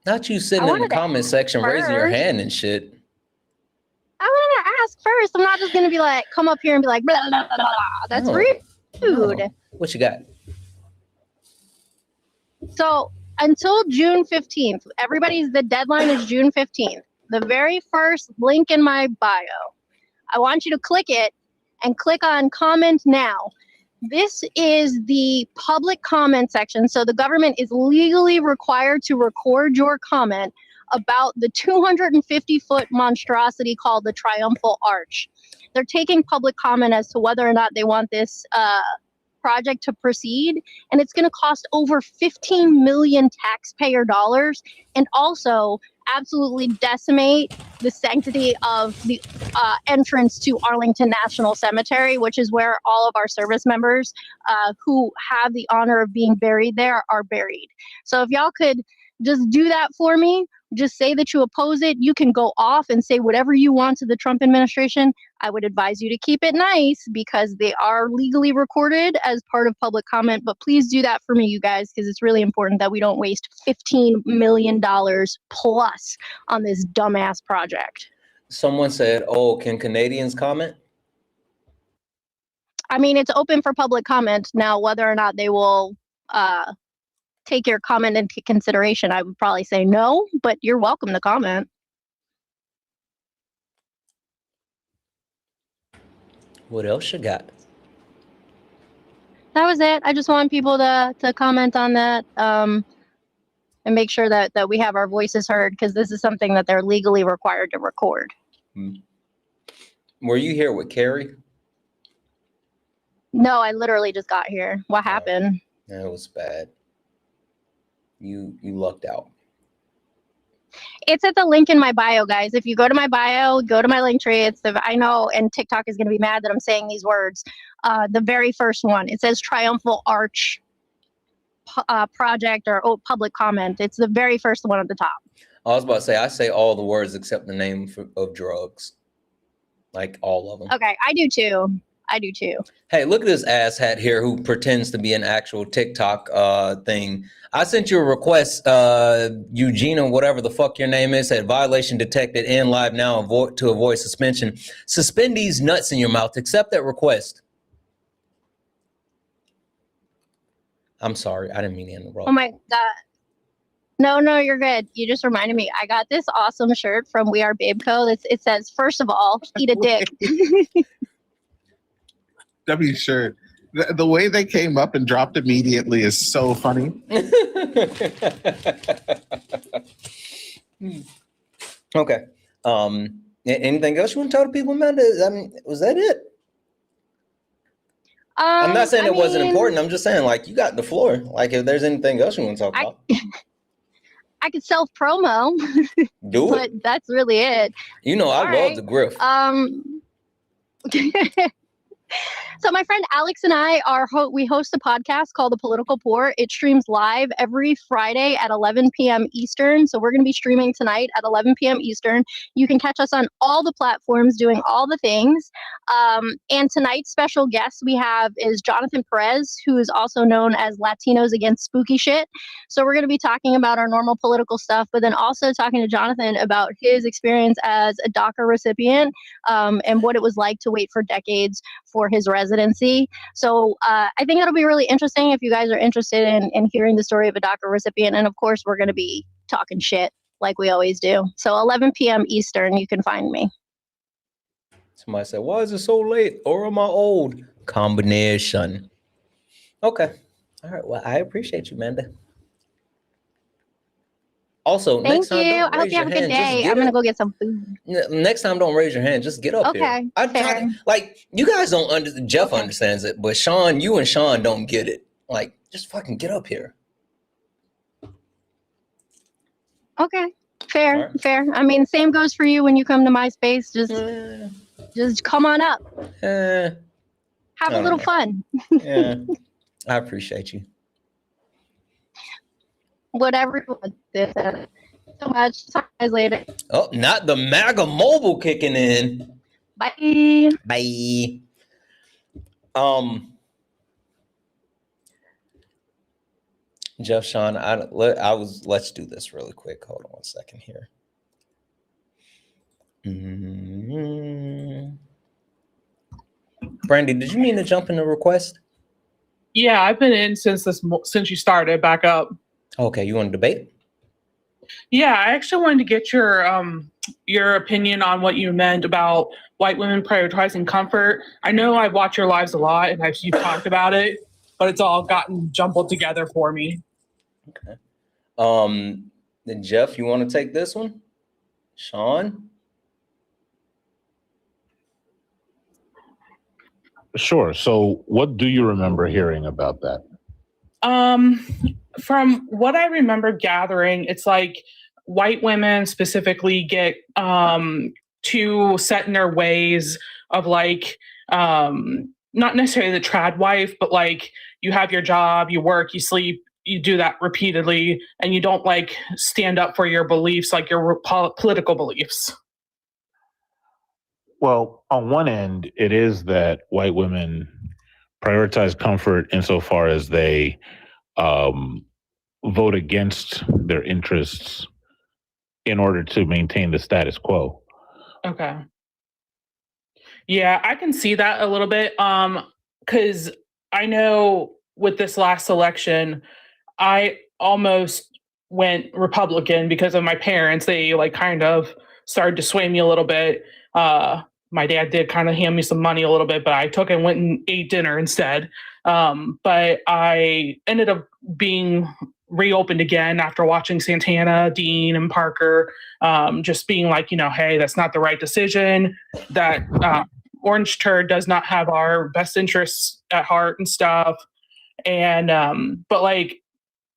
Not you sitting in the comment section raising your hand and shit. I want to ask first. I'm not just going to be like, come up here and be like, blah, blah, blah, blah. That's rude. No. What you got? So until June 15th, the deadline is June 15th. The very first link in my bio, I want you to click it and click on comment now. This is the public comment section. So the government is legally required to record your comment about the 250-foot monstrosity called the Triumphal Arch. They're taking public comment as to whether or not they want this project to proceed, and it's going to cost over 15 million taxpayer dollars, and also absolutely decimate the sanctity of the entrance to Arlington National Cemetery, which is where all of our service members who have the honor of being buried there are buried. So if y'all could just do that for me, just say that you oppose it. You can go off and say whatever you want to the Trump administration. I would advise you to keep it nice because they are legally recorded as part of public comment. But please do that for me, you guys, because it's really important that we don't waste $15 million plus on this dumbass project. Someone said, oh, can Canadians comment? I mean, it's open for public comment. Now, whether or not they will take your comment into consideration, I would probably say no, but you're welcome to comment. What else you got? That was it. I just want people to comment on that and make sure that we have our voices heard, because this is something that they're legally required to record. Were you here with Carrie? No, I literally just got here. What happened? That was bad. You lucked out. It's at the link in my bio, guys. If you go to my bio, go to my link tree. I know, and TikTok is going to be mad that I'm saying these words. The very first one, it says Triumphal Arch project or public comment. It's the very first one at the top. I was about to say, I say all the words except the name of drugs. Like all of them. Okay, I do too. Hey, look at this asshat here who pretends to be an actual TikTok thing. I sent you a request, Eugenia, whatever the fuck your name is, said violation detected, end live now to avoid suspension. Suspend these nuts in your mouth. Accept that request. I'm sorry. I didn't mean to interrupt. Oh my God. No, you're good. You just reminded me. I got this awesome shirt from We Are Babe Co. It says, first of all, eat a dick. W shirt. The way they came up and dropped immediately is so funny. Okay. Anything else you want to tell the people, Amanda? I mean, was that it? I'm not saying it wasn't important. I'm just saying, like, you got the floor. Like, if there's anything else you want to talk about. I could self promo. Do but it. That's really it. You know, I love the grift. So my friend Alex and I we host a podcast called The Political Pour. It streams live every Friday at 11 p.m. Eastern. So we're going to be streaming tonight at 11 p.m. Eastern. You can catch us on all the platforms doing all the things. And tonight's special guest we have is Jonathan Perez, who is also known as Latinos Against Spooky Shit. So we're going to be talking about our normal political stuff, but then also talking to Jonathan about his experience as a DACA recipient and what it was like to wait for decades for his residency. So I think it'll be really interesting if you guys are interested in hearing the story of a DACA recipient. And of course, we're going to be talking shit like we always do. So 11 p.m. Eastern, you can find me. Somebody said, why is it so late? Or am I old? Combination. Okay. All right. Well, I appreciate you, Amanda. Also, Thank next time, you. don't I hope raise you have a your good hand. day. I'm going to go get some food. Next time, don't raise your hand. Just get up here. Okay. I try to, like, you guys don't Jeff understands it, but Sean, you and Sean don't get it. Like, just fucking get up here. Okay. Fair. Fair. I mean, same goes for you when you come to my space. Just come on up. Have a little fun. Yeah. I appreciate you. Whatever you want. So much. Talk to you guys later. Oh, not the MAGA mobile kicking in. Bye. Bye. Jeff, Sean, let's do this really quick. Hold on 1 second here. Brandy, did you mean to jump in the request? Yeah, I've been in since you started back up. Okay, you want to debate? Yeah, I actually wanted to get your opinion on what you meant about white women prioritizing comfort. I know I've watched your lives a lot and you've talked about it, but it's all gotten jumbled together for me. Okay. Then Jeff, you want to take this one? Sean? Sure. So what do you remember hearing about that? From what I remember gathering, it's like white women specifically get too set in their ways of like not necessarily the trad wife, but like you have your job, you work, you sleep, you do that repeatedly, and you don't like stand up for your beliefs, like your political beliefs. Well, on one end, it is that white women prioritize comfort insofar as they vote against their interests in order to maintain the status quo. Okay. Yeah, I can see that a little bit. Because I know with this last election, I almost went Republican because of my parents. They like kind of started to sway me a little bit. My dad did kind of hand me some money a little bit, but I took and went and ate dinner instead. But I ended up being reopened again after watching Santana, Dean, and Parker, just being like, hey, that's not the right decision. That Orange Turd does not have our best interests at heart and stuff. And but like,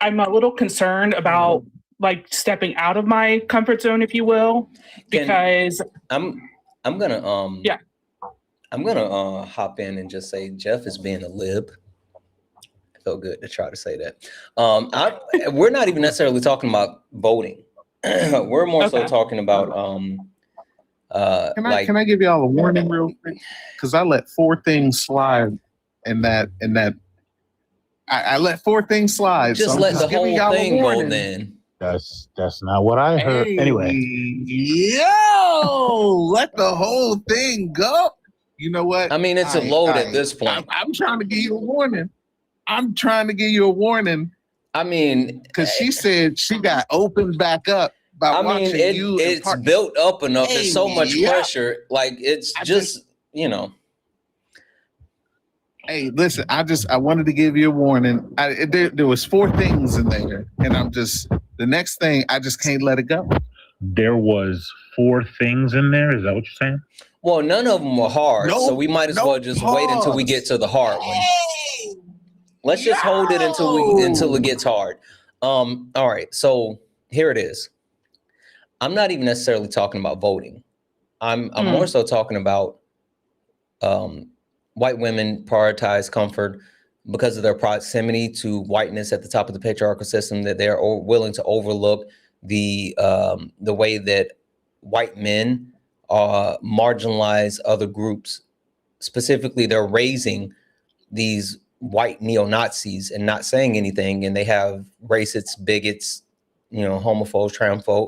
I'm a little concerned about like stepping out of my comfort zone, if you will, because I'm gonna hop in and just say Jeff is being a lib. It felt good to try to say that. We're not even necessarily talking about voting. We're more so talking about Can I give y'all a warning real quick? Because I let 4 things slide in that I let 4 things slide. Just so let the whole thing go then. That's not what I heard. Anyway. Yo, let the whole thing go. You know what? I mean, it's a load at this point. I'm trying to give you a warning. I mean, because she said she got opened back up by watching you. It's built up enough. There's so much pressure. Like it's Hey, listen, I wanted to give you a warning. There was 4 things in there, and the next thing, I just can't let it go. There was 4 things in there? Is that what you're saying? Well, none of them were hard, so we might as well just wait until we get to the hard one. Let's just hold it until it gets hard. All right, so here it is. I'm not even necessarily talking about voting. I'm more so talking about white women prioritize comfort because of their proximity to whiteness at the top of the patriarchal system, that they're willing to overlook the way that white men marginalize other groups. Specifically, they're raising these white neo-Nazis and not saying anything, and they have racists, bigots, homophobes,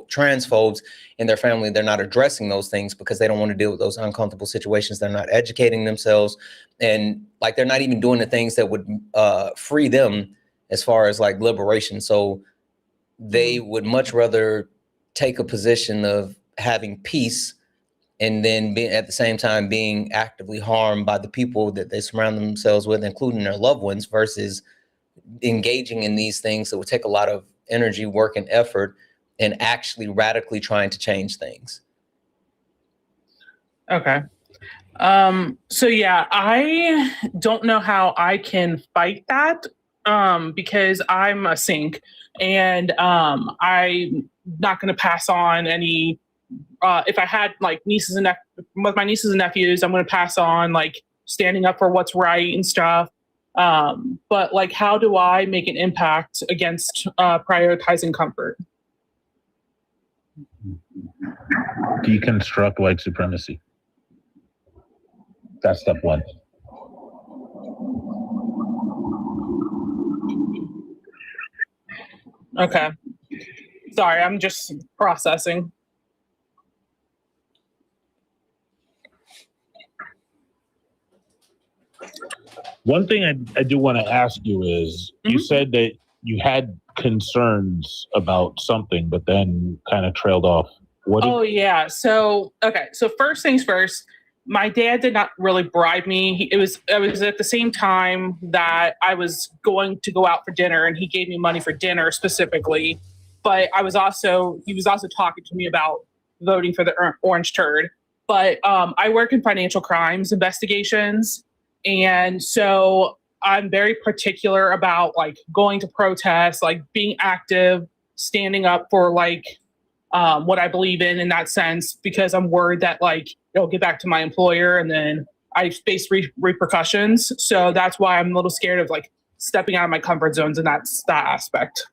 transphobes in their family. They're not addressing those things because they don't want to deal with those uncomfortable situations. They're not educating themselves, and like they're not even doing the things that would free them as far as like liberation. So they would much rather take a position of having peace and then at the same time being actively harmed by the people that they surround themselves with, including their loved ones, versus engaging in these things that would take a lot of energy, work, and effort, and actually radically trying to change things. Okay. So yeah, I don't know how I can fight that because I'm a sink, and I'm not going to pass on any. If I had like with my nieces and nephews, I'm going to pass on like standing up for what's right and stuff. But like, how do I make an impact against prioritizing comfort? Deconstruct white supremacy. That's step one. Okay. Sorry, I'm just processing. One thing I do want to ask you is, you said that you had concerns about something, but then kind of trailed off. Yeah. So, okay. So first things first, my dad did not really bribe me. It was at the same time that I was going to go out for dinner, and he gave me money for dinner specifically. But he was also talking to me about voting for the orange turd. But I work in financial crimes investigations. And so I'm very particular about like going to protests, like being active, standing up for like what I believe in that sense, because I'm worried that like it'll get back to my employer and then I face repercussions. So that's why I'm a little scared of like stepping out of my comfort zones in that aspect.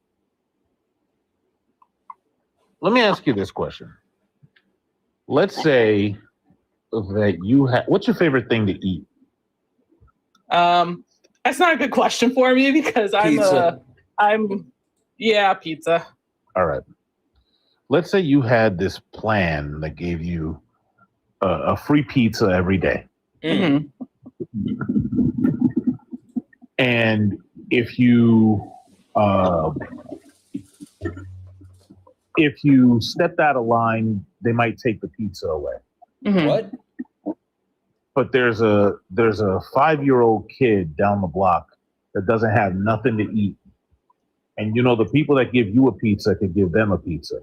Let me ask you this question. Let's say that you have, what's your favorite thing to eat? That's not a good question for me because Pizza. Pizza. All right. Let's say you had this plan that gave you a free pizza every day. Mm-hmm. And if you stepped out of line, they might take the pizza away. Mm-hmm. What? But there's a 5-year-old kid down the block that doesn't have nothing to eat. And the people that give you a pizza could give them a pizza.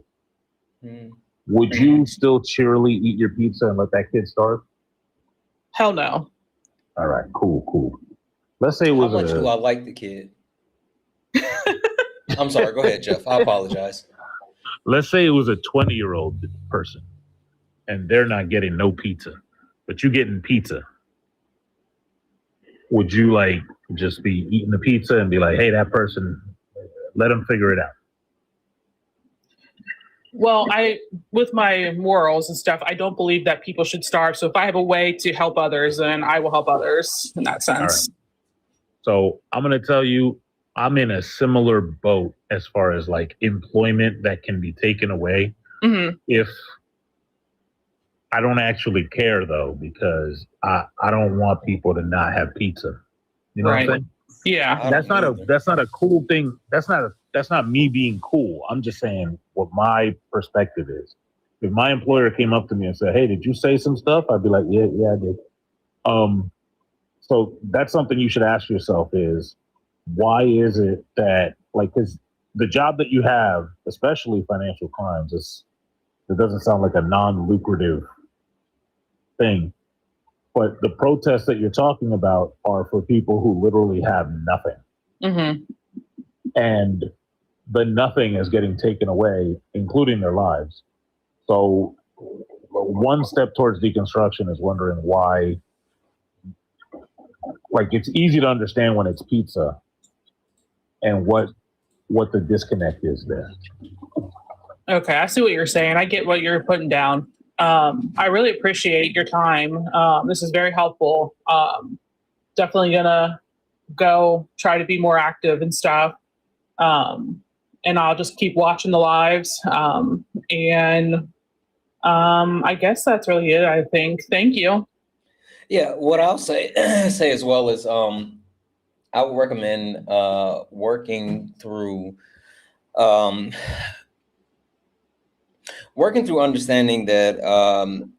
Would you still cheerily eat your pizza and let that kid starve? Hell no. All right, cool. Let's say it was How much do I like the kid? I'm sorry, go ahead, Jeff. I apologize. Let's say it was a 20-year-old person and they're not getting no pizza, but you getting pizza. Would you like just be eating the pizza and be like, hey, that person, let them figure it out? Well, with my morals and stuff, I don't believe that people should starve. So if I have a way to help others, then I will help others in that sense. Right. So I'm going to tell you, I'm in a similar boat as far as like employment that can be taken away. Mm-hmm. If I don't actually care though, because I don't want people to not have pizza. You know what I'm saying? Yeah. That's not a cool thing. That's not me being cool. I'm just saying what my perspective is. If my employer came up to me and said, hey, did you say some stuff? I'd be like, yeah, I did. So that's something you should ask yourself is, why is it that, like, because the job that you have, especially financial crimes, it doesn't sound like a non-lucrative thing. But the protests that you're talking about are for people who literally have nothing. Mm-hmm. And the nothing is getting taken away, including their lives. So one step towards deconstruction is wondering why, like, it's easy to understand when it's pizza and what the disconnect is there. Okay, I see what you're saying. I get what you're putting down. I really appreciate your time. This is very helpful. Definitely gonna go try to be more active and stuff. And I'll just keep watching the lives. I guess that's really it, I think. Thank you. Yeah, what I'll say as well is I would recommend working through understanding that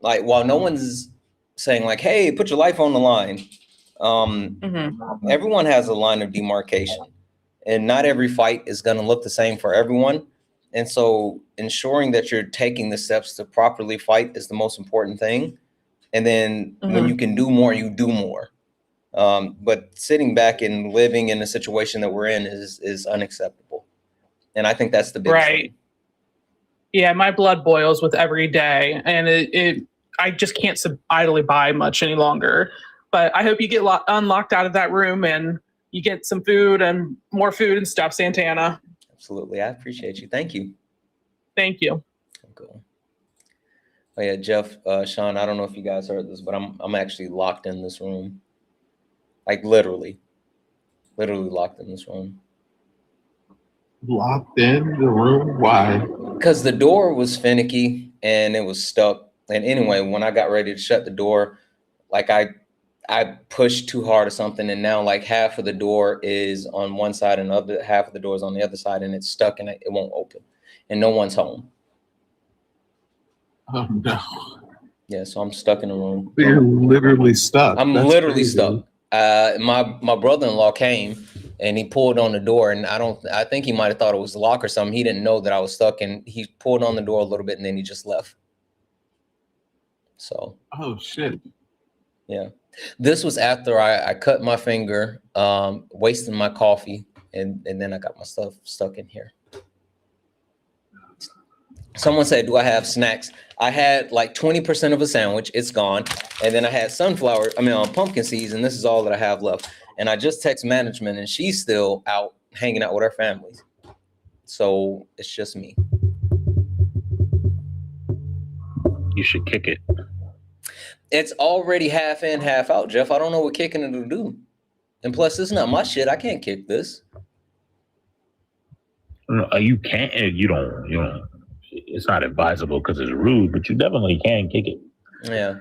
like, while no one's saying like, hey, put your life on the line, everyone has a line of demarcation, and not every fight is going to look the same for everyone. And so ensuring that you're taking the steps to properly fight is the most important thing. And then when you can do more, you do more. But sitting back and living in the situation that we're in is unacceptable. And I think that's the biggest thing. Yeah, my blood boils with every day, and I just can't idly buy much any longer. But I hope you get unlocked out of that room and you get some food and more food and stuff, Santana. Absolutely. I appreciate you. Thank you. Thank you. Cool. Oh yeah, Jeff, Sean, I don't know if you guys heard this, but I'm actually locked in this room. Like literally locked in this room. Locked in the room? Why? Because the door was finicky and it was stuck. And anyway, when I got ready to shut the door, like I pushed too hard or something, and now like half of the door is on one side and the other half of the door is on the other side, and it's stuck and it won't open, and no one's home. Oh no. Yeah, so I'm stuck in the room. You're literally stuck. I'm literally stuck. My brother-in-law came and he pulled on the door, and I think he might have thought it was a lock or something. He didn't know that I was stuck, and he pulled on the door a little bit and then he just left. So. Oh shit. Yeah. This was after I cut my finger, wasting my coffee, and then I got my stuff stuck in here. Someone said, do I have snacks? I had like 20% of a sandwich. It's gone. And then I had pumpkin seeds, and this is all that I have left. And I just text management, and she's still out hanging out with her families. So it's just me. You should kick it. It's already half in, half out, Jeff. I don't know what kicking it will do. And plus, it's not my shit. I can't kick this. You can't. You don't. It's not advisable because it's rude, but you definitely can kick it. Yeah.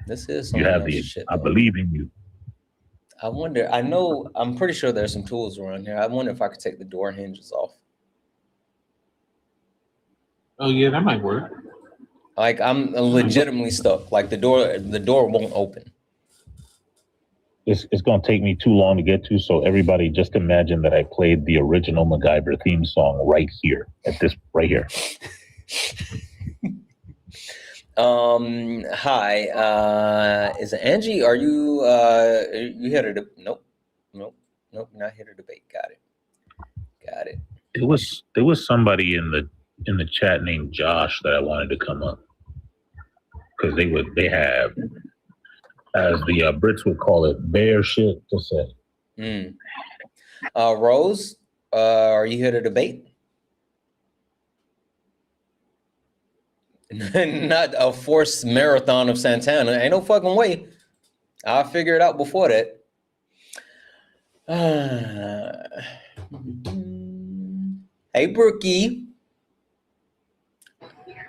This is. You have the. Shit, I believe in you. I wonder. I'm pretty sure there's some tools around here. I wonder if I could take the door hinges off. Oh yeah, that might work. Like I'm legitimately stuck. Like the door won't open. It's gonna take me too long to get to. So everybody, just imagine that I played the original MacGyver theme song right here right here. Hi. Is it Angie? Are you here to? Nope. Not here to debate. Got it. There was somebody in the chat named Josh that I wanted to come up because they have, as the Brits would call it, bear shit to say. Rose, are you here to debate? Not a forced marathon of Santana. Ain't no fucking way. I'll figure it out before that. Hey, Brookie.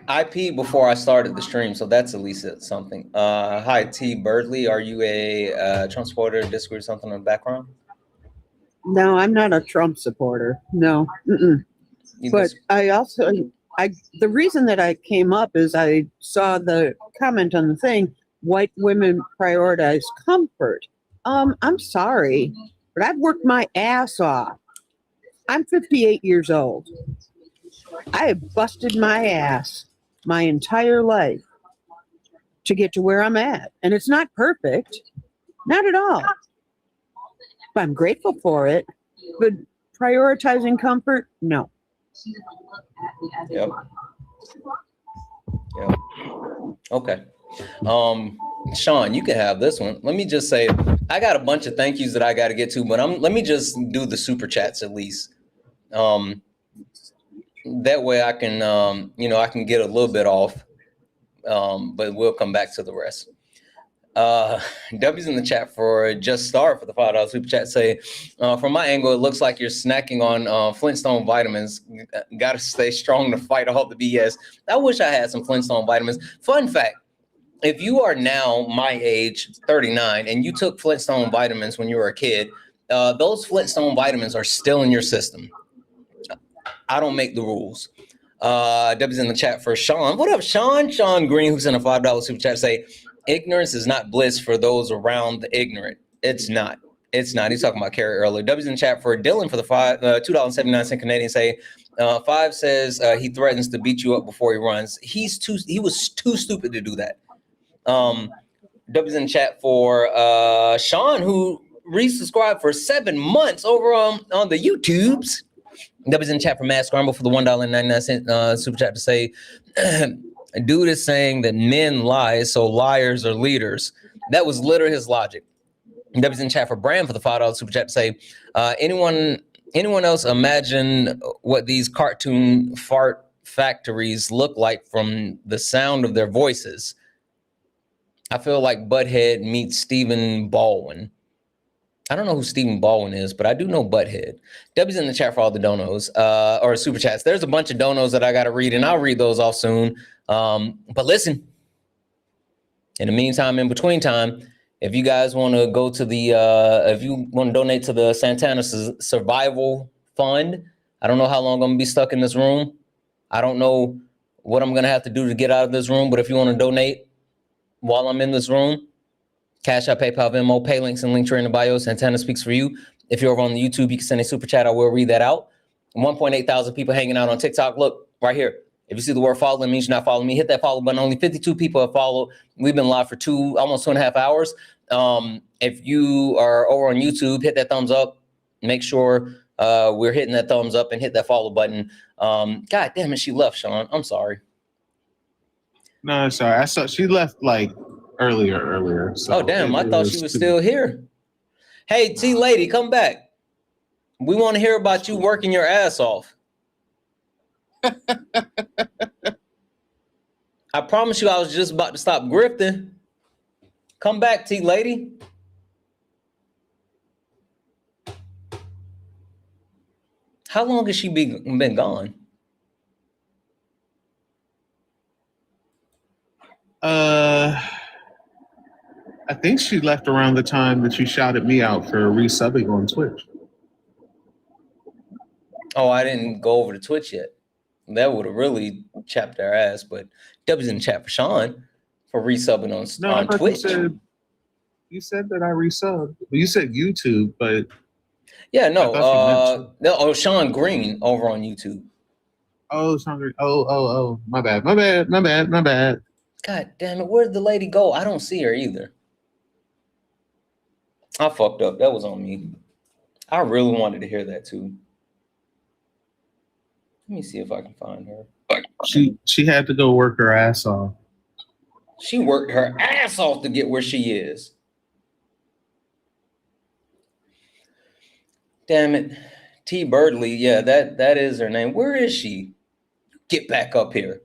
I peed before I started the stream, so that's at least something. Hi, T. Birdley. Are you a Trump supporter? Disagree with something in the background? No, I'm not a Trump supporter. No. But the reason that I came up is I saw the comment on the thing, white women prioritize comfort. I'm sorry, but I've worked my ass off. I'm 58 years old. I have busted my ass my entire life to get to where I'm at. And it's not perfect. Not at all. But I'm grateful for it. But prioritizing comfort, no. Yep. Okay. Sean, you can have this one. Let me just say, I got a bunch of thank yous that I got to get to, but let me just do the super chats at least. That way I can, I can get a little bit off, but we'll come back to the rest. W's in the chat for Just Star for the $5 super chat say, from my angle, it looks like you're snacking on Flintstone vitamins. Got to stay strong to fight all the BS. I wish I had some Flintstone vitamins. Fun fact, if you are now my age, 39, and you took Flintstone vitamins when you were a kid, those Flintstone vitamins are still in your system. I don't make the rules. W's in the chat for Sean. What up, Sean? Sean Green, who's in a $5 super chat, say, ignorance is not bliss for those around the ignorant. It's not. It's not. He's talking about Carrie earlier. W's in the chat for Dylan for the $2.79 Canadian say, 5 says he threatens to beat you up before he runs. He was too stupid to do that. W's in the chat for Sean, who resubscribed for 7 months over on the YouTubes. W's in the chat for Matt Scramble for the $1.99 super chat to say, dude is saying that men lie, so liars are leaders. That was literally his logic. W's in the chat for Bram for the $5 super chat to say, anyone else imagine what these cartoon fart factories look like from the sound of their voices? I feel like Butthead meets Stephen Baldwin. I don't know who Stephen Baldwin is, but I do know Butthead. W's in the chat for all the donos or super chats. There's a bunch of donos that I got to read, and I'll read those off soon. But listen, in the meantime, in between time, if you guys want to go to the, if you want to donate to the Santana Survival Fund, I don't know how long I'm going to be stuck in this room. I don't know what I'm going to have to do to get out of this room, but if you want to donate while I'm in this room, Cash App, PayPal, Venmo, pay links and link tree in the bio. Santana speaks for you. If you're over on the YouTube, you can send a super chat. I will read that out. 1.8 thousand people hanging out on TikTok. Look right here. If you see the word follow, it means you're not following me. Hit that follow button. Only 52 people have followed. We've been live for almost 2.5 hours. If you are over on YouTube, hit that thumbs up. Make sure we're hitting that thumbs up and hit that follow button. God damn it, she left, Sean. I'm sorry. No, sorry. I saw she left like earlier. So damn, I thought she was still here. Hey, T lady, come back. We want to hear about you working your ass off. I promise you I was just about to stop grifting. Come back, T lady. How long has she been gone? I think she left around the time that you shouted me out for resubbing on Twitch. Oh, I didn't go over to Twitch yet. That would have really chapped our ass, but W's in the chat for Sean for resubbing on Twitch. You said that I resubbed. Well, you said YouTube, but yeah, no. Sean Green over on YouTube. Oh, Sean Green. Oh, my bad. God damn it, where did the lady go? I don't see her either. I fucked up. That was on me. I really wanted to hear that too. Let me see if I can find her. She had to go work her ass off. She worked her ass off to get where she is. Damn it. T Birdley, yeah, that is her name. Where is she? Get back up here.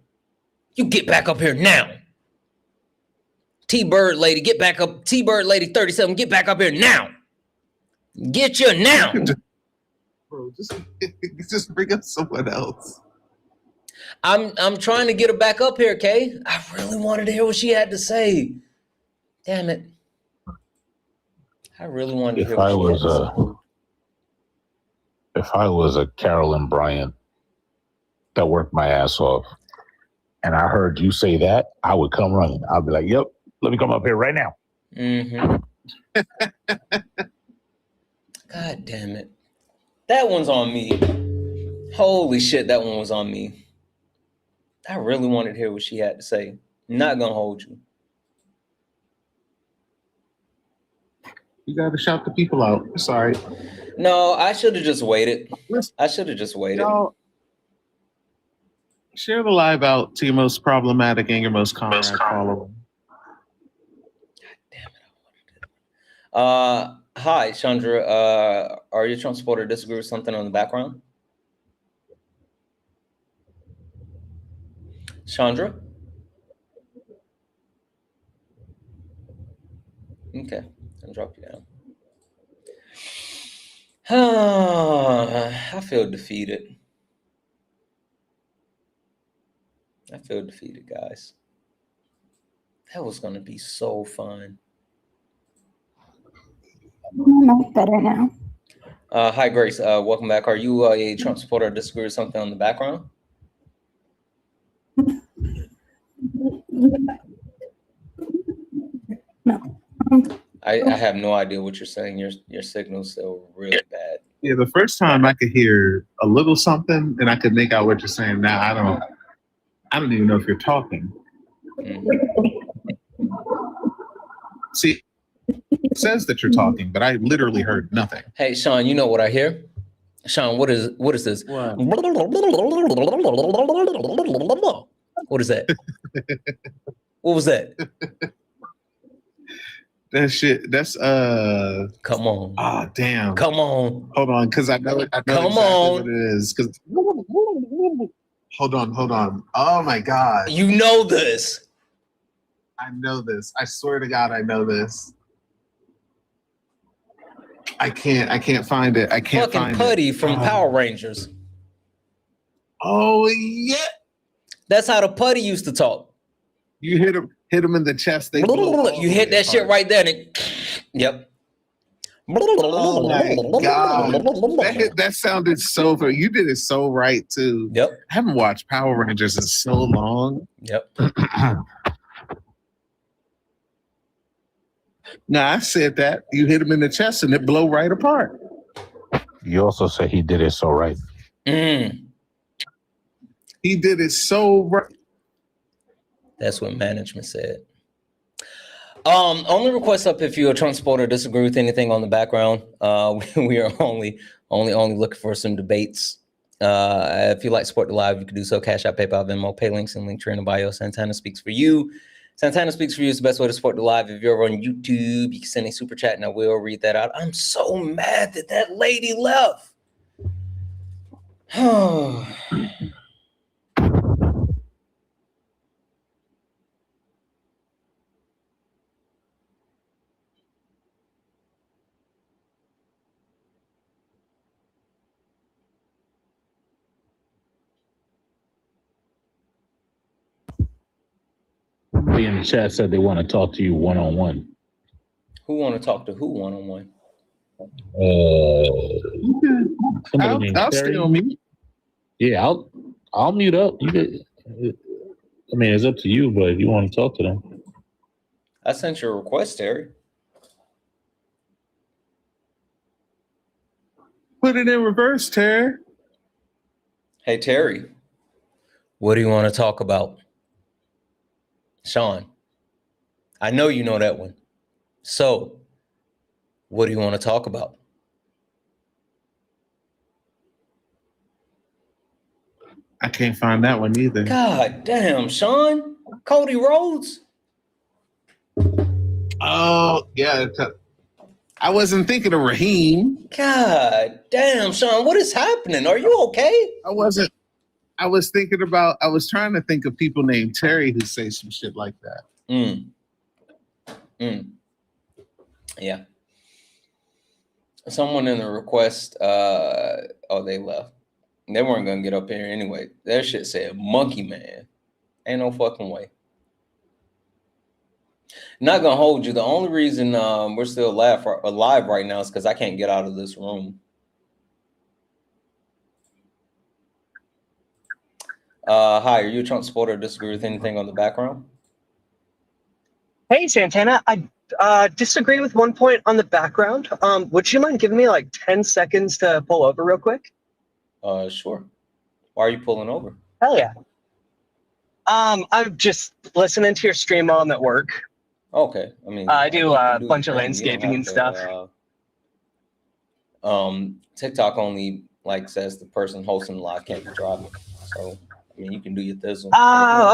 You get back up here now. T Bird lady, get back up. T Bird lady 37, get back up here now. Get you now. Bro, just bring up someone else. I'm trying to get her back up here, Kay. I really wanted to hear what she had to say. Damn it. I really wanted to hear what she had to say. If I was a Carolyn Bryant that worked my ass off and I heard you say that, I would come running. I'd be like, yep, let me come up here right now. Mm-hmm. God damn it. That one's on me. Holy shit, that one was on me. I really wanted to hear what she had to say. Not gonna hold you. You got to shout the people out. Sorry. No, I should have just waited. I should have just waited. Y'all, share the live out to your most problematic and your most comrade follower. Damn it. Hi, Chandra. Are you a Trump supporter? Disagree with something on the background? Chandra? Okay, I'll drop you down. I feel defeated. I feel defeated, guys. That was going to be so fun. Much better now. Hi, Grace. Welcome back. Are you a Trump supporter or disagree with something on the background? No. I have no idea what you're saying. Your signal's still really bad. Yeah, the first time I could hear a little something and I could make out what you're saying. Now I don't even know if you're talking. Mm-hmm. See, it says that you're talking, but I literally heard nothing. Hey, Sean, you know what I hear? Sean, what is this? What? What is that? What was that? That shit. That's Come on. Ah, damn. Come on. Hold on, because I know Come exactly on. what it is. Because hold on. Oh my god. You know this. I know this. I swear to God, I know this. I can't find it. I can't Fucking find Putty it. from Power Rangers. Oh yeah. That's how the Putty used to talk. You hit him in the chest. They blow You hit that shit right there. And it, yep. Oh my god. That sounded so good. You did it so right too. Yep. I haven't watched Power Rangers in so long. Yep. No, I said that. You hit him in the chest and it blow right apart. You also said he did it so right. Mm. He did it so right. That's what management said. Only request up if you're a Trump supporter, disagree with anything on the background. We are only looking for some debates. If you like to support the live, you can do so. Cash App, PayPal, Venmo, pay links and link tree in the bio. Santana Speaks For You. Santana Speaks For You is the best way to support the live. If you're on YouTube, you can send a super chat and I will read that out. I'm so mad that lady left. Somebody in the chat said they want to talk to you one-on-one. Who want to talk to who one-on-one? I'll stay on mute. Yeah, I'll mute up. You get, I mean, it's up to you, but if you want to talk to them. I sent you a request, Terry. Put it in reverse, Terry. Hey, Terry, what do you want to talk about? Sean, I know you know that one. So, what do you want to talk about? I can't find that one either. God damn, Sean. Cody Rhodes. Oh, yeah. I wasn't thinking of Raheem. God damn, Sean, what is happening? Are you okay? I was trying to think of people named Terry who say some shit like that. Yeah. Someone in the request, they left. They weren't gonna get up here anyway. That shit said monkey man. Ain't no fucking way. Not gonna hold you. The only reason we're still alive right now is because I can't get out of this room. Hi, are you a Trump supporter or disagree with anything on the background? Hey, Santana, I disagree with one point on the background. Would you mind giving me like 10 seconds to pull over real quick? Sure. Why are you pulling over? Hell yeah. I'm just listening to your stream while I'm at work. Okay, I mean, I do a do bunch of your thing. You don't landscaping have and to, stuff. TikTok only like says the person hosting the live can't be driving. So I mean, you can do your thizzle.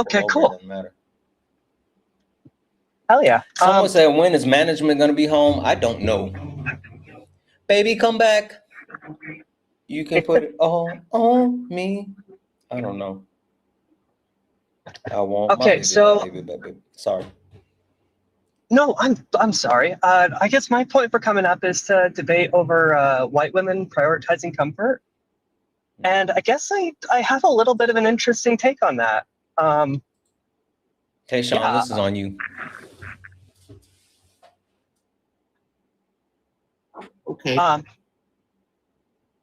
Okay, cool. It doesn't matter. Hell yeah. Someone said, when is management going to be home? I don't know. Baby, come back. You can put it all on me. I don't know. I won't. Okay, so baby. Sorry. No, I'm sorry. I guess my point for coming up is to debate over white women prioritizing comfort, and I guess I have a little bit of an interesting take on that. Okay, Sean, this is on you. Okay.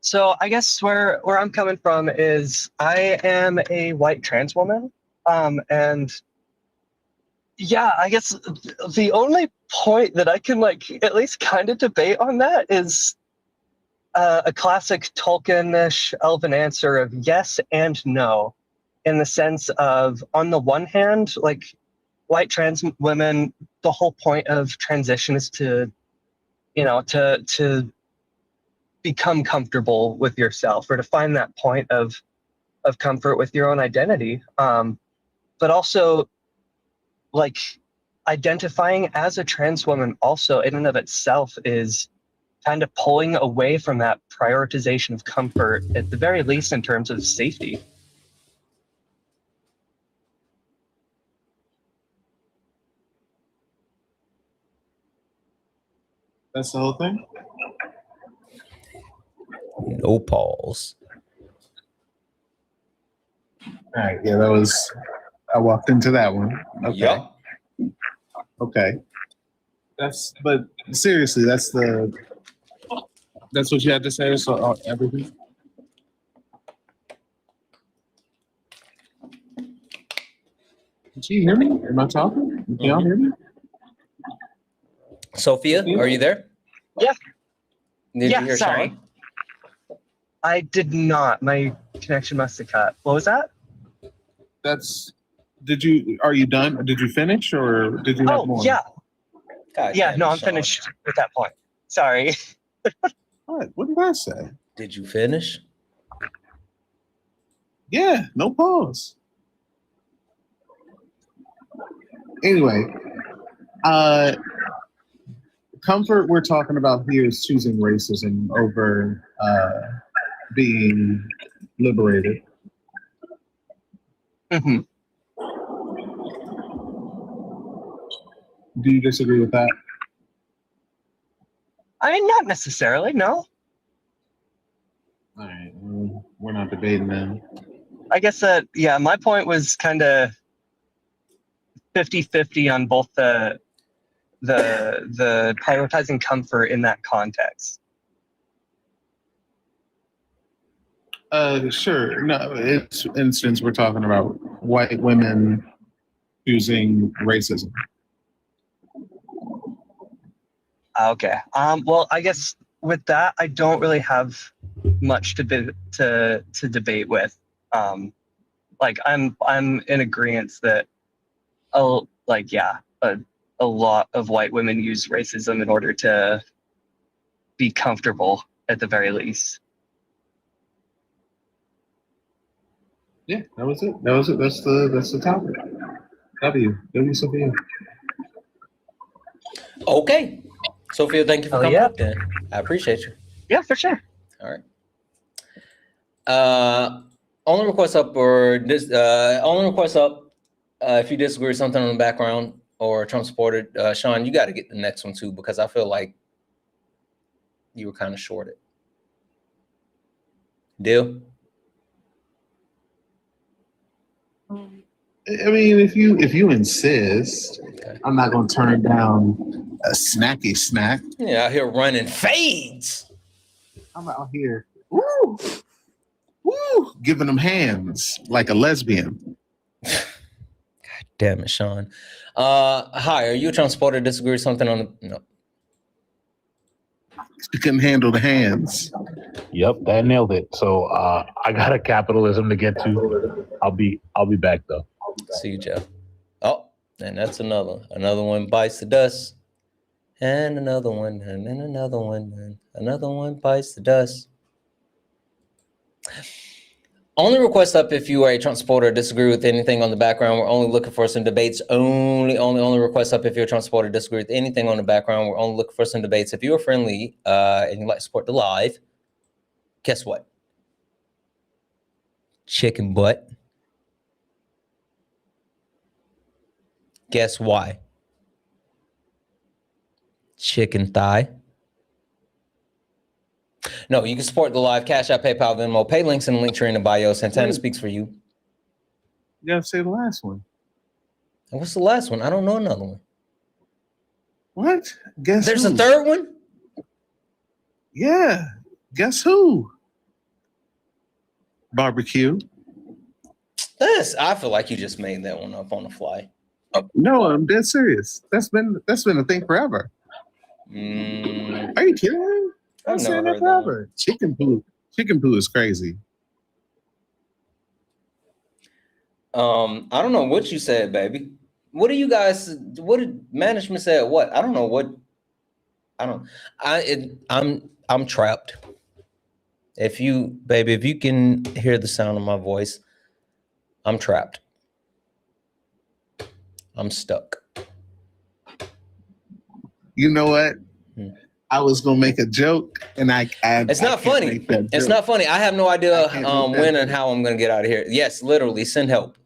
So I guess where I'm coming from is I am a white trans woman, and yeah, I guess the only point that I can like at least kind of debate on that is a classic Tolkien-ish elven answer of yes and no, in the sense of, on the one hand, like white trans women, the whole point of transition is to, you know, to become comfortable with yourself, or to find that point of comfort with your own identity. But also, like, identifying as a trans woman also in and of itself is kind of pulling away from that prioritization of comfort, at the very least in terms of safety. That's the whole thing? No pause. All right, yeah, I walked into that one. Okay. Yep. Okay. But seriously, that's what you had to say, so everything? Did you hear me? Am I talking? Can y'all hear me? Sophia, are you there? Yeah. Did you hear sorry. Sean? I did not. My connection must have cut. What was that? Are you done? Did you finish, or did you have more? Oh, yeah. God Yeah, damn no, it, I'm Sean. finished with that point. Sorry. What did I say? Did you finish? Yeah, no pause. Anyway, comfort we're talking about here is choosing racism over being liberated. Mm-hmm. Do you disagree with that? I mean, not necessarily, no. All right, we're not debating then. I guess that, yeah, my point was kind of 50-50 on both the prioritizing comfort in that context. Sure. No, it's instance we're talking about white women choosing racism. Okay. Well, I guess with that, I don't really have much to debate with. Like I'm in agreement that, a lot of white women use racism in order to be comfortable, at the very least. Yeah, that was it. That's the topic. W Sophia. Okay. Sophia, thank you for coming up then. I appreciate you. Yeah, for sure. All right. Only request up if you disagree with something on the background or Trump supported. Sean, you got to get the next one too, because I feel like you were kind of shorted. Deal? I mean, if you insist, okay. I'm not gonna turn down a snacky snack. Yeah, out here running fades. I'm out here, giving them hands like a lesbian. God damn it, Sean. Hi, are you a Trump supporter? Disagree with something on the no? You couldn't handle the hands. Yep, that nailed it. So I got a capitalism to get to. I'll be back though. See you, Jeff. Oh, And that's another one bites the dust. And another one, and then another one, and another one bites the dust. Only request up if you are a Trump supporter or disagree with anything on the background. We're only looking for some debates. Only request up if you're a Trump supporter or disagree with anything on the background. We're only looking for some debates. If you are friendly and you like to support the live, guess what? Chicken butt. Guess why? Chicken thigh. No, you can support the live. Cash App, PayPal, Venmo. Pay links in the link tree in the bio. Santana speaks for you. You gotta say the last one. And what's the last one? I don't know another one. What? Guess There's who? a third one? Yeah. Guess who? Barbecue. I feel like you just made that one up on the fly. No, I'm dead serious. That's been a thing forever. Are you kidding me? I've I've never said heard that forever. Chicken poo. Chicken poo is crazy. I don't know what you said, baby. What did management say? What? I don't know what. I'm trapped. If you can hear the sound of my voice, I'm trapped. I'm stuck. You know what? I was gonna make a joke, and it's not funny. It's not funny. I have no idea when and how I'm gonna get out of here. Yes, literally, send help.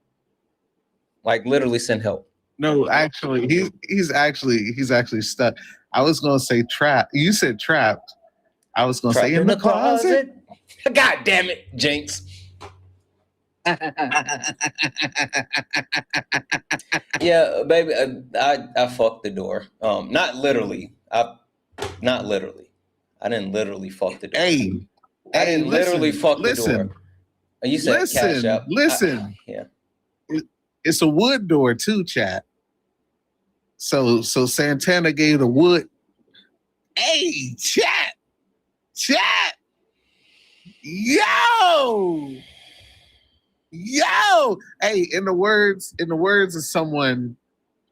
Like literally, send help. No, actually, he's actually stuck. I was gonna say trap. You said trapped. I was gonna Trapped say in the closet. God damn it, Jinx. Yeah, baby, I fucked the door. Not literally. Not literally. I didn't literally fuck the door. I didn't literally fuck the door. You said cash out. Listen. Yeah. It's a wood door too, chat. So Santana gave the wood. Hey, chat. Yo. Hey, in the words of someone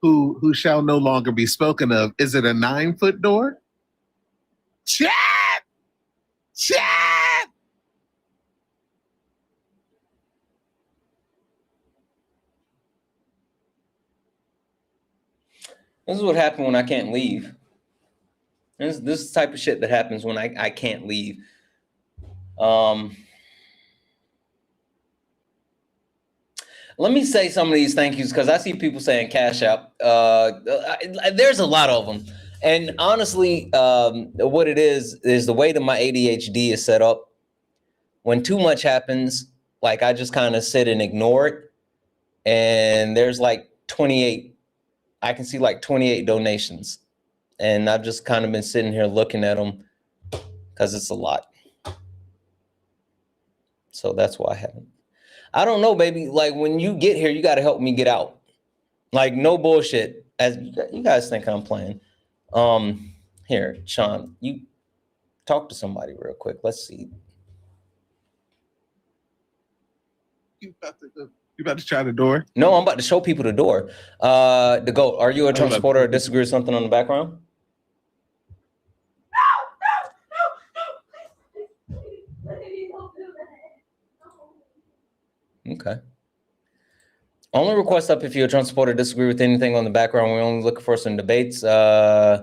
who shall no longer be spoken of, is it a 9-foot door? Chat. This is what happened when I can't leave. This is the type of shit that happens when I can't leave. Let me say some of these thank yous because I see people saying cash out. There's a lot of them. And honestly, what it is the way that my ADHD is set up. When too much happens, like I just kind of sit and ignore it. And there's like 28. I can see like 28 donations. And I've just kind of been sitting here looking at them because it's a lot. So that's why I haven't. I don't know, baby. Like when you get here, you got to help me get out. Like no bullshit. As you guys think I'm playing. Here, Sean, you talk to somebody real quick. Let's see. You about to try the door? No, I'm about to show people the door. The GOAT, are you a Trump supporter or disagree with something on the background? Okay. Only request up if you're a Trump supporter, disagree with anything on the background. We're only looking for some debates. Hey,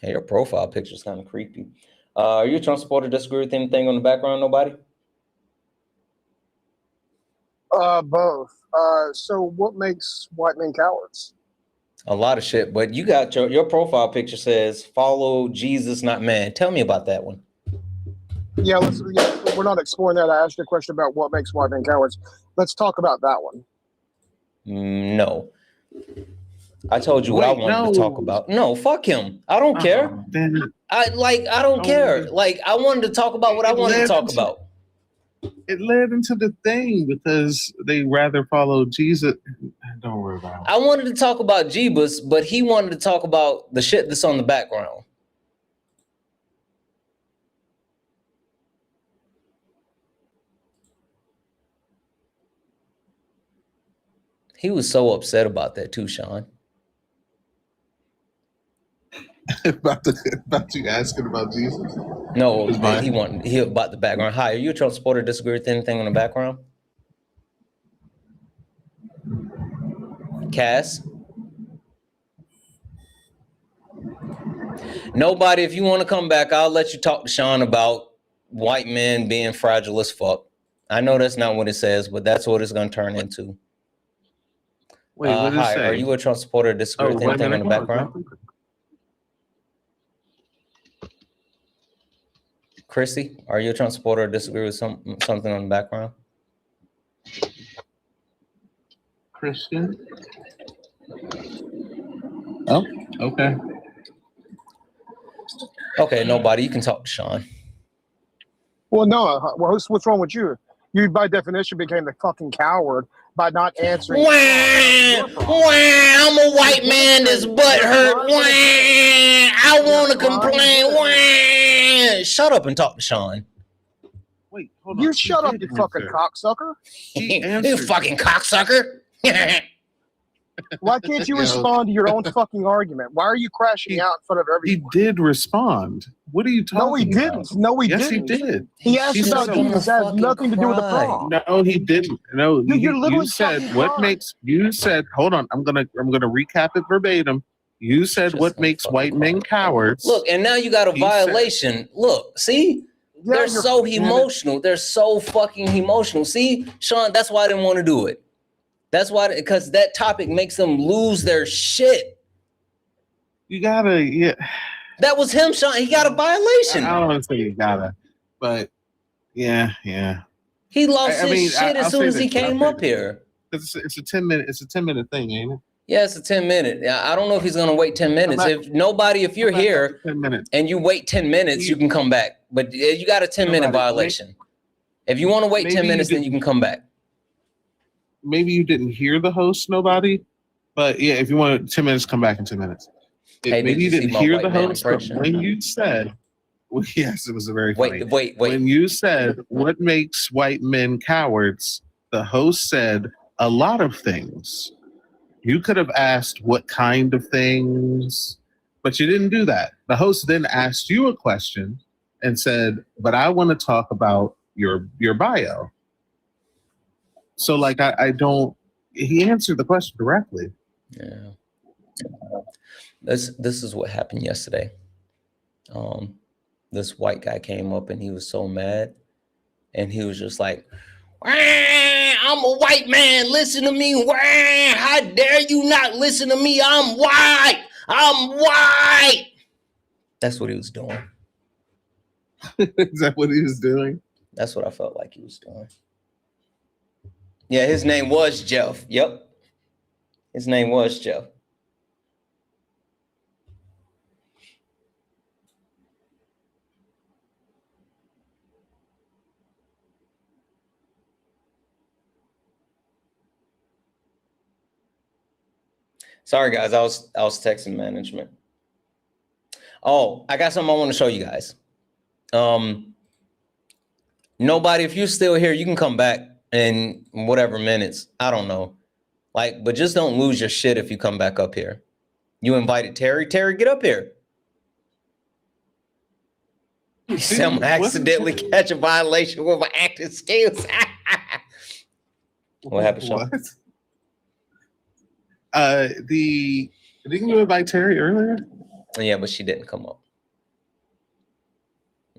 your profile picture is kind of creepy. Are you a Trump supporter, disagree with anything on the background? Nobody? Both. So what makes white men cowards? A lot of shit, but you got your profile picture says follow Jesus, not man. Tell me about that one. Yeah, we're not exploring that. I asked you a question about what makes white men cowards. Let's talk about that one. No. I told you what I wanted to talk about. No, fuck him. I don't care. I don't care. Like I wanted to talk about what I wanted to talk about. It led into the thing because they rather follow Jesus. Don't worry about it. I wanted to talk about Jeebus, but he wanted to talk about the shit that's on the background. He was so upset about that too, Sean. about you asking about Jesus? No, he about the background. Hi, are you a Trump supporter? Disagree with anything in the background? Cass? Nobody, if you want to come back, I'll let you talk to Sean about white men being fragile as fuck. I know that's not what it says, but that's what it's going to turn into. Wait, what did it hi, say? Are you a Trump supporter? Disagree with anything in the background? Chrissy, are you a Trump supporter or disagree with something on the background? Christian? Oh, okay. Okay, nobody. You can talk to Sean. Well, no. Well, what's wrong with you? You, by definition, became the fucking coward by not answering. Wah, I'm a white man that's butthurt. I want to complain. Wah. Shut up and talk to Sean. Wait, hold on. You shut up, you fucking cocksucker. You fucking cocksucker. Why can't you respond to your own fucking argument? Why are you crashing out in front of everyone? He did respond. What are you talking about? No, he didn't. No, he didn't. Yes, he did. He asked about Jesus. That has nothing to do with the problem. No, he didn't. No, Dude, you're literally you said fucking what crying. makes. You said, hold on. I'm gonna recap it verbatim. You said what makes white men cowards. Look, and now you got a violation. Look, see? They're so emotional. They're so fucking emotional. See, Sean, that's why I didn't want to do it. That's why, because that topic makes them lose their shit. You gotta, yeah. That was him, Sean. He got a violation. I don't want to say you gotta, but yeah. He lost his shit as soon as he came up here. It's a 10-minute thing, ain't it? Yeah, it's a 10-minute. I don't know if he's gonna wait 10 minutes. If you're here and you wait 10 minutes, you can come back. But you got a 10-minute violation. If you want to wait 10 minutes, then you can come back. Maybe you didn't hear the host, nobody. But yeah, if you want 10 minutes, come back in 10 minutes. Hey, maybe you didn't hear the host, but impression? when you said, well, yes, it was a very funny. Wait. When you said, what makes white men cowards, the host said a lot of things. You could have asked what kind of things, but you didn't do that. The host then asked you a question and said, but I want to talk about your bio. So like, he answered the question directly. Yeah. This is what happened yesterday. This white guy came up and he was so mad. And he was just like, I'm a white man. Listen to me. How dare you not listen to me? I'm white. That's what he was doing. Is that what he was doing? That's what I felt like he was doing. Yeah, his name was Jeff. Yep. His name was Jeff. Sorry, guys. I was texting management. Oh, I got something I want to show you guys. Nobody, if you're still here, you can come back in whatever minutes. I don't know. But just don't lose your shit if you come back up here. You invited Terry. Terry, get up here. Someone accidentally catch a violation with my acting skills. What happened, Sean? Didn't you invite Terry earlier? Yeah, but she didn't come up.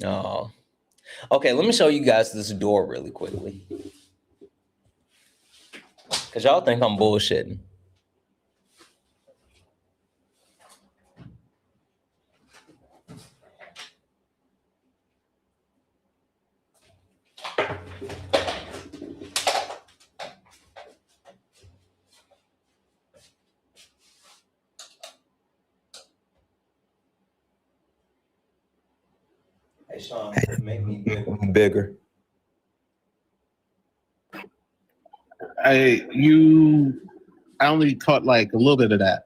Oh. Okay, let me show you guys this door really quickly. Because y'all think I'm bullshitting. Hey, Sean, make me bigger. I only caught like a little bit of that.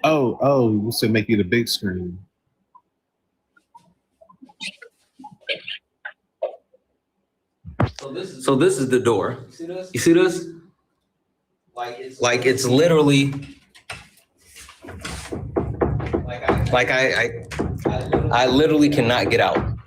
Oh, so make you the big screen. So So this is the door. You see this? Like it's literally like I literally cannot get out.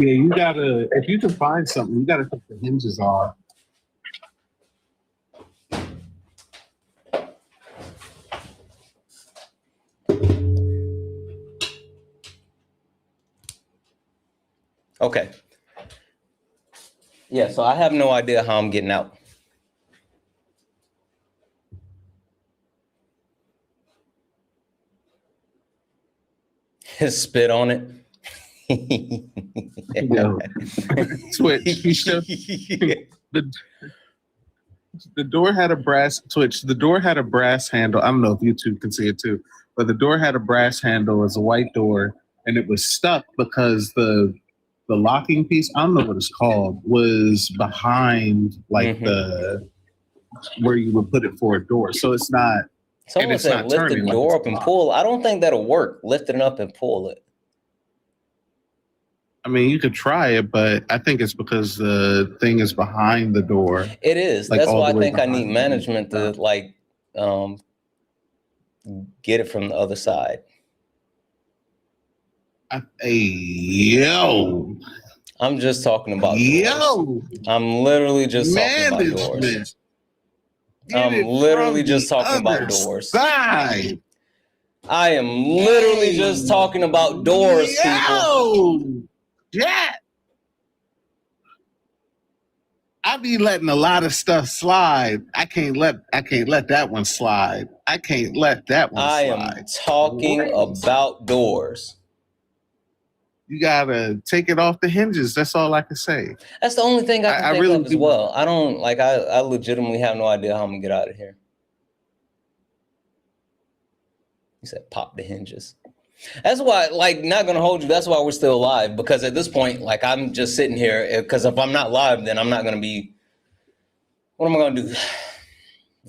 Yeah, you gotta, if you can find something, you gotta take the hinges off. Okay. Yeah, so I have no idea how I'm getting out. Spit on it. Twitch. The door had a brass Twitch. The door had a brass handle. I don't know if YouTube can see it too, but the door had a brass handle. It was a white door, and it was stuck because the locking piece, I don't know what it's called, was behind like the where you would put it for a door. So it's not. Someone said lift the door up and pull. I don't think that'll work. Lift it up and pull it. I mean, you could try it, but I think it's because the thing is behind the door. It is. Like that's why I think I behind need management to like get it from the other side. Yo. I'm just talking about doors. I'm literally just talking about doors. I'm literally just talking about doors. Side. I am literally just talking about doors, people. Yeah. I be letting a lot of stuff slide. I can't let that one slide. I can't let that one slide. I am talking about doors. You gotta take it off the hinges. That's all I can say. That's the only thing I can think really of as well. I don't like. I legitimately have no idea how I'm gonna get out of here. He said, "Pop the hinges." That's why, like, not gonna hold you. That's why we're still alive, because at this point, like, I'm just sitting here. Because if I'm not live, then I'm not gonna be. What am I gonna do?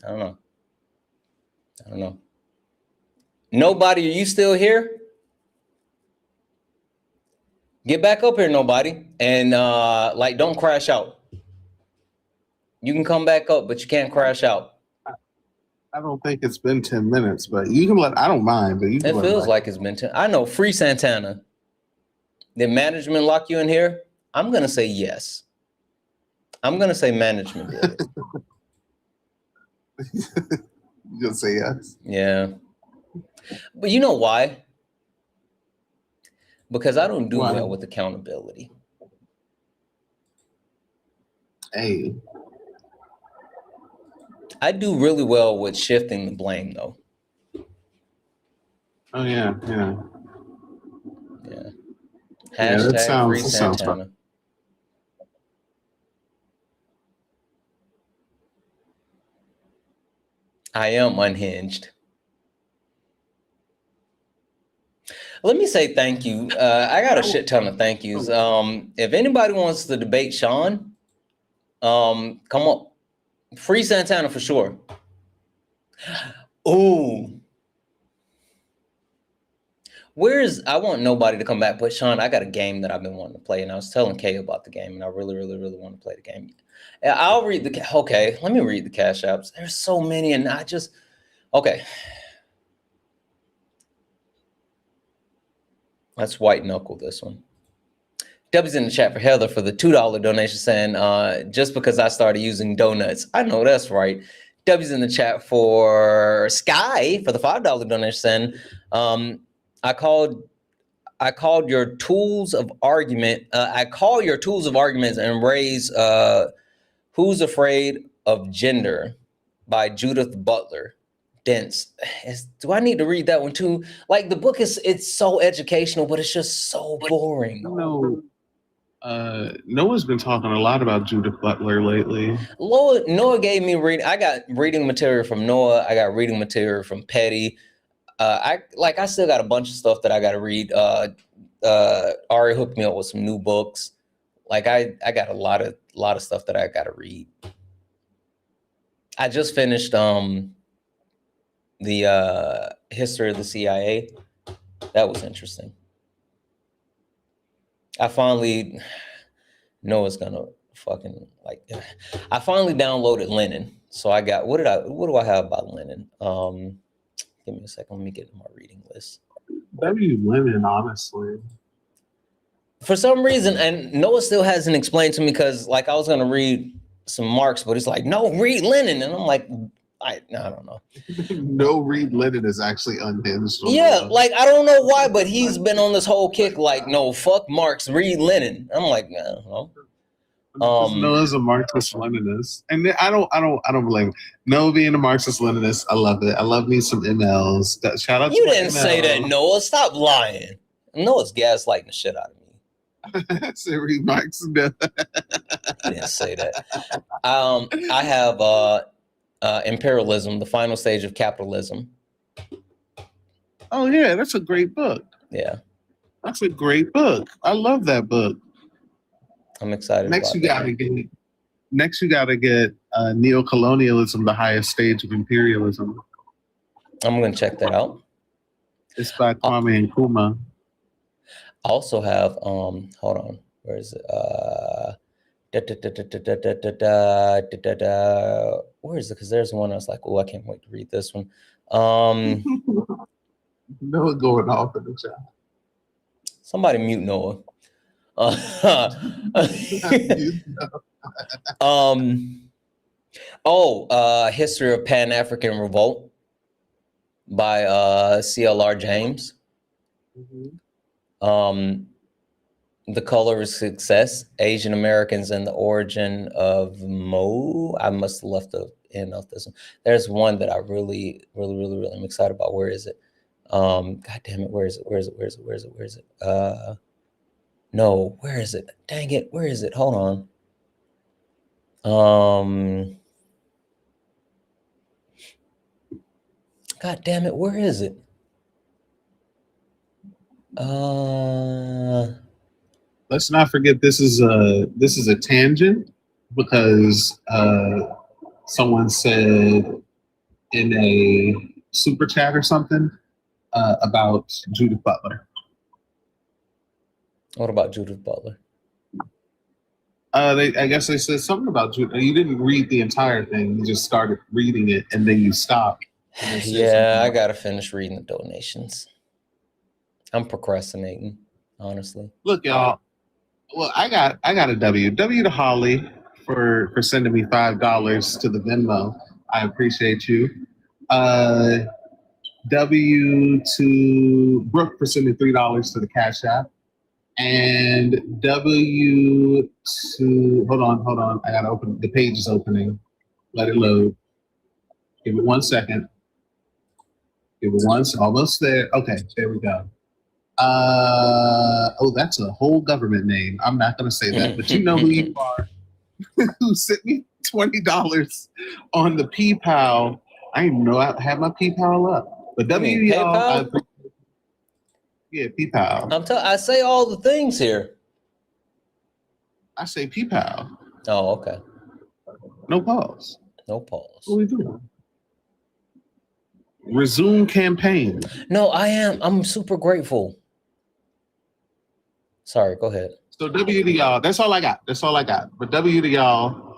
I don't know. Nobody, are you still here? Get back up here, nobody, and like, don't crash out. You can come back up, but you can't crash out. I don't think it's been 10 minutes, but you can let. I don't mind, but you can. It feels like it's been 10. I know. Free Santana. Did management lock you in here? I'm gonna say yes. I'm gonna say management did it. You gonna say yes? Yeah. But you know why? Because I don't do well with accountability. Hey. I do really well with shifting the blame, though. Oh, yeah. Hashtag Free Santana. I am unhinged. Let me say thank you. I got a shit ton of thank yous. If anybody wants to debate Sean, come up. Free Santana for sure. Ooh. I want nobody to come back, but Sean, I got a game that I've been wanting to play, and I was telling Kay about the game, and I really, really, really want to play the game. I'll read okay, let me read the cash apps. There's so many, and okay. Let's white knuckle this one. W's in the chat for Heather for the $2 donation, saying, just because I started using donuts. I know that's right. W's in the chat for Sky for the $5 donation, saying, I called your tools of argument. I call your tools of arguments and raise Who's Afraid of Gender by Judith Butler. Dense. Do I need to read that one too? Like, the book it's so educational, but it's just so boring. No. Noah's been talking a lot about Judith Butler lately. Noah gave me reading. I got reading material from Noah. I got reading material from Petty. I still got a bunch of stuff that I got to read. Ari hooked me up with some new books. Like I got a lot of stuff that I got to read. I just finished the history of the CIA. That was interesting. I finally know it's gonna fucking like. I finally downloaded Lenin, so I got what do I have about Lenin? Give me a second. Let me get my reading list. W. Lenin, honestly. For some reason, and Noah still hasn't explained to me because, like, I was gonna read some Marx, but it's like, no, read Lenin, and I'm like, I don't know. No, read Lenin is actually unhinged. Yeah, like I don't know why, but he's been on this whole kick, like, no, fuck Marx, read Lenin. I'm like, no. Noah's a Marxist-Leninist, and I don't blame him. Noah being a Marxist-Leninist, I love it. I love me some MLs. Shout out. You to didn't say that, Noah. Stop lying. Noah's gaslighting the shit out of me. I said read Marx. You didn't say that. I have Imperialism, the Final Stage of Capitalism. Oh yeah, that's a great book. Yeah, that's a great book. I love that book. I'm excited. Next, you gotta get Neocolonialism, the highest stage of imperialism. I'm gonna check that out. It's by Kwame Nkrumah. I also have hold on, where is it? Where is it? Because there's one I was like, oh, I can't wait to read this one. Noah going off in the chat. Somebody mute Noah. History of Pan-African Revolt by CLR James. The Color of Success, Asian Americans and the Origin of Mo. I must have left the end of this one. There's one that I really am excited about. Where is it? God damn it, where is it? No, where is it? Dang it, where is it? Hold on. God damn it, where is it? Let's not forget this is a tangent because someone said in a super chat or something about Judith Butler. What about Judith Butler? I guess they said something about Judith. You didn't read the entire thing. You just started reading it and then you stopped. Yeah, I gotta finish reading the donations. I'm procrastinating, honestly. Look, y'all. Well, I got a W. W to Holly for sending me $5 to the Venmo. I appreciate you. W to Brooke for sending $3 to the Cash App. And W to hold on. I gotta open the page is opening. Let it load. Give it 1 second. Give it once. Almost there. Okay, there we go. That's a whole government name. I'm not gonna say that, but you know who you are. Who sent me $20 on the PayPal? I didn't even know I had my PayPal up. But PayPal? Yeah, PayPal. I say all the things here. I say PayPal. Oh, okay. No pause. No pause. What are we doing? Resume campaign. No, I'm super grateful. Sorry, go ahead. So W to y'all. That's all I got. But W to y'all.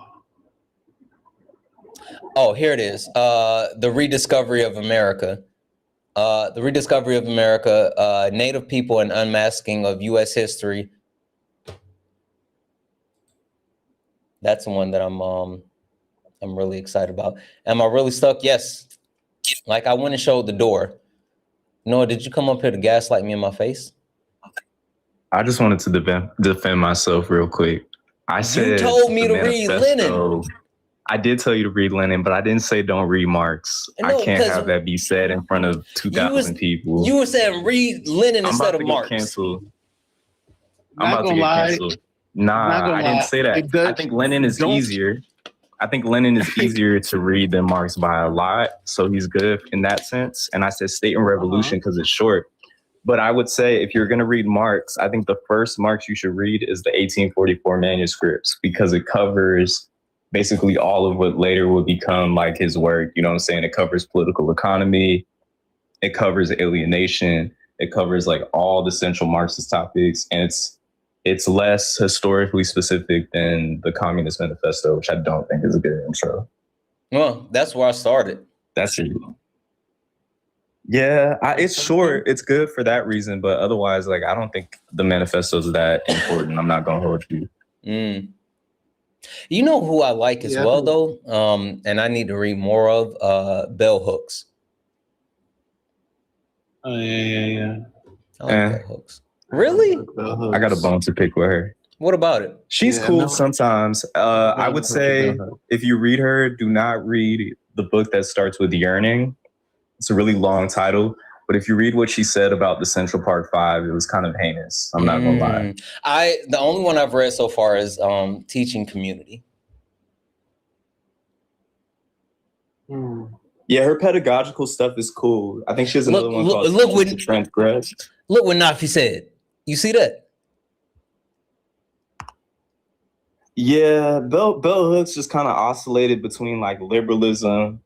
Oh, here it is. The Rediscovery of America. The Rediscovery of America, Native People and Unmasking of U.S. History. That's the one that I'm really excited about. Am I really stuck? Yes. Like I went and showed the door. Noah, did you come up here to gaslight me in my face? I just wanted to defend myself real quick. I said you told me to read Lenin. I did tell you to read Lenin, but I didn't say don't read Marx. No, I can't have that be said in front of 2,000 people. You were saying read Lenin instead of Marx. Canceled. I'm about to get canceled. Nah, I didn't say that. I think Lenin is easier. I think Lenin is easier to read than Marx by a lot, so he's good in that sense. And I said State and Revolution because it's short. But I would say if you're going to read Marx, I think the first Marx you should read is the 1844 manuscripts, because it covers basically all of what later would become like his work. You know what I'm saying? It covers political economy. It covers alienation. It covers like all the central Marxist topics. And it's less historically specific than the Communist Manifesto, which I don't think is a good intro. Well, that's where I started. That's it. Yeah, it's short. It's good for that reason, but otherwise, like, I don't think the manifesto is that important. I'm not gonna hold you. You know who I like as well, though, and I need to read more of Bell Hooks. Oh yeah. I like Bell Hooks. Really? I got a bone to pick with her. What about it? She's cool sometimes. I would say if you read her, do not read the book that starts with Yearning. It's a really long title, but if you read what she said about the Central Park Five, it was kind of heinous. I'm not gonna lie. The only one I've read so far is Teaching Community. Yeah, her pedagogical stuff is cool. I think she has another one called Transgress. Look what Nafi said. You see that? Yeah, Bell Hooks just kind of oscillated between like liberalism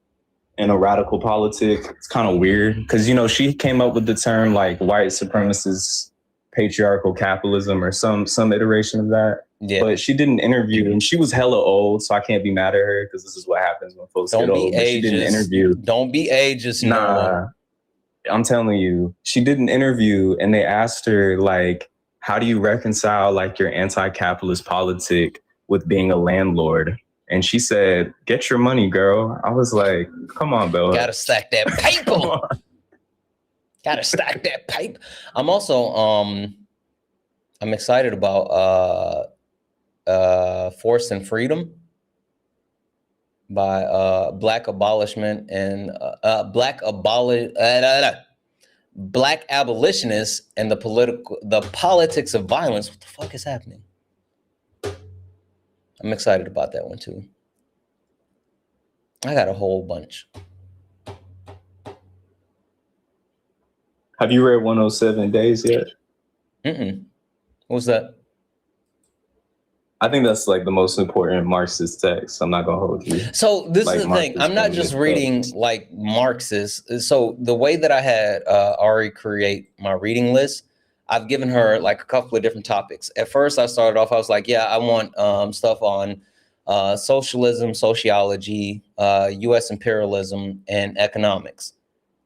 and a radical politic. It's kind of weird because, you know, she came up with the term like white supremacist patriarchal capitalism or some iteration of that. Yeah. But she did an interview and she was hella old, so I can't be mad at her because this is what happens when folks get old. She did an interview. Don't be ageist. Nah, I'm telling you, she did an interview and they asked her like, how do you reconcile like your anti-capitalist politic with being a landlord? And she said, get your money, girl. I was like, come on, Bella. Gotta stack that paper. Gotta stack that paper. I'm also, I'm excited about Force and Freedom by Black Abolishment and Black Abolitionists and the Politics of Violence. What the fuck is happening? I'm excited about that one too. I got a whole bunch. Have you read 107 Days yet? What's that? I think that's like the most important Marxist text. I'm not gonna hold you. So this is the thing. I'm not just reading like Marxist. So the way that I had Ari create my reading list, I've given her like a couple of different topics. At first, I started off, I was like, yeah, I want stuff on socialism, sociology, U.S. imperialism, and economics.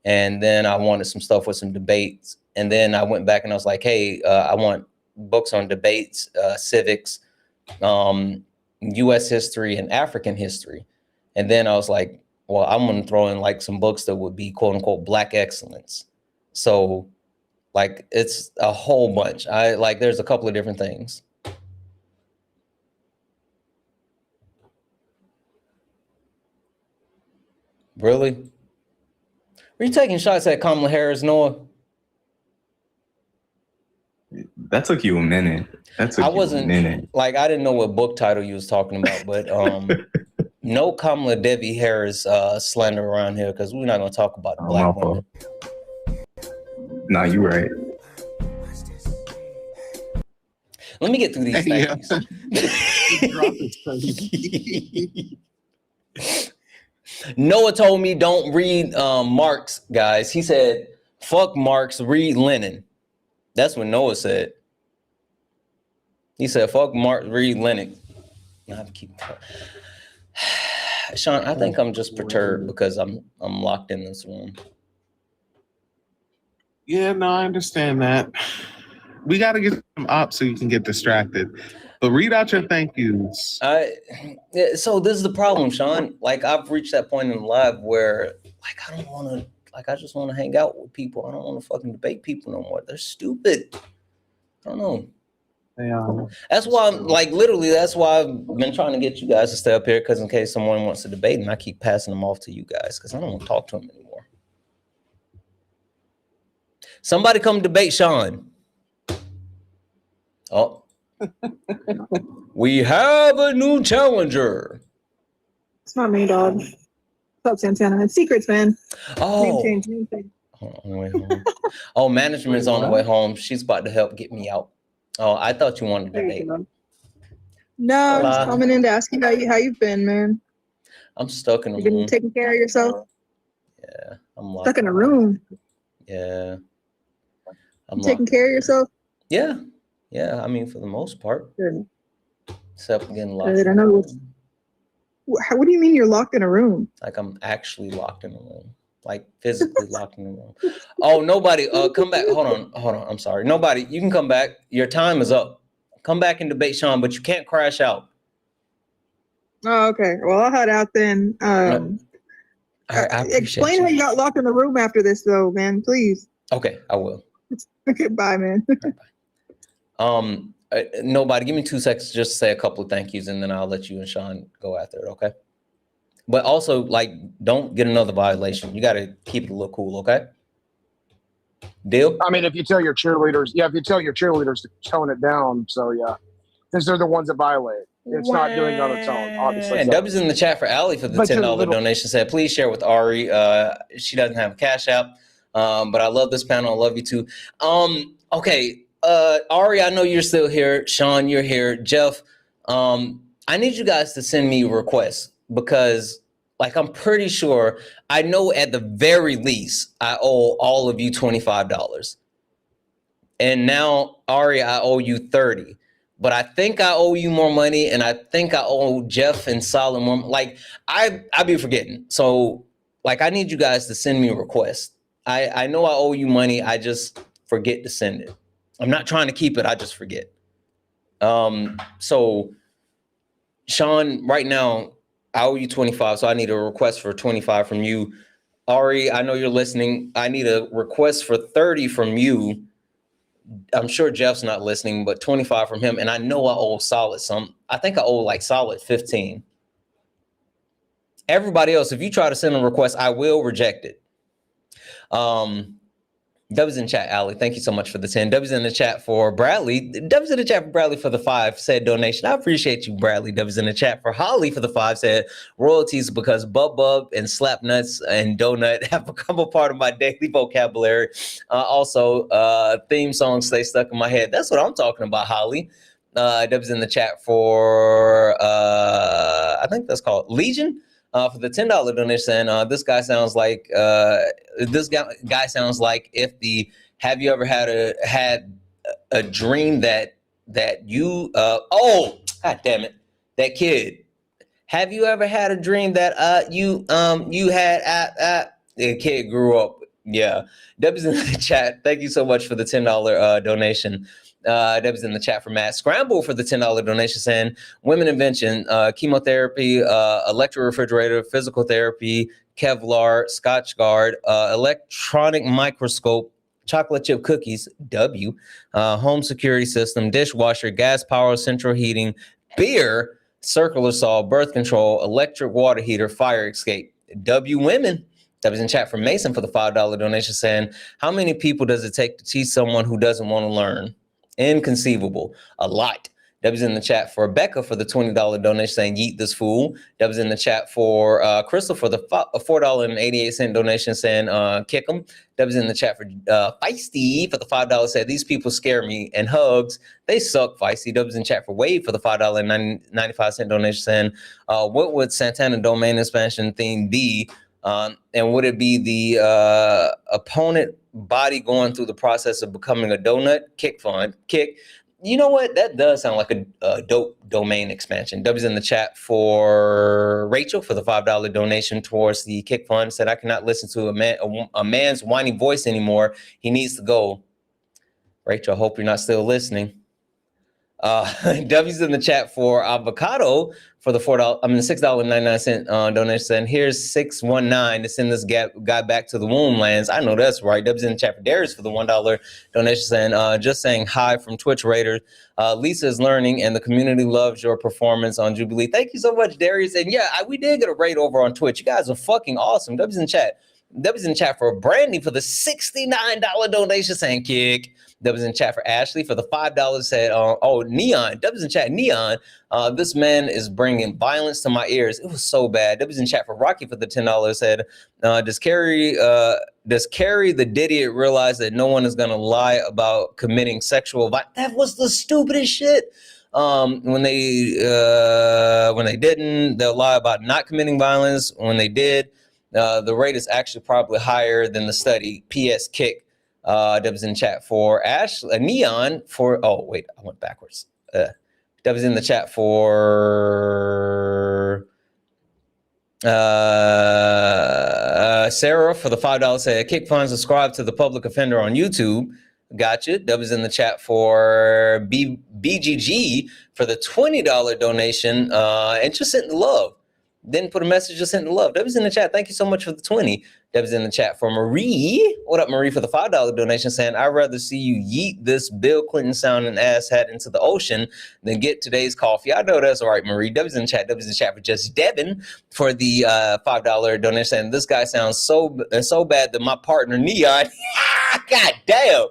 And then I wanted some stuff with some debates. And then I went back and I was like, hey, I want books on debates, civics, U.S. history, and African history. And then I was like, well, I'm going to throw in like some books that would be quote unquote Black excellence. So like it's a whole bunch. There's a couple of different things. Really? Are you taking shots at Kamala Harris, Noah? That took you a minute. I didn't know what book title you was talking about, but no Kamala Devi Harris slander around here because we're not going to talk about the Black woman. Nah, you're right. Let me get through these things. Noah told me don't read Marx, guys. He said, fuck Marx, read Lenin. That's what Noah said. He said, fuck Marx, read Lenin. I have to keep Sean, I think I'm just perturbed because I'm locked in this room. Yeah, no, I understand that. We got to get them up so you can get distracted. But read out your thank yous. So this is the problem, Sean. Like I've reached that point in life where like I don't want to, like I just want to hang out with people. I don't want to fucking debate people no more. They're stupid. I don't know. They are. That's why I'm like literally. That's why I've been trying to get you guys to stay up here because in case someone wants to debate, and I keep passing them off to you guys because I don't want to talk to them anymore. Somebody come debate Sean. Oh, we have a new challenger. It's not me, dog. What's up, Santana? It's secrets, man. Oh. Name change. On the way home. Oh, management's on the way home. She's about to help get me out. Oh, I thought you wanted to debate. No, I'm just coming in to ask you how you've been, man. I'm stuck in a You been room. taking care of yourself? Yeah, I'm Stuck in a room. Yeah. You taking care of yourself? Yeah. Yeah, I mean, for the most part. Good. Except getting locked. Good. I know. What do you mean you're locked in a room? Like I'm actually locked in a room. Like physically locked in the room. Oh, nobody, come back. Hold on. I'm sorry. Nobody, you can come back. Your time is up. Come back and debate Sean, but you can't crash out. Oh, okay. Well, I'll head out then. I appreciate Explain how you got locked in the room after this, though, man. Please. Okay, I will. Okay, bye, man. Nobody, give me 2 seconds just to say a couple of thank yous, and then I'll let you and Sean go after it, okay? But also, like, don't get another violation. You got to keep it a little cool, okay? Deal? I mean, if you tell your cheerleaders to tone it down, so yeah. Because they're the ones that violate. It's not doing it on its own, obviously. And W's in the chat for Allie for the $10 donation said, please share with Ari. She doesn't have a cash app, but I love this panel. I love you too. Okay, Ari, I know you're still here. Sean, you're here. Jeff, I need you guys to send me requests because, like, I'm pretty sure, I know at the very least, I owe all of you $25. And now, Ari, I owe you $30. But I think I owe you more money, and I think I owe Jeff and Solid more. Like, I be forgetting. So, like, I need you guys to send me a request. I know I owe you money. I just forget to send it. I'm not trying to keep it. I just forget. So, Sean, right now, I owe you 25, so I need a request for 25 from you. Ari, I know you're listening. I need a request for 30 from you. I'm sure Jeff's not listening, but 25 from him. And I know I owe Solid some. I think I owe like Solid 15. Everybody else, if you try to send a request, I will reject it. W's in chat, Allie. Thank you so much for the 10. W's in the chat for Bradley. W's in the chat for Bradley for the 5 said donation. I appreciate you, Bradley. W's in the chat for Holly for the 5 said royalties because bub and slap nuts and donut have become a part of my daily vocabulary. Also, theme songs stay stuck in my head. That's what I'm talking about, Holly. W's in the chat for I think that's called Legion. For the $10 donation, this guy sounds like guy sounds like if the have you ever had a dream that you oh god damn it, that kid, have you ever had a dream that you had the kid grew up. Yeah, Debbie's in the chat. Thank you so much for the $10 donation. Debbie's in the chat for Matt. Scramble for the $10 donation saying women invention, chemotherapy, electric refrigerator, physical therapy, Kevlar, Scotch Guard, electronic microscope, chocolate chip cookies, W, home security system, dishwasher, gas power, central heating, beer, circular saw, birth control, electric water heater, fire escape, W women. That was in chat for Mason for the $5 donation saying, how many people does it take to teach someone who doesn't want to learn? Inconceivable. A lot. That was in the chat for Becca for the $20 donation saying, yeet this fool. That was in the chat for Crystal for the $4.88 donation saying, kick them. That was in the chat for Feisty for the $5 said, these people scare me. And hugs, they suck, Feisty. That was in chat for Wade for the $5.95 donation saying, what would Santana domain expansion theme be? And would it be the opponent body going through the process of becoming a donut? Kick fun. Kick. You know what? That does sound like a dope domain expansion. W's in the chat for Rachel for the $5 donation towards the kick fund. Said, I cannot listen to a man's whiny voice anymore. He needs to go. Rachel, I hope you're not still listening. W's in the chat for avocado for the $6.99 donation saying, here's 619 to send this guy back to the womb lands. I know that's right. W's in the chat for Darius for the $1 donation saying, just saying hi from Twitch Raiders. Lisa is learning and the community loves your performance on Jubilee. Thank you so much, Darius. And yeah, we did get a raid over on Twitch. You guys are fucking awesome. W's in chat. W's in chat for Brandy for the $69 donation saying, kick. W's in chat for Ashley. For the $5 said, Neon. W's in chat, Neon. This man is bringing violence to my ears. It was so bad. W's in chat for Rocky for the $10 said, does Carrie the Diddy realize that no one is going to lie about committing sexual violence? That was the stupidest shit. When they didn't, they'll lie about not committing violence. When they did, the rate is actually probably higher than the study. P.S. Kick. That was in chat for Neon for. Oh wait, I went backwards. That was in the chat for Sarah for the $5 said Kick Fund. Subscribe to the Public Offender on YouTube. Gotcha. That was in the chat for BGG for the $20 donation. And just sent the love. Didn't put a message, just sent the love. That was in the chat. Thank you so much for the 20. That was in the chat for Marie. What up, Marie, for the $5 donation saying, I'd rather see you yeet this Bill Clinton sounding asshat into the ocean than get today's coffee. I know that's all right, Marie. That was in the chat. That was in the chat for Just Devin for the $5 donation saying, this guy sounds so bad that my partner Neon, God damn.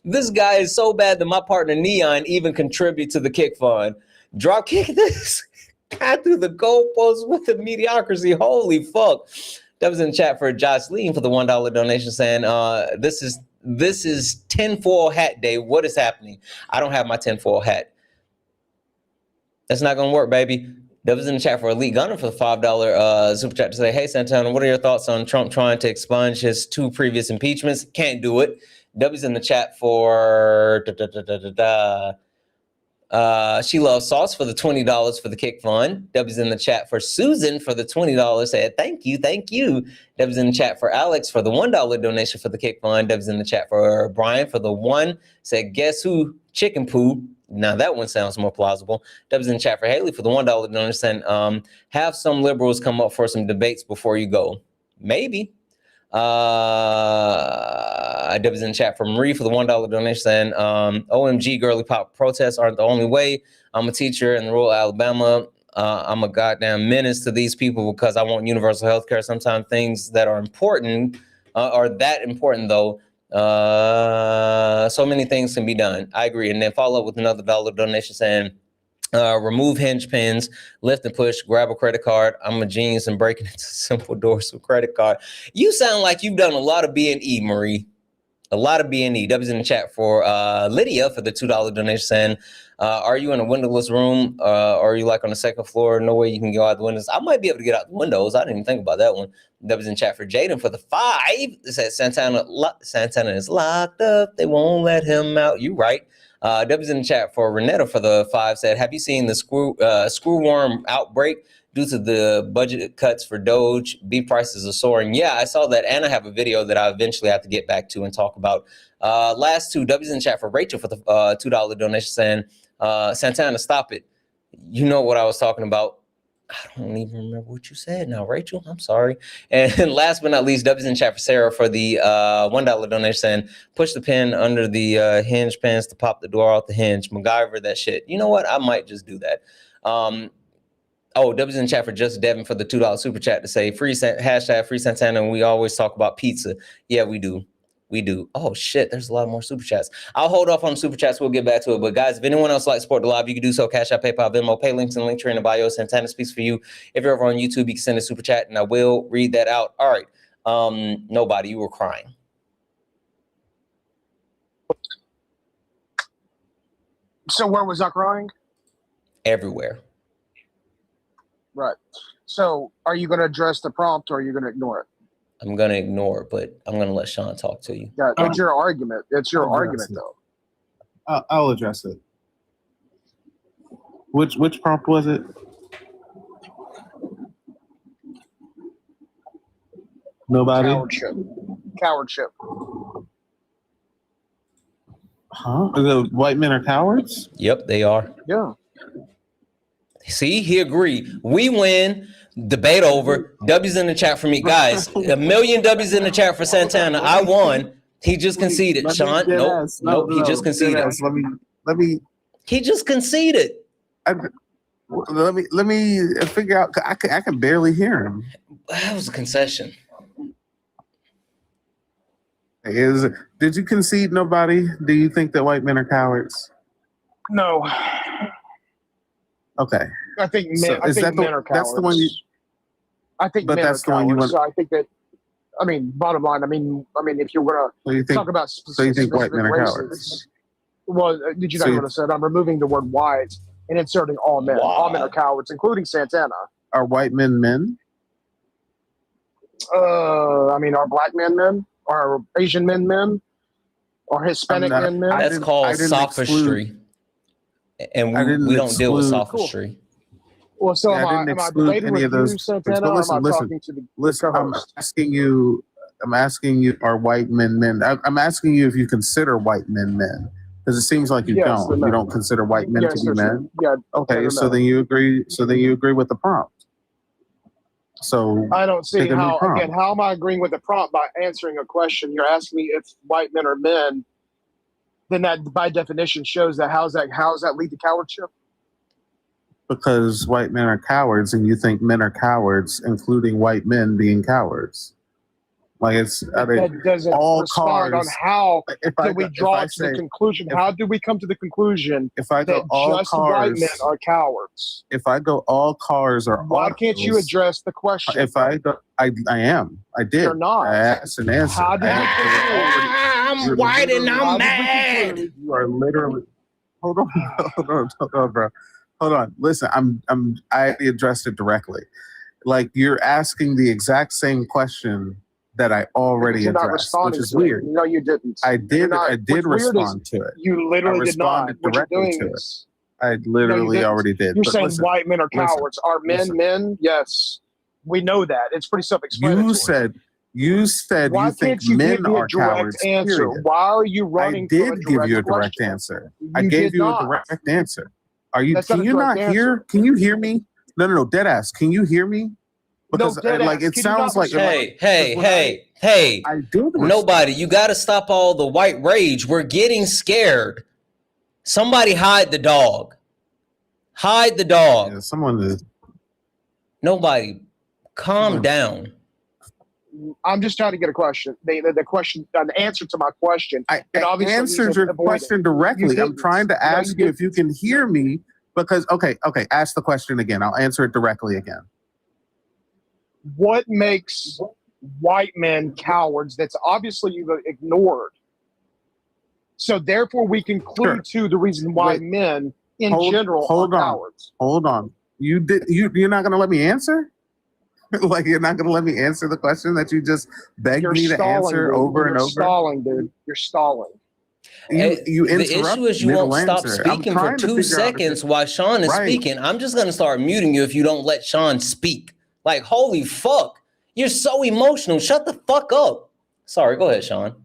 This guy is so bad that my partner Neon even contribute to the Kick Fund. Drop kick this guy through the goalpost with the mediocrity. Holy fuck. That was in the chat for Jocelyn for the $1 donation saying, this is tinfoil hat day. What is happening? I don't have my tinfoil hat. That's not gonna work, baby. That was in the chat for Elite Gunner for the $5 super chat to say, hey, Santana, what are your thoughts on Trump trying to expunge his 2 previous impeachments? Can't do it. W's in the chat for She Loves Sauce for the $20 for the Kick Fund. W's in the chat for Susan for the $20 said, thank you. W's in the chat for Alex for the $1 donation for the Kick Fund. W's in the chat for Brian for the 1 said, guess who? Chicken poo. Now that one sounds more plausible. W's in the chat for Haley for the $1 donation saying, have some liberals come up for some debates before you go. Maybe. W's in the chat for Marie for the $1 donation saying, OMG, girly pop protests aren't the only way. I'm a teacher in rural Alabama. I'm a goddamn menace to these people because I want universal health care. Sometimes things that are important are that important, though. So many things can be done. I agree. And then follow up with another $1 donation saying, remove hinge pins, lift and push, grab a credit card. I'm a genius in breaking into simple doors with credit card. You sound like you've done a lot of B&E, Marie. A lot of B&E. That was in the chat for Lydia for the $2 donation saying, are you in a windowless room? Or are you like on the second floor? No way you can go out the windows. I might be able to get out the windows. I didn't even think about that one. That was in chat for Jaden for the $5. It said Santana is locked up. They won't let him out. You right. That was in the chat for Renetta for the $5 said, have you seen the screwworm outbreak due to the budget cuts for Doge? Beef prices are soaring. Yeah, I saw that. And I have a video that I eventually have to get back to and talk about. Last 2 W's in the chat for Rachel for the $2 donation saying, Santana, stop it. You know what I was talking about. I don't even remember what you said now, Rachel. I'm sorry. And last but not least, W's in chat for Sarah for the $1 donation saying, push the pin under the hinge pins to pop the door off the hinge. MacGyver that shit. You know what? I might just do that. W's in chat for Just Devin for the $2 super chat to say, hashtag free Santana. And we always talk about pizza. Yeah, we do. Oh shit, there's a lot more super chats. I'll hold off on super chats. We'll get back to it. But guys, if anyone else likes to support the live, you can do so. Cash App, PayPal, Venmo, pay links in the link tree in the bio. Santana speaks for you. If you're over on YouTube, you can send a super chat and I will read that out. All right. Nobody, you were crying. So where was I crying? Everywhere. Right. So are you going to address the prompt or are you going to ignore it? I'm going to ignore it, but I'm going to let Sean talk to you. Yeah, it's your argument. It's your argument, though. I'll address it. Which prompt was it? Nobody? Cowardship. Huh? The white men are cowards? Yep, they are. Yeah. See, he agreed. We win. Debate over. W's in the chat for me. Guys, 1 million W's in the chat for Santana. I won. He just conceded. Sean, nope. He just conceded. Let me. He just conceded. Let me figure out. I can barely hear him. That was a concession. Hey, Did you concede nobody? Do you think that white men are cowards? No. Okay. I think men. So I think men are cowards. That's the one you. I think But men that's are the one you cowards. want. So I think that. I mean, bottom line. I mean, if you're gonna talk about so you think white men are races, cowards? well, did you not So hear what I said? I'm removing the word white and inserting all men. All men are cowards, including Santana. Are white men men? I mean, are black men men? Are Asian men men? Are Hispanic men men? That's called sophistry. And we don't deal with sophistry. Well, so I didn't exclude any of those. Santana, But listen, I'm asking you. Are white men men? I'm asking you if you consider white men men, because it seems like you don't. You don't consider white men to be men. Yeah. Okay, so then you agree. So then you agree with the prompt. So I don't see pick a new how. prompt. Again, how am I agreeing with the prompt by answering a question? You're asking me if white men are men. Then that, by definition, shows that how does that lead to cowardship? Because white men are cowards, and you think men are cowards, including white men being cowards. Like that doesn't all respond cars. on how If did we draw to the conclusion? How did we come to the conclusion if I go that all just cars, white men are cowards? If I go all cars are Why can't you autos, address the question? If I go, I am. I did. You're not. I asked an answer. How did I'm white and I'm mad. You are literally. Hold on, bro. Hold on. Listen, I addressed it directly. Like you're asking the exact same question that I already addressed, which is weird. No, you didn't. I did. I did respond to it. You literally did not. What you're doing to it. is I literally already did. You're But saying listen, white men are cowards. Are men men? Yes, we know that. It's pretty self-explanatory. You said Why you think can't you men give me a are direct cowards. answer? Period. Why are you running? I did give you a direct question? answer. I You gave did you not. a direct answer. Are you? That's Can not a you not direct hear? answer. Can you hear me? No, dead ass. Can you hear me? Because dead like ass. it Can you sounds not like Hey, I do. Nobody, you got to stop all the white rage. We're getting scared. Somebody hide the dog. Hide the dog. Yeah, someone is. Nobody, calm down. I'm just trying to get a question. The question, an answer to my question. I obviously answered your question directly. I'm trying to ask you if you can hear me because okay, ask the question again. I'll answer it directly again. What makes white men cowards? That's obviously you've ignored. So therefore, we conclude to the reason why men in general are cowards. Hold on. You're not going to let me answer? Like you're not going to let me answer the question that you just begged me to answer over and over? You're stalling, dude. You're stalling. You the issue is you won't stop answer. speaking for 2 seconds while Sean is speaking. I'm just going to start muting you if you don't let Sean speak. Like, holy fuck. You're so emotional. Shut the fuck up. Sorry, go ahead, Sean.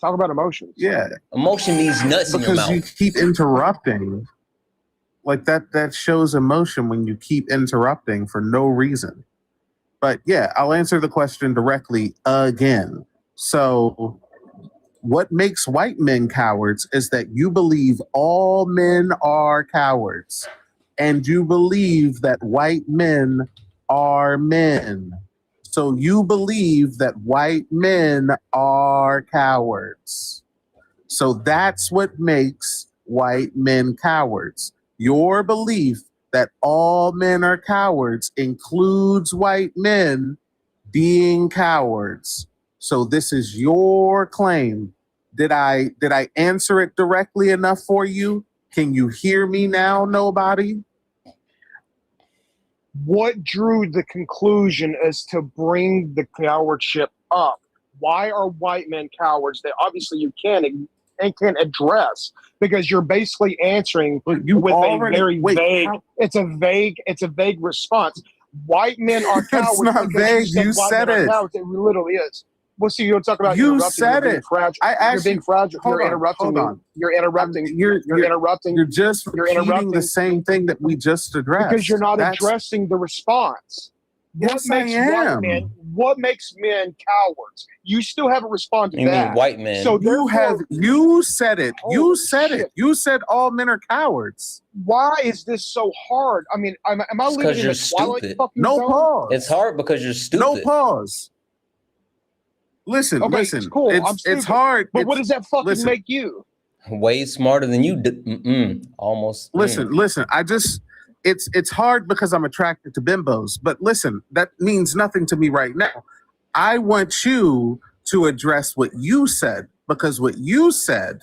Talk about emotions. Yeah. Emotion means nuts in your mouth. Because you keep interrupting. Like that shows emotion when you keep interrupting for no reason. But yeah, I'll answer the question directly again. So what makes white men cowards is that you believe all men are cowards. And you believe that white men are men. So you believe that white men are cowards. So that's what makes white men cowards. Your belief that all men are cowards includes white men being cowards. So this is your claim. Did I answer it directly enough for you? Can you hear me now, nobody? What drew the conclusion as to bring the cowardship up? Why are white men cowards? That obviously you can and can address because you're basically answering with a very vague. It's a vague response. White men are cowards. It's not vague. You said it. It literally is. Well, see, you'll talk about you said it. You're being fragile. You're interrupting me. You're interrupting. You're interrupting. You're just repeating the same thing that we just addressed. Because you're not addressing the response. Yes, I am. What makes men cowards? You still haven't responded to that. You mean white men? So you said it. You said it. You said all men are cowards. Why is this so hard? I mean, am I living in the Twilight fucking No zone? pause. It's hard because you're stupid. No pause. Listen, Okay, listen. it's cool. I'm It's stupid. hard. But what does that fucking listen. make you? Way smarter than you. Almost. Listen. It's hard because I'm attracted to bimbos. But listen, that means nothing to me right now. I want you to address what you said, because what you said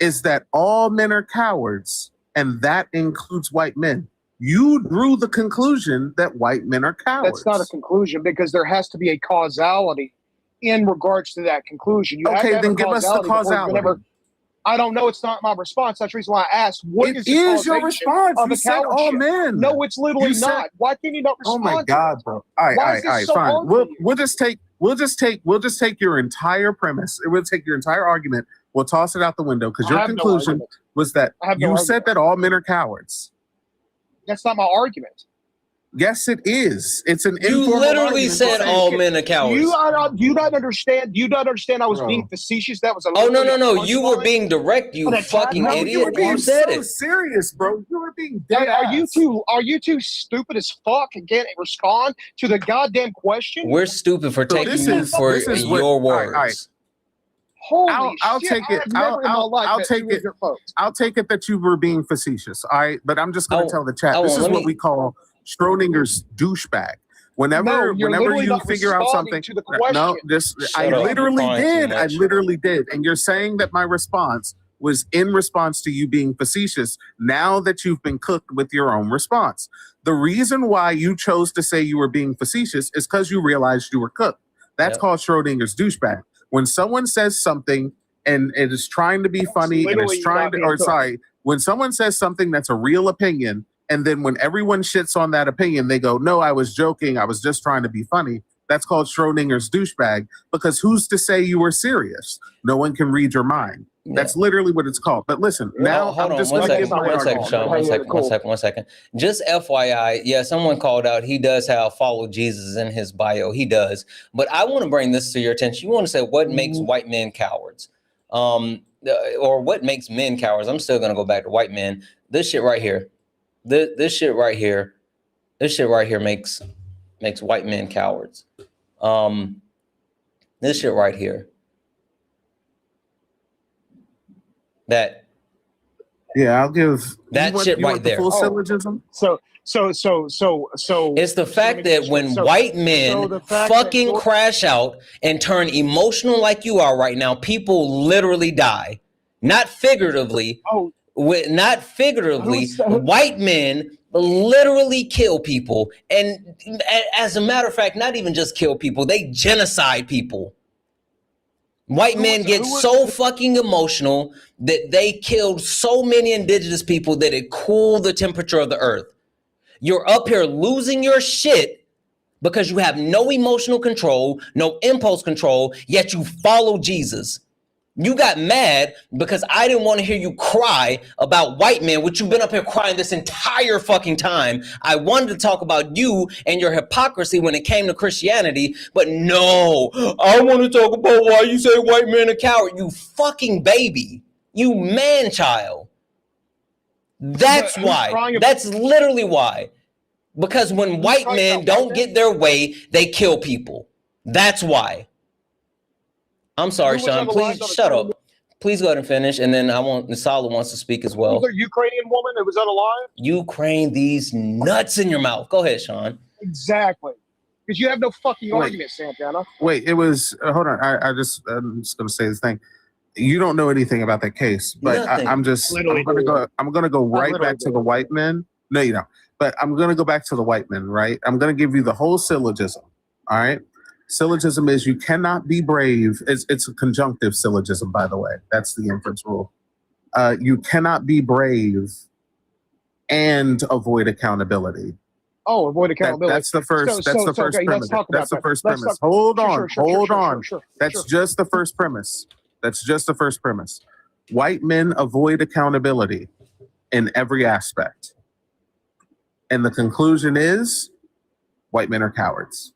is that all men are cowards, and that includes white men. You drew the conclusion that white men are cowards. That's not a conclusion, because there has to be a causality in regards to that conclusion. You have to Okay, have then a give us the before you can causality. ever- I don't know. It's not my response. That's the reason why I asked. What It is the is your causation response. of You a said all cowardship? men. No, it's literally You said- not. Why can you not Oh respond? my to God, it? bro! All Why is right, this so fine. hard for you? We'll just take your entire premise. We'll take your entire argument. We'll toss it out the window, because I your have no conclusion argument. was that I have no you said argument. that all men are cowards. That's not my argument. Yes, it is. It's an You informal literally argument. said all men are cowards. Do you not understand? Do you not understand? I was Bro. being facetious. That was a Oh no, literally no! a You were punchline. being direct. You An attack? fucking No, idiot. You were being You said so it. serious, bro. You were being dead Are you ass. two stupid as fuck and can't respond to the goddamn question? We're stupid for So taking this you is- for this is what- your all words. right. Holy I'll shit! take it. I've never in my life I'll met take two it. ignorant folks. I'll take it that you were being facetious. All right, but I'm just going Oh, to tell the chat. oh, This is let what me- we call Schrodinger's douchebag. No, Whenever you're literally you not figure out responding something, to the no, question. this Shut I up, you're literally crying too did. I much. literally did, and you're saying that my response was in response to you being facetious. Now that you've been cooked with your own response, the reason why you chose to say you were being facetious is because you realized you were cooked. That's Yep. called Schrodinger's douchebag. When someone says something and it is trying to be funny and literally it's trying not to, being or cooked. sorry, when someone says something that's a real opinion, and then when everyone shits on that opinion, they go, "No, I was joking. I was just trying to be funny." That's called Schrodinger's douchebag, because who's to say you were serious? No one can read your mind. That's literally what it's called. But listen, now hold I'm on, just one going to second, give my one second, argument. Sean, one second. Just FYI, yeah, someone called out. He does have follow Jesus in his bio. He does, but I want to bring this to your attention. You want to say what makes white men cowards, or what makes men cowards? I'm still going to go back to white men. This shit right here, this shit right here makes white men cowards. This shit right here. That Yeah, I'll give that shit you right want the there. full syllogism. So It's the fact that when white men the fact fucking that crash out and turn emotional like you are right now, people literally die. Not figuratively. Oh, Not figuratively. Who's that? White men literally kill people. And as a matter of fact, not even just kill people, they genocide people. White men get so fucking emotional that they killed so many indigenous people that it cooled the temperature of the earth. You're up here losing your shit because you have no emotional control, no impulse control, yet you follow Jesus. You got mad because I didn't want to hear you cry about white men, which you've been up here crying this entire fucking time. I wanted to talk about you and your hypocrisy when it came to Christianity, but no, I want to talk about why you say white men are coward. You fucking baby. You man child. That's why. That's literally why. Because when white men don't get their way, they kill people. That's why. I'm sorry, Sean. Please shut up. Please go ahead and finish, and then Nasala wants to speak as well. Was there a Ukrainian woman that was unalive? Crane these nuts in your mouth. Go ahead, Sean. Exactly. Because you have no fucking argument, Santana. Wait, it was hold on. I'm just going to say this thing. You don't know anything about that case, but I'm going to go right back to the white men. No, you don't. But I'm going to go back to the white men, right? I'm going to give you the whole syllogism. All right. Syllogism is you cannot be brave. It's a conjunctive syllogism, by the way. That's the inference rule. You cannot be brave and avoid accountability. Oh, avoid accountability. That's the first. That's the first premise. That's the first premise. Hold on. That's just the first premise. That's just the first premise. White men avoid accountability in every aspect, and the conclusion is white men are cowards.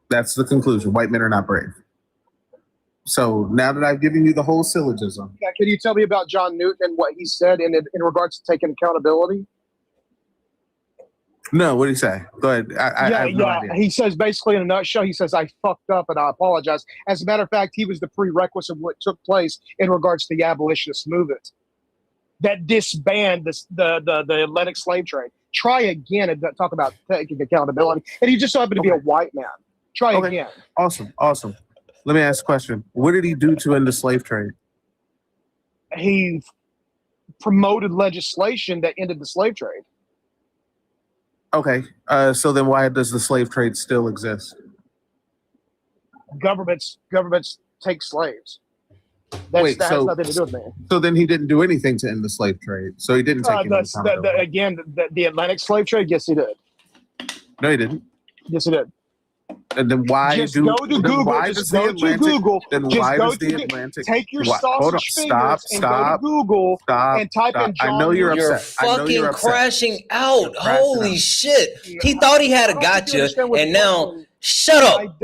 That's the conclusion. White men are not brave. So now that I've given you the whole syllogism. Yeah, can you tell me about John Newton and what he said in regards to taking accountability? No, what did he say? Go ahead. I have no idea. He says basically in a nutshell, he says, I fucked up and I apologize. As a matter of fact, he was the prerequisite of what took place in regards to the abolitionist movement that disbanded the Atlantic slave trade. Try again and talk about taking accountability. And he just so happened to be a white man. Try again. Awesome. Let me ask a question. What did he do to end the slave trade? He promoted legislation that ended the slave trade. Okay, so then why does the slave trade still exist? Governments take slaves. That has nothing to do with me. So then he didn't do anything to end the slave trade. So he didn't take any the Atlantic slave trade. Yes, he did. No, he didn't. Yes, he did. And then why just go to Google. Just go to Google. Then why does the Atlantic? Take your sausage fingers and go to Google and type in John. I know you're You're upset. fucking crashing out. Holy shit. He thought he had a gotcha, and now shut up.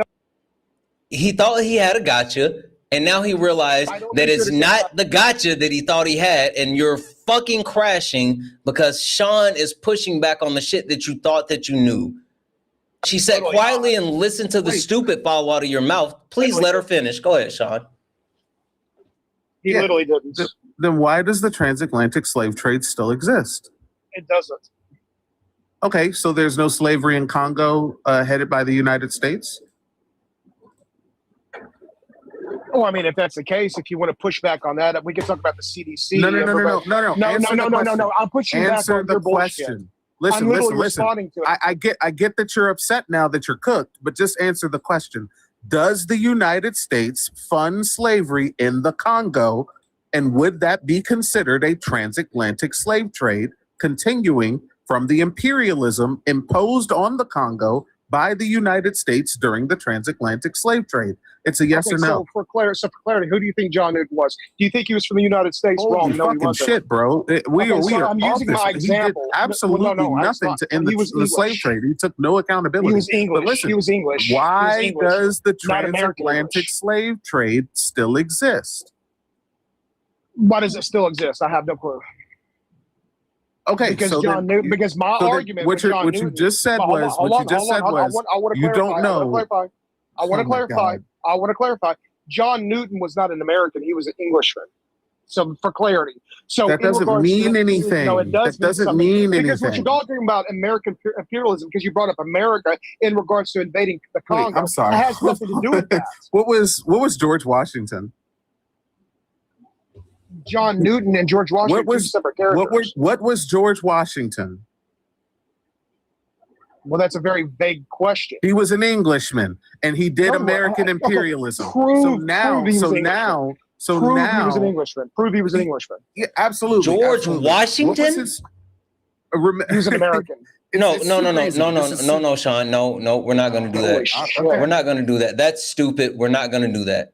He thought he had a gotcha, and now he realized that it's not the gotcha that he thought he had, and you're fucking crashing because Sean is pushing back on the shit that you thought that you knew. She said quietly and listen to the stupid fall out of your mouth. Please let her finish. Go ahead, Sean. He literally didn't. Then why does the transatlantic slave trade still exist? It doesn't. Okay, so there's no slavery in Congo headed by the United States? Well, I mean, if that's the case, if you want to push back on that, we can talk about the CDC. No. No. I'll push you back on your bullshit. Listen. Responding to it. I get that you're upset now that you're cooked, but just answer the question. Does the United States fund slavery in the Congo, and would that be considered a transatlantic slave trade continuing from the imperialism imposed on the Congo by the United States during the transatlantic slave trade? It's a yes or no. So for clarity, who do you think John Newton was? Do you think he was from the United States? Holy Wrong. No, he fucking wasn't. shit, bro. I'm using my example. He did absolutely nothing to end the slave trade. He took no accountability. He was English. But listen, he was English. Why does the Not American transatlantic English. slave trade still exist? Why does it still exist? I have no clue. Okay, because so John Newton. Because my argument. What you just said was you don't know. I want to clarify. John Newton was not an American. He was an Englishman. So for clarity. So that doesn't mean anything. No, it does. That doesn't mean anything. Because what you're talking about American imperialism, because you brought up America in regards to invading the Congo. Wait, I'm sorry. It has nothing to do with that. What was George Washington? John Newton and George Washington, two separate characters. What was George Washington? Well, that's a very vague question. He was an Englishman, and he did American imperialism. Prove he was an Englishman. Prove he was an Englishman. Yeah, absolutely. George Washington? He was an American. No, Sean. No, we're not going to do that. We're not going to do that. That's stupid. We're not going to do that.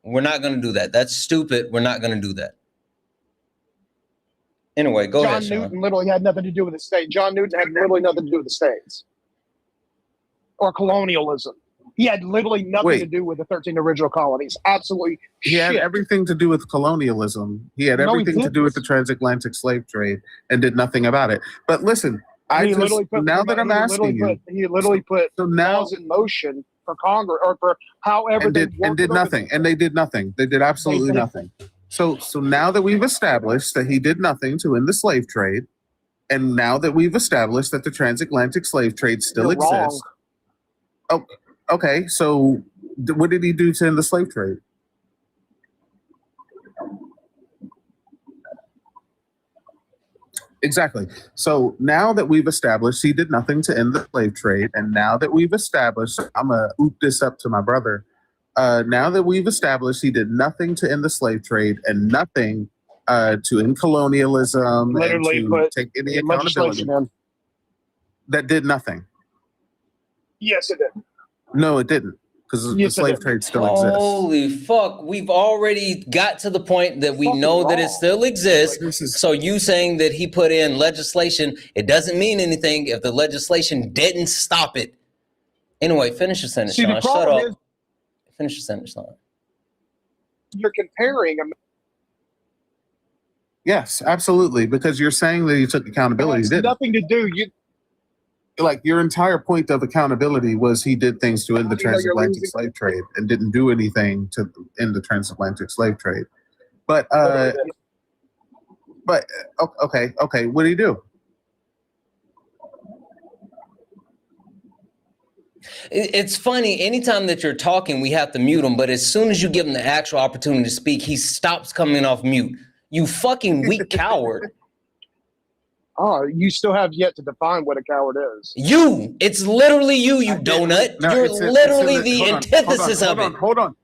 We're not going to do that. That's stupid. We're not going to do that. Anyway, go ahead, Sean. John Newton literally had nothing to do with the state. John Newton had literally nothing to do with the states or colonialism. He had literally nothing to do with the 13 original colonies. Absolutely. He had everything to do with colonialism. He had everything to do with the transatlantic slave trade and did nothing about it. But listen, he literally put laws in motion for Congress or for however and did nothing. And they did nothing. They did absolutely nothing. So now that we've established that he did nothing to end the slave trade, and now that we've established that the transatlantic slave trade still exists. Oh, okay. So what did he do to end the slave trade? Exactly. So now that we've established he did nothing to end the slave trade, and now that we've established, I'm going to oop this up to my brother. Now that we've established he did nothing to end the slave trade and nothing to end colonialism and to take any accountability, that did nothing. Yes, it did. No, it didn't, because the slave trade still exists. Holy fuck. We've already got to the point that we know that it still exists. So you saying that he put in legislation, it doesn't mean anything if the legislation didn't stop it. Anyway, finish your sentence, Sean. Shut up. Finish your sentence, Sean. You're comparing Yes, absolutely. Because you're saying that you took accountability. It has nothing to do. Like your entire point of accountability was he did things to end the transatlantic slave trade and didn't do anything to end the transatlantic slave trade. But okay, what did he do? It's funny, anytime that you're talking, we have to mute him, but as soon as you give him the actual opportunity to speak, he stops coming off mute. You fucking weak coward. Oh, you still have yet to define what a coward is. You! It's literally you donut. No, you're literally the antithesis of it. Hold on,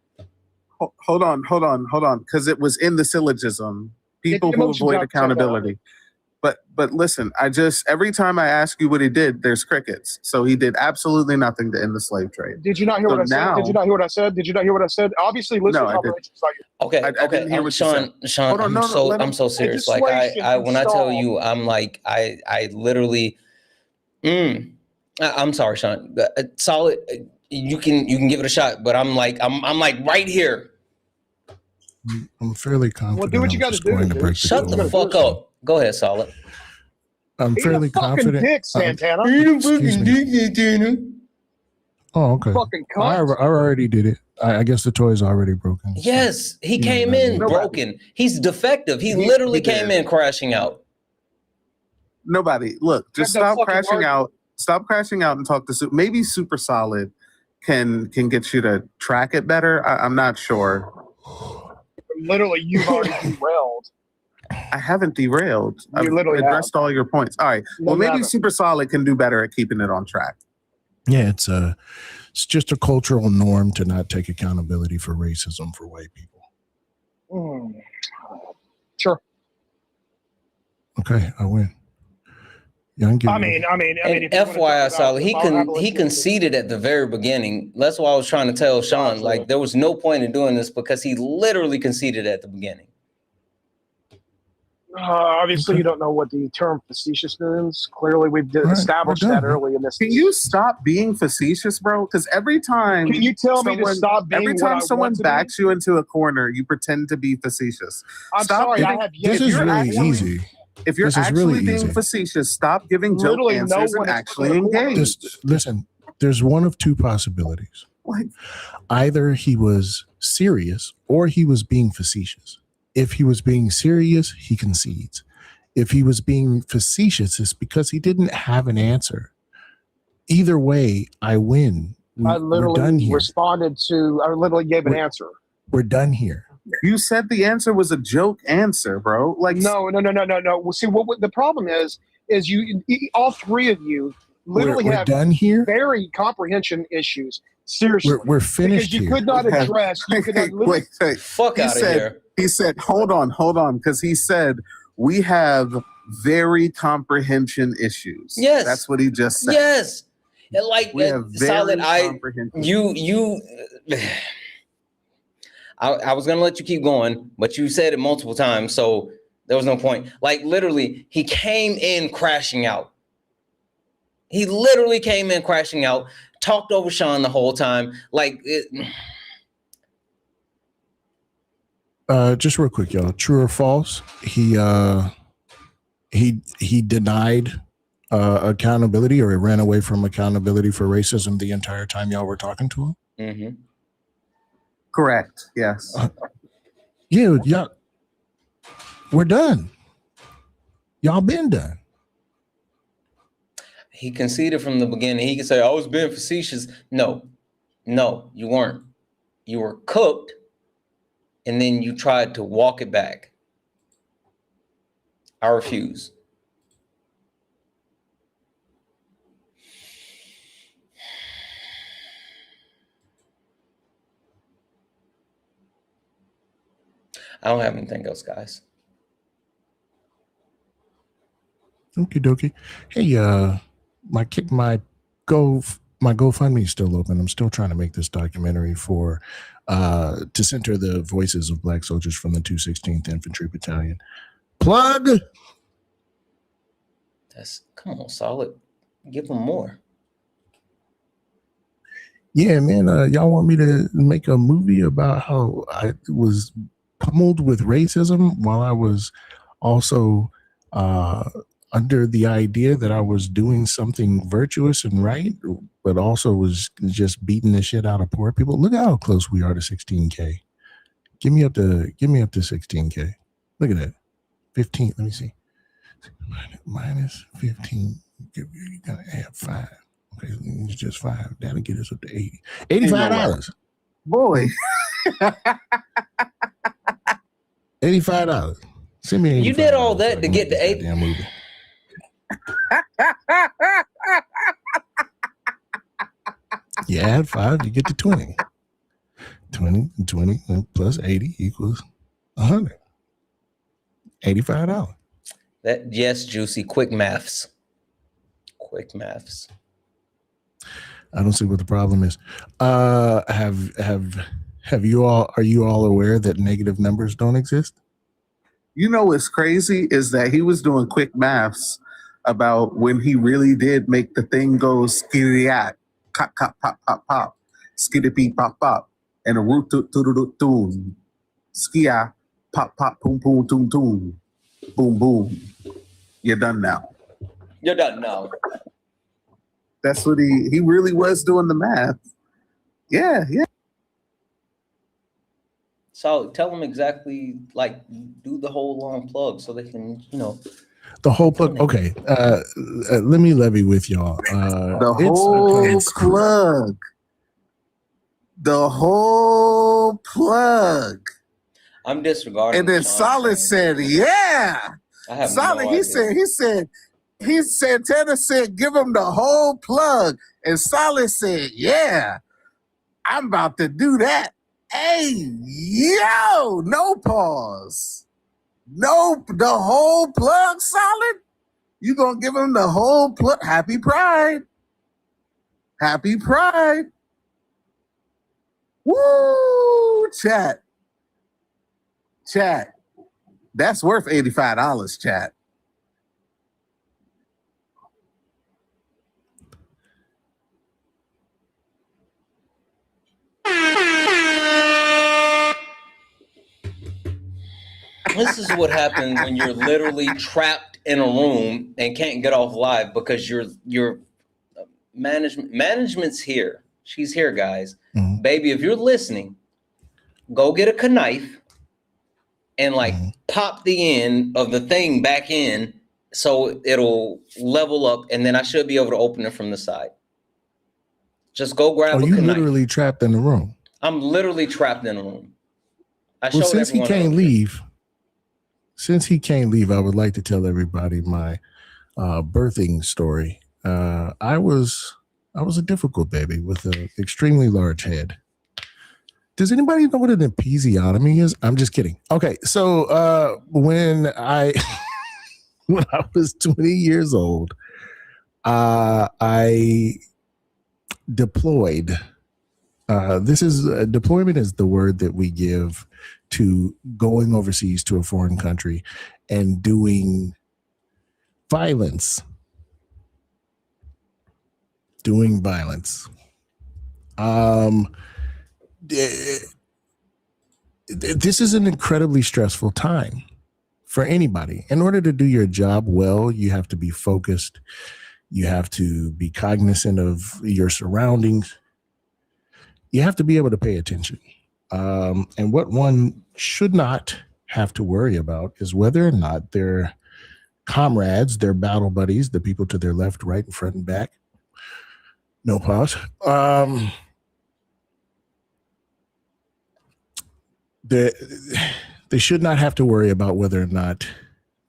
because it was in the syllogism. People who avoid accountability. But listen, every time I ask you what he did, there's crickets. So he did absolutely nothing to end the slave trade. Did you not hear what I said? Did you not hear what I said? Did you not hear what I said? Obviously, listen. Okay, I didn't hear what Sean, you said. I'm so serious. Like when I tell you, I'm like, I literally, I'm sorry, Sean. Solid. You can give it a shot, but I'm like right here. I'm fairly confident. Well, do what you got to do. Shut the fuck up. Go ahead, Solid. I'm fairly confident. Dick, Santana. Oh, okay. Fucking I already did it. I guess the toy's already broken. Yes, he came in broken. He's defective. He literally came in crashing out. Nobody. Look, just stop crashing out. Stop crashing out and talk to maybe Super Solid can get you to track it better. I'm not sure. Literally, you've already derailed. I haven't derailed. I've addressed all your points. All right. Well, maybe Super Solid can do better at keeping it on track. Yeah, it's just a cultural norm to not take accountability for racism for white people. Sure. Okay, I win. Yeah, And FYI, Solid, he conceded at the very beginning. That's why I was trying to tell Sean, like, there was no point in doing this because he literally conceded at the beginning. Obviously, you don't know what the term facetious means. Clearly, we've established that early in this. Can you stop being facetious, bro? Because every time can you tell me to stop being every time someone backs you into a corner, you pretend to be facetious. I'm sorry, I have yet. This is really easy. If you're actually being facetious, stop giving joke answers and actually engage. Listen, there's one of two possibilities. Either he was serious or he was being facetious. If he was being serious, he concedes. If he was being facetious, it's because he didn't have an answer. Either way, I win. I literally responded to, I literally gave an answer. We're done here. You said the answer was a joke answer, bro. Like no. Well, see, what the problem is you all three of you literally have done here? Very comprehension issues. Seriously, we're finished. Because you could not address. You could not wait. Fuck out of here. He said, hold on, because he said we have very comprehension issues. Yes, that's what he just said. Yes, like Solid. I was gonna let you keep going, but you said it multiple times, so there was no point. Like literally, he came in crashing out. He literally came in crashing out, talked over Sean the whole time. Like just real quick, y'all. True or false? He denied accountability, or he ran away from accountability for racism the entire time y'all were talking to him. Mm-hmm. Correct. Yes. Yeah. We're done. Y'all been done. He conceded from the beginning. He could say, I was being facetious. No, you weren't. You were cooked, and then you tried to walk it back. I refuse. I don't have anything else, guys. Okie dokie. Hey, my GoFundMe is still open. I'm still trying to make this documentary to center the voices of Black soldiers from the 216th Infantry Battalion. Plug. Come on, Solid. Give them more. Yeah, man. Y'all want me to make a movie about how I was pummeled with racism while I was also under the idea that I was doing something virtuous and right, but also was just beating the shit out of poor people. Look how close we are to 16K. Give me up to 16K. Look at that. 15. Let me see. Minus 15. You gotta add 5. Okay, it's just 5. That'll get us up to 80. $85. Boy. $85. Send me $85. You did all that to get the 8. Damn movie. You add 5, you get to 20. 20 plus 80 equals 100. $85. That yes, Juicy. Quick maths. Quick maths. I don't see what the problem is. Have you all? Are you all aware that negative numbers don't exist? You know what's crazy is that he was doing quick maths about when he really did make the thing go skitty-at, cop, pop, pop, pop, skitty pop, pop, and a root toon, skia, pop, pop, boom, boom, toon, toon, boom, boom. You're done now. You're done now. That's what he really was doing the math. Yeah. So tell them exactly, like, do the whole long plug so they can, The whole plug. Okay. Let me levy with y'all. The whole plug. The whole plug. I'm disregarding. And then Solid said, yeah. I have Solid, no he idea. said, Santana said, give him the whole plug. And Solid said, yeah, I'm about to do that. Hey, yo, no pause. No, the whole plug, Solid? You gonna give him the whole plug? Happy Pride. Happy Pride. Woo, chat. That's worth $85, chat. This is what happens when you're literally trapped in a room and can't get off live because your management's here. She's here, guys. Mm-hmm. Baby, if you're listening, go get a knife and pop the end of the thing back in so it'll level up, and then I should be able to open it from the side. Just go grab a knife. You literally trapped in the room. I'm literally trapped in a room. Since he can't leave, I would like to tell everybody my birthing story. I was a difficult baby with an extremely large head. Does anybody know what an episiotomy is? I'm just kidding. Okay, so when I was 20 years old, I deployed. Deployment is the word that we give to going overseas to a foreign country and doing violence. This is an incredibly stressful time for anybody. In order to do your job well, you have to be focused. You have to be cognizant of your surroundings. You have to be able to pay attention. And what one should not have to worry about is whether or not their comrades, their battle buddies, the people to their left, right, and front and back, no pause, they should not have to worry about whether or not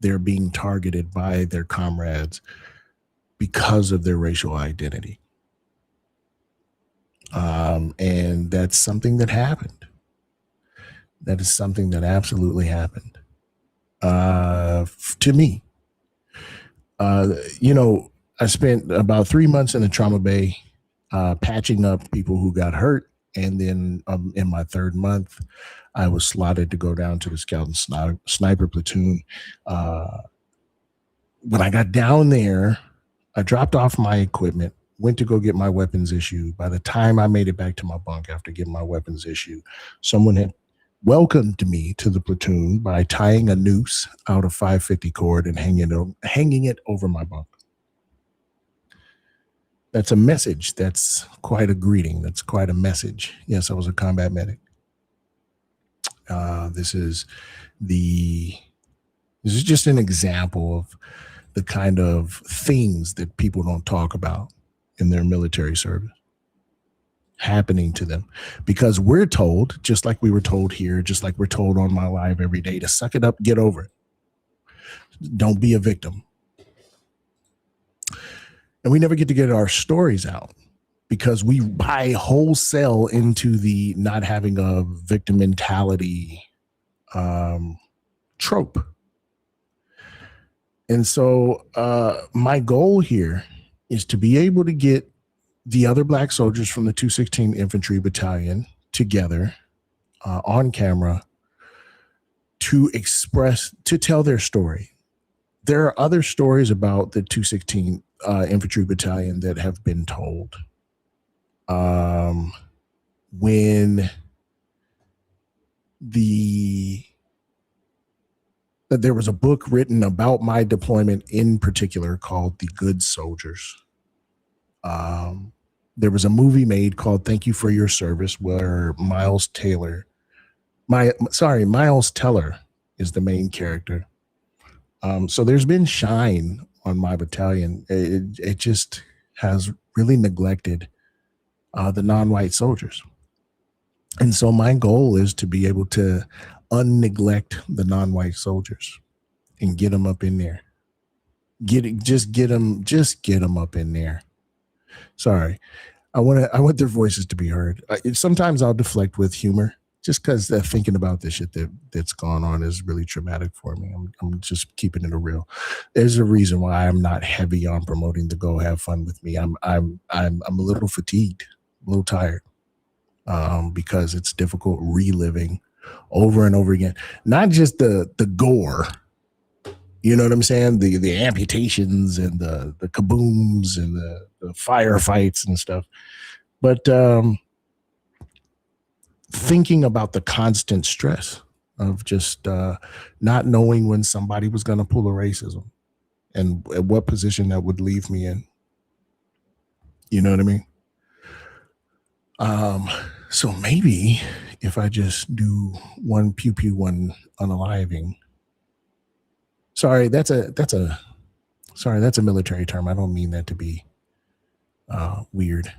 they're being targeted by their comrades because of their racial identity. And that's something that happened. That is something that absolutely happened to me. I spent about 3 months in the trauma bay patching up people who got hurt. And then in my third month, I was slotted to go down to the scout and sniper platoon. When I got down there, I dropped off my equipment, went to go get my weapons issued. By the time I made it back to my bunk after getting my weapons issued, someone had welcomed me to the platoon by tying a noose out of 550 cord and hanging it over my bunk. That's a message. That's quite a greeting. That's quite a message. Yes, I was a combat medic. This is just an example of the kind of things that people don't talk about in their military service happening to them, because we're told, just like we were told here, just like we're told on my live every day, to suck it up, get over it. Don't be a victim. And we never get to get our stories out because we buy wholesale into the not having a victim mentality trope. And so my goal here is to be able to get the other Black soldiers from the 216 Infantry Battalion together on camera to tell their story. There are other stories about the 216 Infantry Battalion that have been told. When there was a book written about my deployment in particular called The Good Soldiers. There was a movie made called Thank You for Your Service, where Miles Teller is the main character. So there's been shine on my battalion. It just has really neglected the non-white soldiers. And so my goal is to be able to unneglect the non-white soldiers and get them up in there. Just get them up in there. Sorry, I want their voices to be heard. Sometimes I'll deflect with humor, just because thinking about the shit that's gone on is really traumatic for me. I'm just keeping it real. There's a reason why I'm not heavy on promoting the Go Have Fun with me. I'm a little fatigued, a little tired, because it's difficult reliving over and over again. Not just the gore. You know what I'm saying? The amputations and the kabooms and the firefights and stuff. But thinking about the constant stress of just not knowing when somebody was going to pull a racism and at what position that would leave me in. You know what I mean? So maybe if I just do one pew pew, one unaliving. Sorry, that's a military term. I don't mean that to be weird.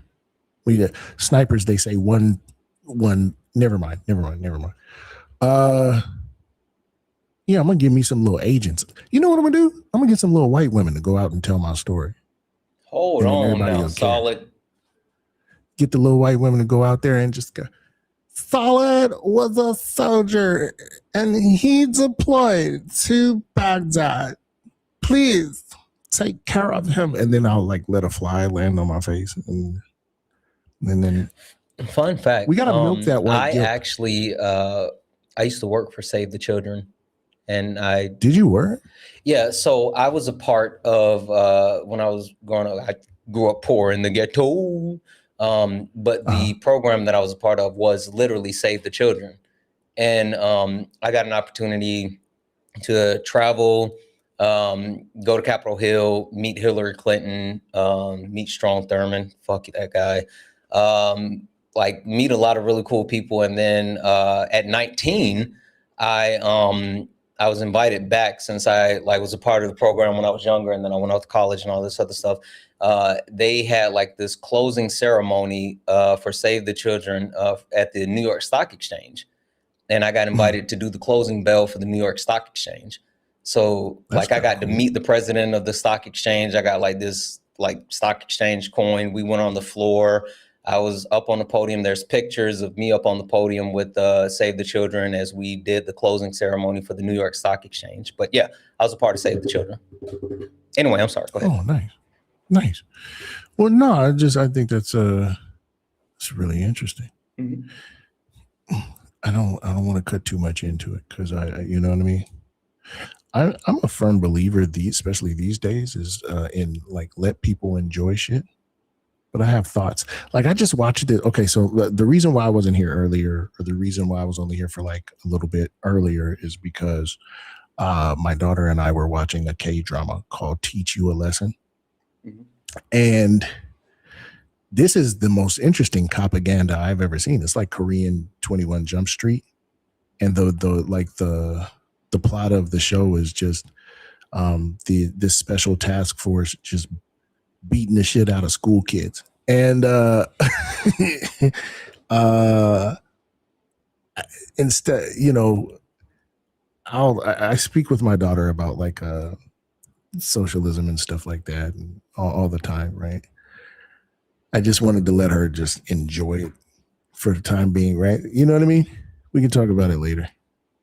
Snipers, they say one. Never mind. Yeah, I'm gonna give me some little agents. You know what I'm gonna do? I'm gonna get some little white women to go out and tell my story. Hold on now, Solid. Get the little white women to go out there and just go. Solid was a soldier and he deployed to Baghdad. Please take care of him. And then I'll let a fly land on my face. And then fun fact. We got to milk that white guilt. Actually, I used to work for Save the Children. And Did you work? Yeah. So I was a part of, when I was growing up, I grew up poor in the ghetto. But the program that I was a part of was literally Save the Children. And I got an opportunity to travel, go to Capitol Hill, meet Hillary Clinton, meet Strom Thurmond, fuck that guy, meet a lot of really cool people. And then at 19, I was invited back since I was a part of the program when I was younger, and then I went off to college and all this other stuff. They had this closing ceremony for Save the Children at the New York Stock Exchange. And I got invited to do the closing bell for the New York Stock Exchange. So I got to meet the president of the stock exchange. I got this stock exchange coin. We went on the floor. I was up on the podium. There's pictures of me up on the podium with Save the Children as we did the closing ceremony for the New York Stock Exchange. But yeah, I was a part of Save the Children. Anyway, I'm sorry. Go ahead. Oh, nice. Well, no, I think that's it's really interesting. Mm-hmm. I don't want to cut too much into it because you know what I mean. I'm a firm believer, especially these days, is in let people enjoy shit. but I have thoughts. Like I just watched it. Okay, so the reason why I wasn't here earlier, or the reason why I was only here for like a little bit earlier, is because my daughter and I were watching a K-drama called Teach You a Lesson. Mm-hmm. And this is the most interesting propaganda I've ever seen. It's like Korean 21 Jump Street. And the plot of the show is just this special task force just beating the shit out of school kids. And instead, you know, I speak with my daughter about like socialism and stuff like that and all the time, right? I just wanted to let her just enjoy it for the time being, right? You know what I mean? We can talk about it later.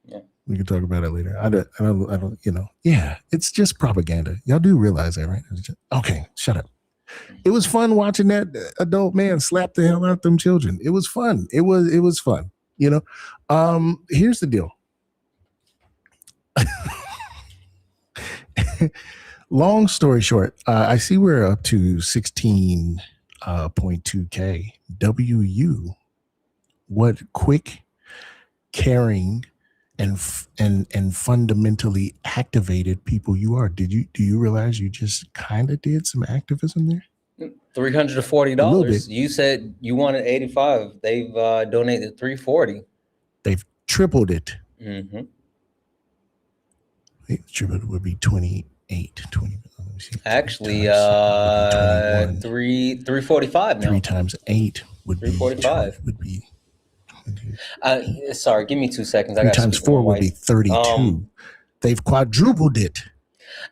Yeah. We can talk about it later. I don't, you know, yeah, it's just propaganda. Y'all do realize that, right? Okay, shut up. It was fun watching that adult man slap the hell out of them children. It was fun. It was fun, you know? Here's the deal. Long story short, I see we're up to 16.2K. WU, what quick, caring, and fundamentally activated people you are. Do you realize you just kind of did some activism there? $340. You said you wanted 85. They've donated 340. They've tripled it. Mm-hmm. Tripled would be 28. 20. Let me see. Actually, 345 now. 3 times 8 would be 345. Would be. Sorry, give me 2 seconds. 3 times 4 would be 32. They've quadrupled it.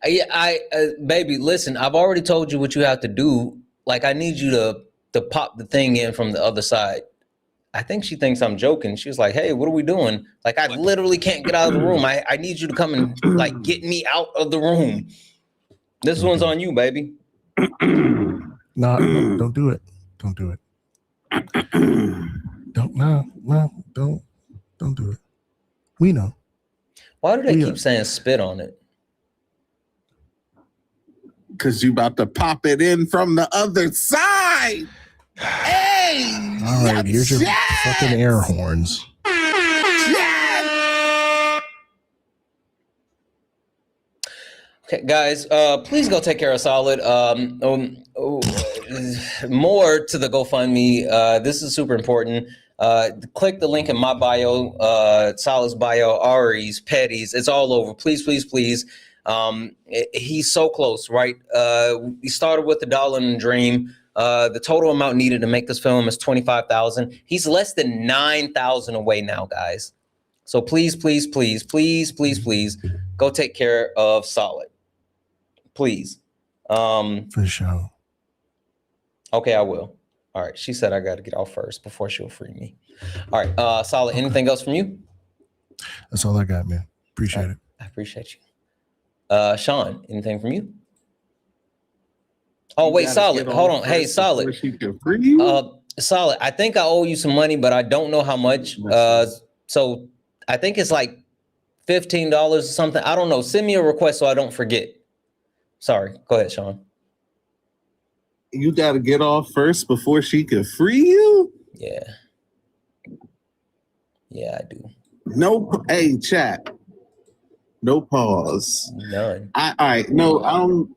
Baby, listen, I've already told you what you have to do. Like, I need you to pop the thing in from the other side. I think she thinks I'm joking. She was like, hey, what are we doing? Like, I literally can't get out of the room. I need you to come and like get me out of the room. This one's on you, baby. No, don't do it. Don't do it. Don't do it. We know. Why do they keep saying spit on it? Because you about to pop it in from the other side. Hey! All right, here's your fucking air horns. Okay, guys, please go take care of Solid. More to the GoFundMe. This is super important. Click the link in my bio, Solid's bio, Ari's, Petty's. It's all over. Please, please, please. He's so close, right? We started with $1 in a dream. The total amount needed to make this film is $25,000. He's less than 9,000 away now, guys. So please, please, please, please, please, please go take care of Solid. Please. For sure. Okay, I will. All right. She said I got to get off first before she'll free me. All right. Solid. Anything else from you? That's all I got, man. Appreciate it. I appreciate you. Sean, anything from you? Oh, wait, Solid. Hold on. Hey, Solid. Solid. I think I owe you some money, but I don't know how much. So I think it's like $15 or something. I don't know. Send me a request so I don't forget. Sorry. Go ahead, Sean. You got to get off first before she can free you? Yeah. Yeah, I do. No. Hey, chat. No pause. None. All right. No, I don't.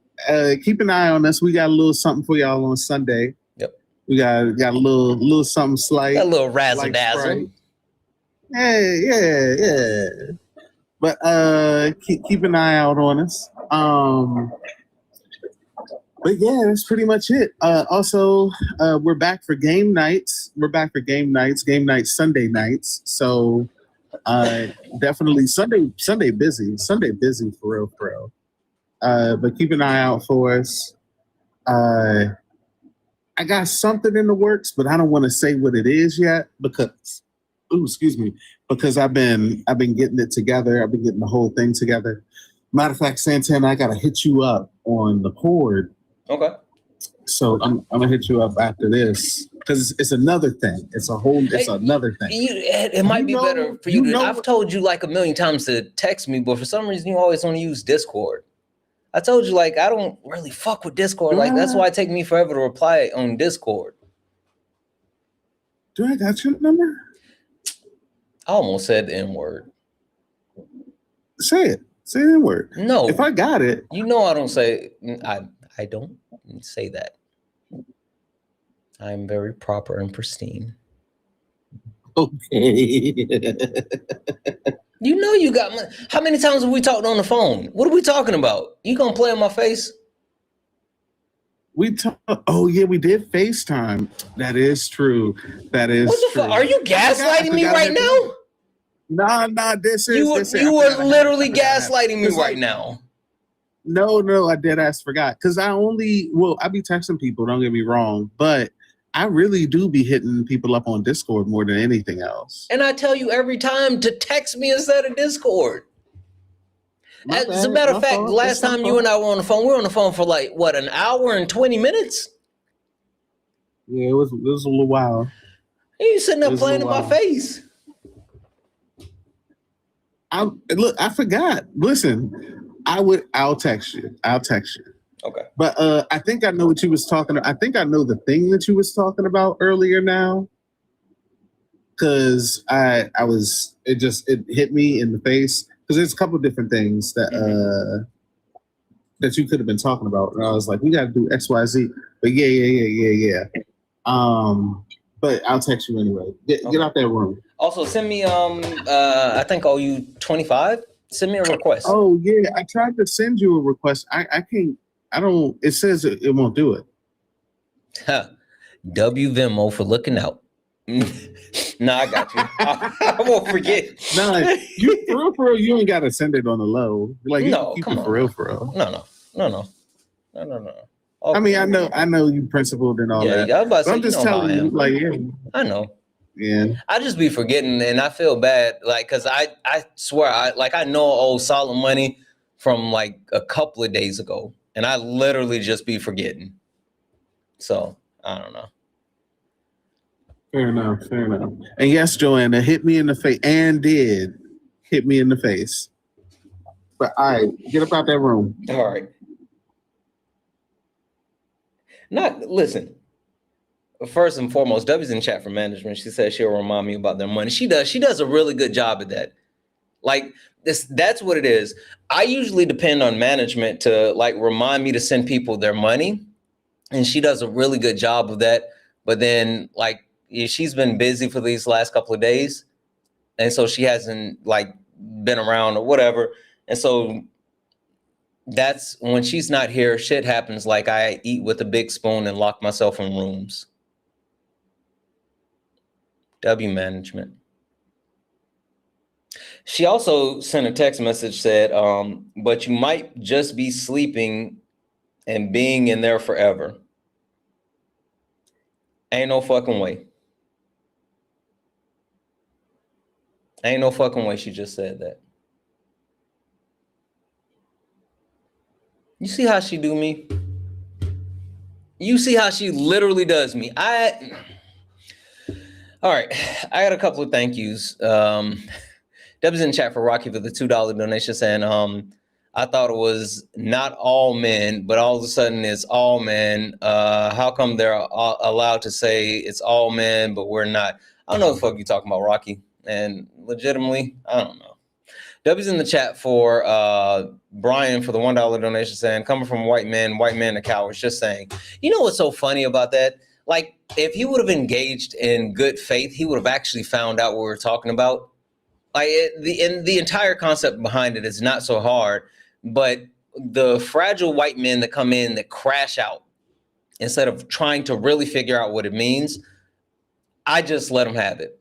Keep an eye on this. We got a little something for y'all on Sunday. Yep. We got a little something slight. A little razzle dazzle. Yeah. But keep an eye out on us. But yeah, that's pretty much it. Also, we're back for game nights. Game nights Sunday nights. So definitely Sunday busy for real. But keep an eye out for us. I got something in the works, but I don't want to say what it is yet because I've been getting it together. I've been getting the whole thing together. Matter of fact, Santana, I gotta hit you up on the cord. Okay. So I'm gonna hit you up after this because it's another thing. It's another thing. It might be better for you. I've told you like a million times to text me, but for some reason you always want to use Discord. I told you, like, I don't really fuck with Discord. Like, that's why it take me forever to reply on Discord. Do I got your number? I almost said the N-word. Say it. Say the N-word. No. If I got it. You know I don't say, I don't say that. I'm very proper and pristine. Okay. You know you got my, how many times have we talked on the phone? What are we talking about? You gonna play in my face? Oh yeah, we did FaceTime. That is true. That is what the true. fuck? Are you gaslighting me right now? Nah, this is you were literally gaslighting me right now. No, I did forgot. Cause I be texting people, don't get me wrong, but I really do be hitting people up on Discord more than anything else. And I tell you every time to text me instead of Discord. As a matter of fact, last time you and I were on the phone, we were on the phone for like, what, an hour and 20 minutes? Yeah, it was a little while. You sitting there playing in my face. I forgot. Listen, I'll text you. Okay. But I think I know what you was talking about. I think I know the thing that you was talking about earlier now. Cause it hit me in the face. Cause there's a couple of different things that that you could have been talking about. And I was like, we gotta do XYZ. But yeah. But I'll text you anyway. Get out that room. Also send me I think I owe you 25. Send me a request. Oh yeah, I tried to send you a request. I can't. I don't. It says it won't do it. W Venmo for looking out. Nah, I got you. I won't forget. Nah, you for real. You ain't gotta send it on the low. Like no, keep come it on. for real. No. I mean, I know you principled and all that. Yeah, I was about to say, I'm just telling you, like, yeah. I know. Yeah. I just be forgetting, and I feel bad, like, cause I swear, I know I owe Solid money from like a couple of days ago, and I literally just be forgetting. So I don't know. Fair enough. And yes, Joanna hit me in the face, and did hit me in the face. But all right, get up out that room. All right. Listen. First and foremost, W's in chat for management. She says she'll remind me about their money. She does. She does a really good job at that. Like that's what it is. I usually depend on management to like remind me to send people their money, and she does a really good job of that. But then like she's been busy for these last couple of days, and so she hasn't like been around or whatever. And so that's when she's not here. Shit happens. Like I eat with a big spoon and lock myself in rooms. W management. She also sent a text message, said, but you might just be sleeping and being in there forever. Ain't no fucking way. Ain't no fucking way she just said that. You see how she do me? You see how she literally does me? All right, I got a couple of thank yous. Deb's in chat for Rocky for the $2 donation saying, I thought it was not all men, but all of a sudden it's all men. How come they're allowed to say it's all men, but we're not? I don't know what the fuck you talking about, Rocky. And legitimately, I don't know. W's in the chat for Brian for the $1 donation saying, coming from white men are cowards. Just saying. You know what's so funny about that? Like, if he would have engaged in good faith, he would have actually found out what we're talking about. Like, the entire concept behind it is not so hard, but the fragile white men that come in that crash out instead of trying to really figure out what it means, I just let them have it.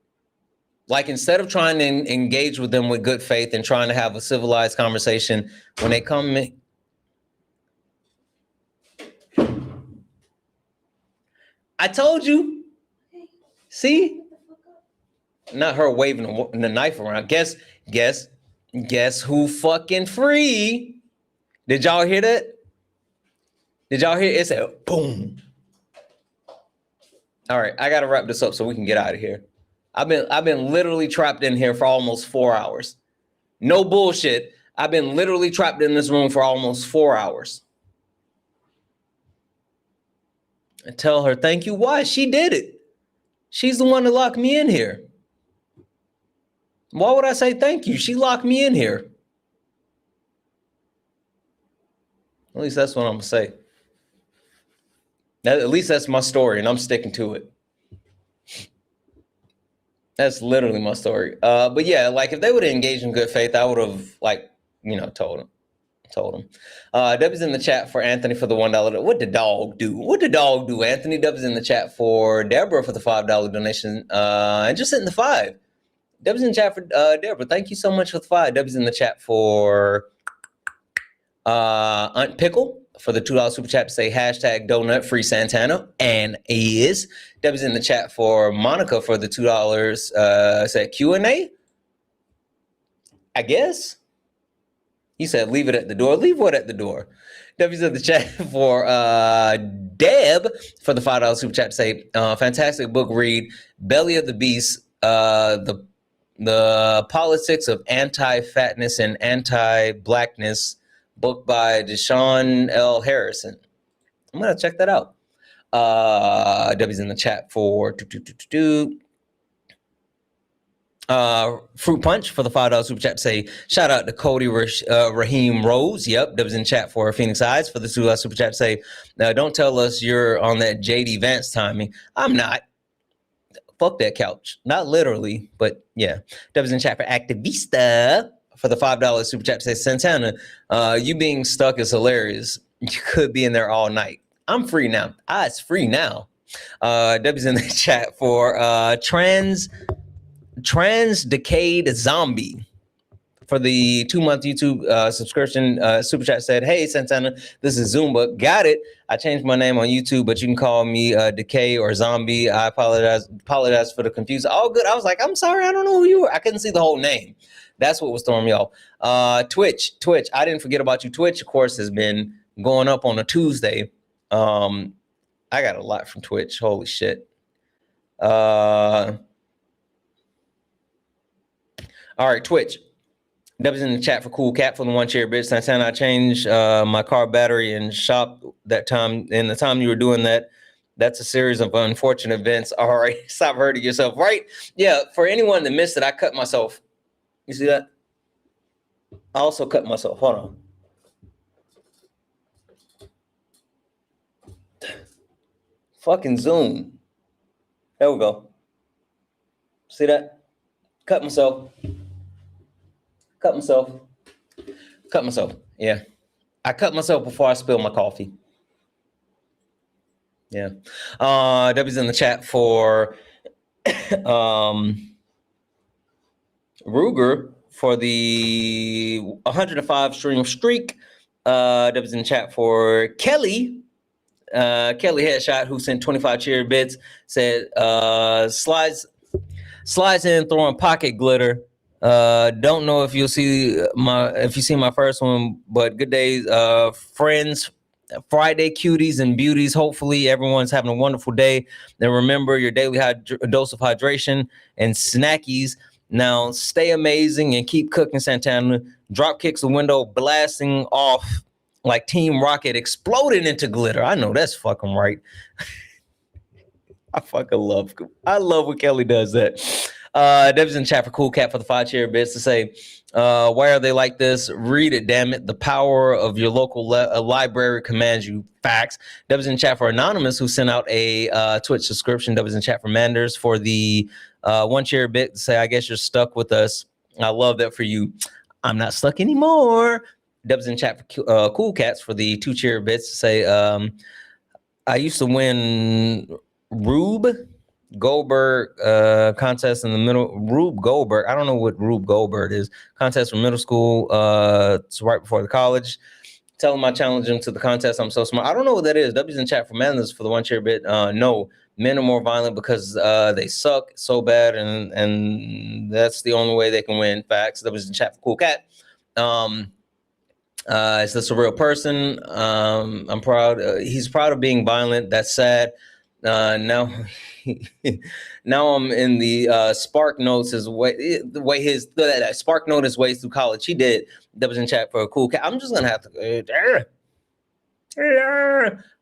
Like, instead of trying to engage with them with good faith and trying to have a civilized conversation, when they come in, I told you. See? Not her waving the knife around. Guess who fucking free? Did y'all hear that? Did y'all hear it? It said boom. All right, I gotta wrap this up so we can get out of here. I've been literally trapped in here for almost 4 hours. No bullshit. I've been literally trapped in this room for almost 4 hours. I tell her, thank you. Why? She did it. She's the one that locked me in here. Why would I say thank you? She locked me in here. At least that's what I'm going to say. At least that's my story, and I'm sticking to it. That's literally my story. But yeah, like if they would have engaged in good faith, I would have told them. W's in the chat for Anthony for the $1. What did dog do? What did dog do, Anthony? W's in the chat for Deborah for the $5 donation. And just hitting the 5. W's in the chat for Deborah. Thank you so much for the 5. W's in the chat for Aunt Pickle for the $2 super chat to say hashtag donut free Santana and is. W's in the chat for Monica for the $2 said Q&A. I guess. He said leave it at the door. Leave what at the door? W's in the chat for Deb for the $5 super chat to say fantastic book read. Belly of the Beast. The Politics of Anti-Fatness and Anti-Blackness, book by Deshaun L. Harrison. I'm going to check that out. W's in the chat for Fruit Punch for the $5 super chat to say shout out to Cody Raheem Rose. Yep. W's in chat for Phoenix Eyes for the $2 super chat to say don't tell us you're on that JD Vance timing. I'm not. Fuck that couch. Not literally, but yeah. W's in chat for Activista for the $5 super chat to say Santana, you being stuck is hilarious. You could be in there all night. I'm free now. It's free now. W's in the chat for Trans Decayed Zombie for the 2-month YouTube subscription. Super chat said, hey Santana, this is Zumba. Got it. I changed my name on YouTube, but you can call me Decay or Zombie. I apologize for the confusion. All good. I was like, I'm sorry, I don't know who you were. I couldn't see the whole name. That's what was throwing me off. Twitch. I didn't forget about you. Twitch, of course, has been going up on a Tuesday. I got a lot from Twitch. Holy shit. All right, Twitch. W's in the chat for Cool Cat for the one chair bitch. Santana, I changed my car battery and shop that time. And the time you were doing that, that's a series of unfortunate events. All right, stop hurting yourself, right? Yeah, for anyone that missed it, I cut myself. You see that? I also cut myself. Hold on. Fucking Zoom. There we go. See that? Cut myself. Yeah. I cut myself before I spilled my coffee. Yeah. W's in the chat for Ruger for the 105 stream streak. W's in the chat for Kelly. Kelly Headshot, who sent 25 cheer bits, said slides in throwing pocket glitter. Don't know if you see my first one, but good days, friends, Friday cuties and beauties. Hopefully everyone's having a wonderful day. Then remember your daily dose of hydration and snackies. Now stay amazing and keep cooking, Santana. Drop kicks the window, blasting off like Team Rocket, exploding into glitter. I know that's fucking right. I love when Kelly does that. Dev's in chat for Cool Cat for the 5 chair bits to say, why are they like this? Read it, damn it. The power of your local library commands you. Facts. Dev's in chat for Anonymous, who sent out a Twitch subscription. Dev's in chat for Manders for the 1 chair bit to say, I guess you're stuck with us. I love that for you. I'm not stuck anymore. Dev's in chat for Cool Cats for the 2 chair bits to say, I used to win Rube Goldberg contest in the middle. Rube Goldberg, I don't know what Rube Goldberg is. Contest for middle school. It's right before the college. Tell him I challenge him to the contest. I'm so smart. I don't know what that is. W's in chat for Manders for the 1 chair bit. No, men are more violent because they suck so bad, and that's the only way they can win. Facts. W's in chat for Cool Cat. Is this a real person? I'm proud. He's proud of being violent. That's sad. Now, now I'm in the Spark Notes the way his Spark Note his ways through college. He did. That was in chat for a cool cat. I'm just gonna have to.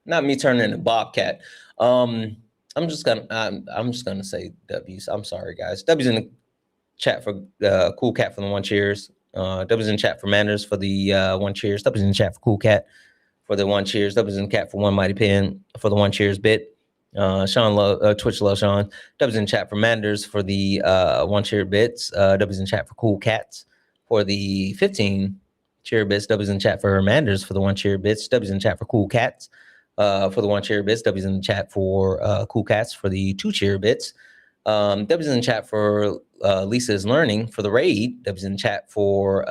Not me turning into Bobcat. I'm just gonna say W's. I'm sorry, guys. W's in the chat for Cool Cat for the 1 cheers. W's in chat for Manners for the 1 cheers. W's in chat for Cool Cat for the 1 cheers. W's in chat for 1 mighty pen for the 1 cheers bit. Sean Twitch love Sean. W's in chat for Manders for the 1 cheer bits. W's in chat for Cool Cats for the 15 cheer bits. W's in chat for Manders for the 1 cheer bits. W's in chat for Cool Cats for the 1 cheer bits. W's in the chat for Cool Cats for the 2 cheer bits. W's in the chat for Lisa's Learning for the raid. W's in the chat for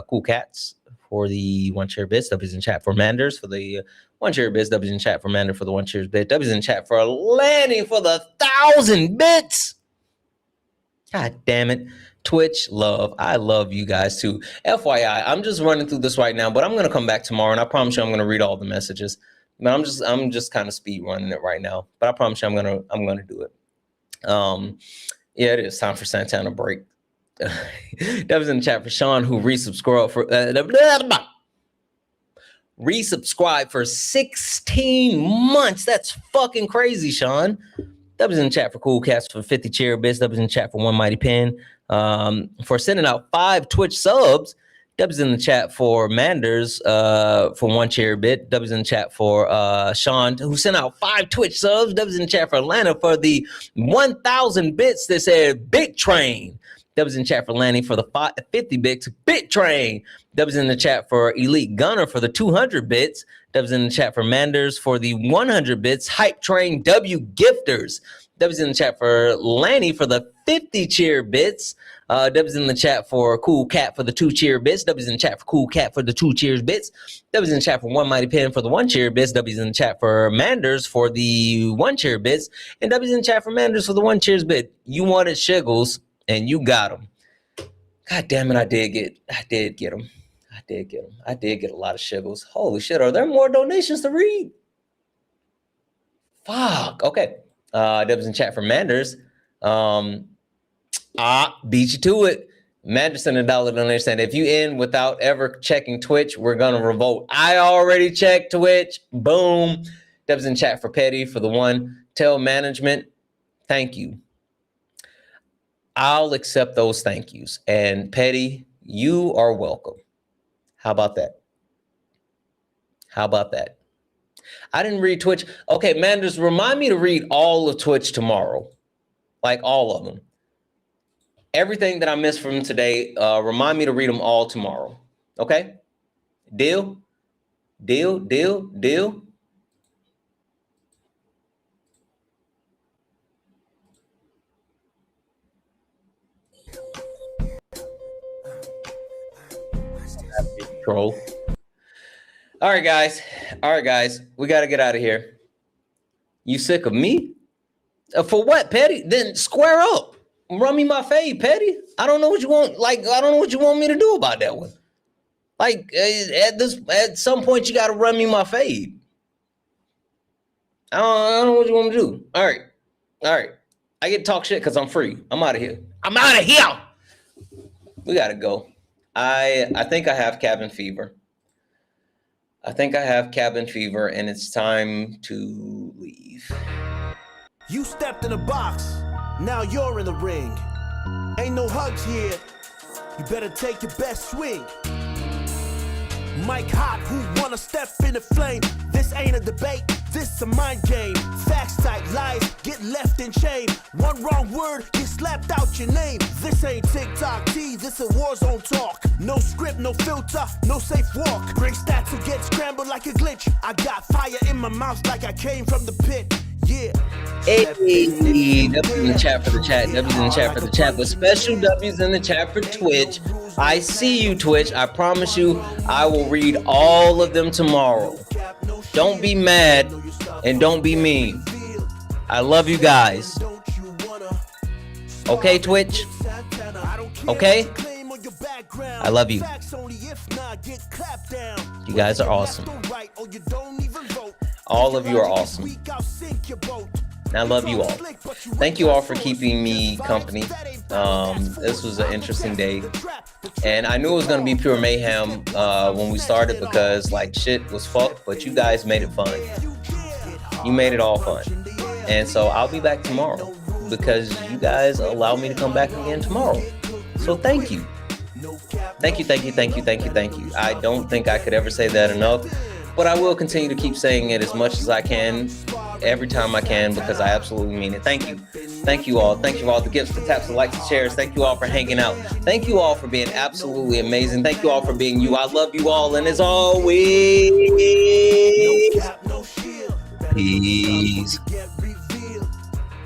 Cool Cats for the 1 cheer bits. W's in chat for Manders for the 1 cheer bits. W's in chat for Mander for the 1 cheers bit. W's in chat for Lanny for the 1,000 bits. God damn it. Twitch love. I love you guys too. FYI, I'm just running through this right now, but I'm gonna come back tomorrow and I promise you I'm gonna read all the messages. But I'm just kind of speed running it right now. But I promise you I'm gonna do it. Yeah, it is time for Santana break. That was in the chat for Sean who resubscribed for 16 months. That's fucking crazy, Sean. That was in the chat for Cool Cats for 50 cheer bits. That was in the chat for 1 mighty pen. For sending out 5 Twitch subs. That was in the chat for Manders for 1 cheer bit. That was in the chat for Sean who sent out 5 Twitch subs. That was in the chat for Atlanta for the 1,000 bits that said Big Train. That was in chat for Lanny for the 50 bits. Bit Train. That was in the chat for Elite Gunner for the 200 bits. That was in the chat for Manders for the 100 bits. Hype Train W Gifters. That was in the chat for Lanny for the 50 cheer bits. That was in the chat for Cool Cat for the 2 cheer bits. That was in the chat for Cool Cat for the 2 cheers bits. That was in the chat for 1 mighty pen for the 1 cheer bits. That was in the chat for Manders for the 1 cheer bits. And that was in the chat for Manders for the 1 cheers bit. You wanted Shiggles and you got them. God damn it, I did get them. I did get a lot of Shiggles. Holy shit, are there more donations to read? Fuck. Okay. That was in chat for Manders. Beat you to it. Manders sent $1 donation saying, if you end without ever checking Twitch, we're gonna revolt. I already checked Twitch. Boom. That was in chat for Petty for the 1. Tell management, thank you. I'll accept those thank yous. And Petty, you are welcome. How about that? How about that? I didn't read Twitch. Okay, Manders, remind me to read all of Twitch tomorrow. Like all of them. Everything that I missed from today, remind me to read them all tomorrow. Okay? Deal? Deal, deal, deal. Troll. All right, guys. We got to get out of here. You sick of me? For what, Petty? Then square up. Run me my fade, Petty. I don't know what you want. Like, I don't know what you want me to do about that one. Like, at some point, you got to run me my fade. I don't know what you want me to do. All right. I get to talk shit because I'm free. I'm out of here. We got to go. I think I have cabin fever. And it's time to leave. You stepped in the box, now you're in the ring. Ain't no hugs here, you better take your best swing. Mike Hot, who wanna step in the flame? This ain't a debate, this a mind game. Facts type lies, get left in shame. One wrong word, get slapped out your name. This ain't TikTok T, this a war zone talk. No script, no filter, no safe walk. Bring stats who get scrambled like a glitch. I got fire in my mouth like I came from the pit. Yeah. Hey, W's in the chat for the chat. W's in the chat for the chat. But special W's in the chat for Twitch. I see you, Twitch. I promise you, I will read all of them tomorrow. Don't be mad and don't be mean. I love you guys. Okay, Twitch? Okay? I love you. You guys are awesome. All of you are awesome. I love you all. Thank you all for keeping me company. This was an interesting day. And I knew it was going to be pure mayhem when we started because like shit was fucked, but you guys made it fun. You made it all fun. And so I'll be back tomorrow because you guys allow me to come back again tomorrow. So thank you. Thank you, thank you, thank you, thank you, thank you. I don't think I could ever say that enough, but I will continue to keep saying it as much as I can, every time I can, because I absolutely mean it. Thank you. Thank you all. Thank you for all the gifts, the taps, the likes, the shares. Thank you all for hanging out. Thank you all for being absolutely amazing. Thank you all for being you. I love you all. And as always, peace.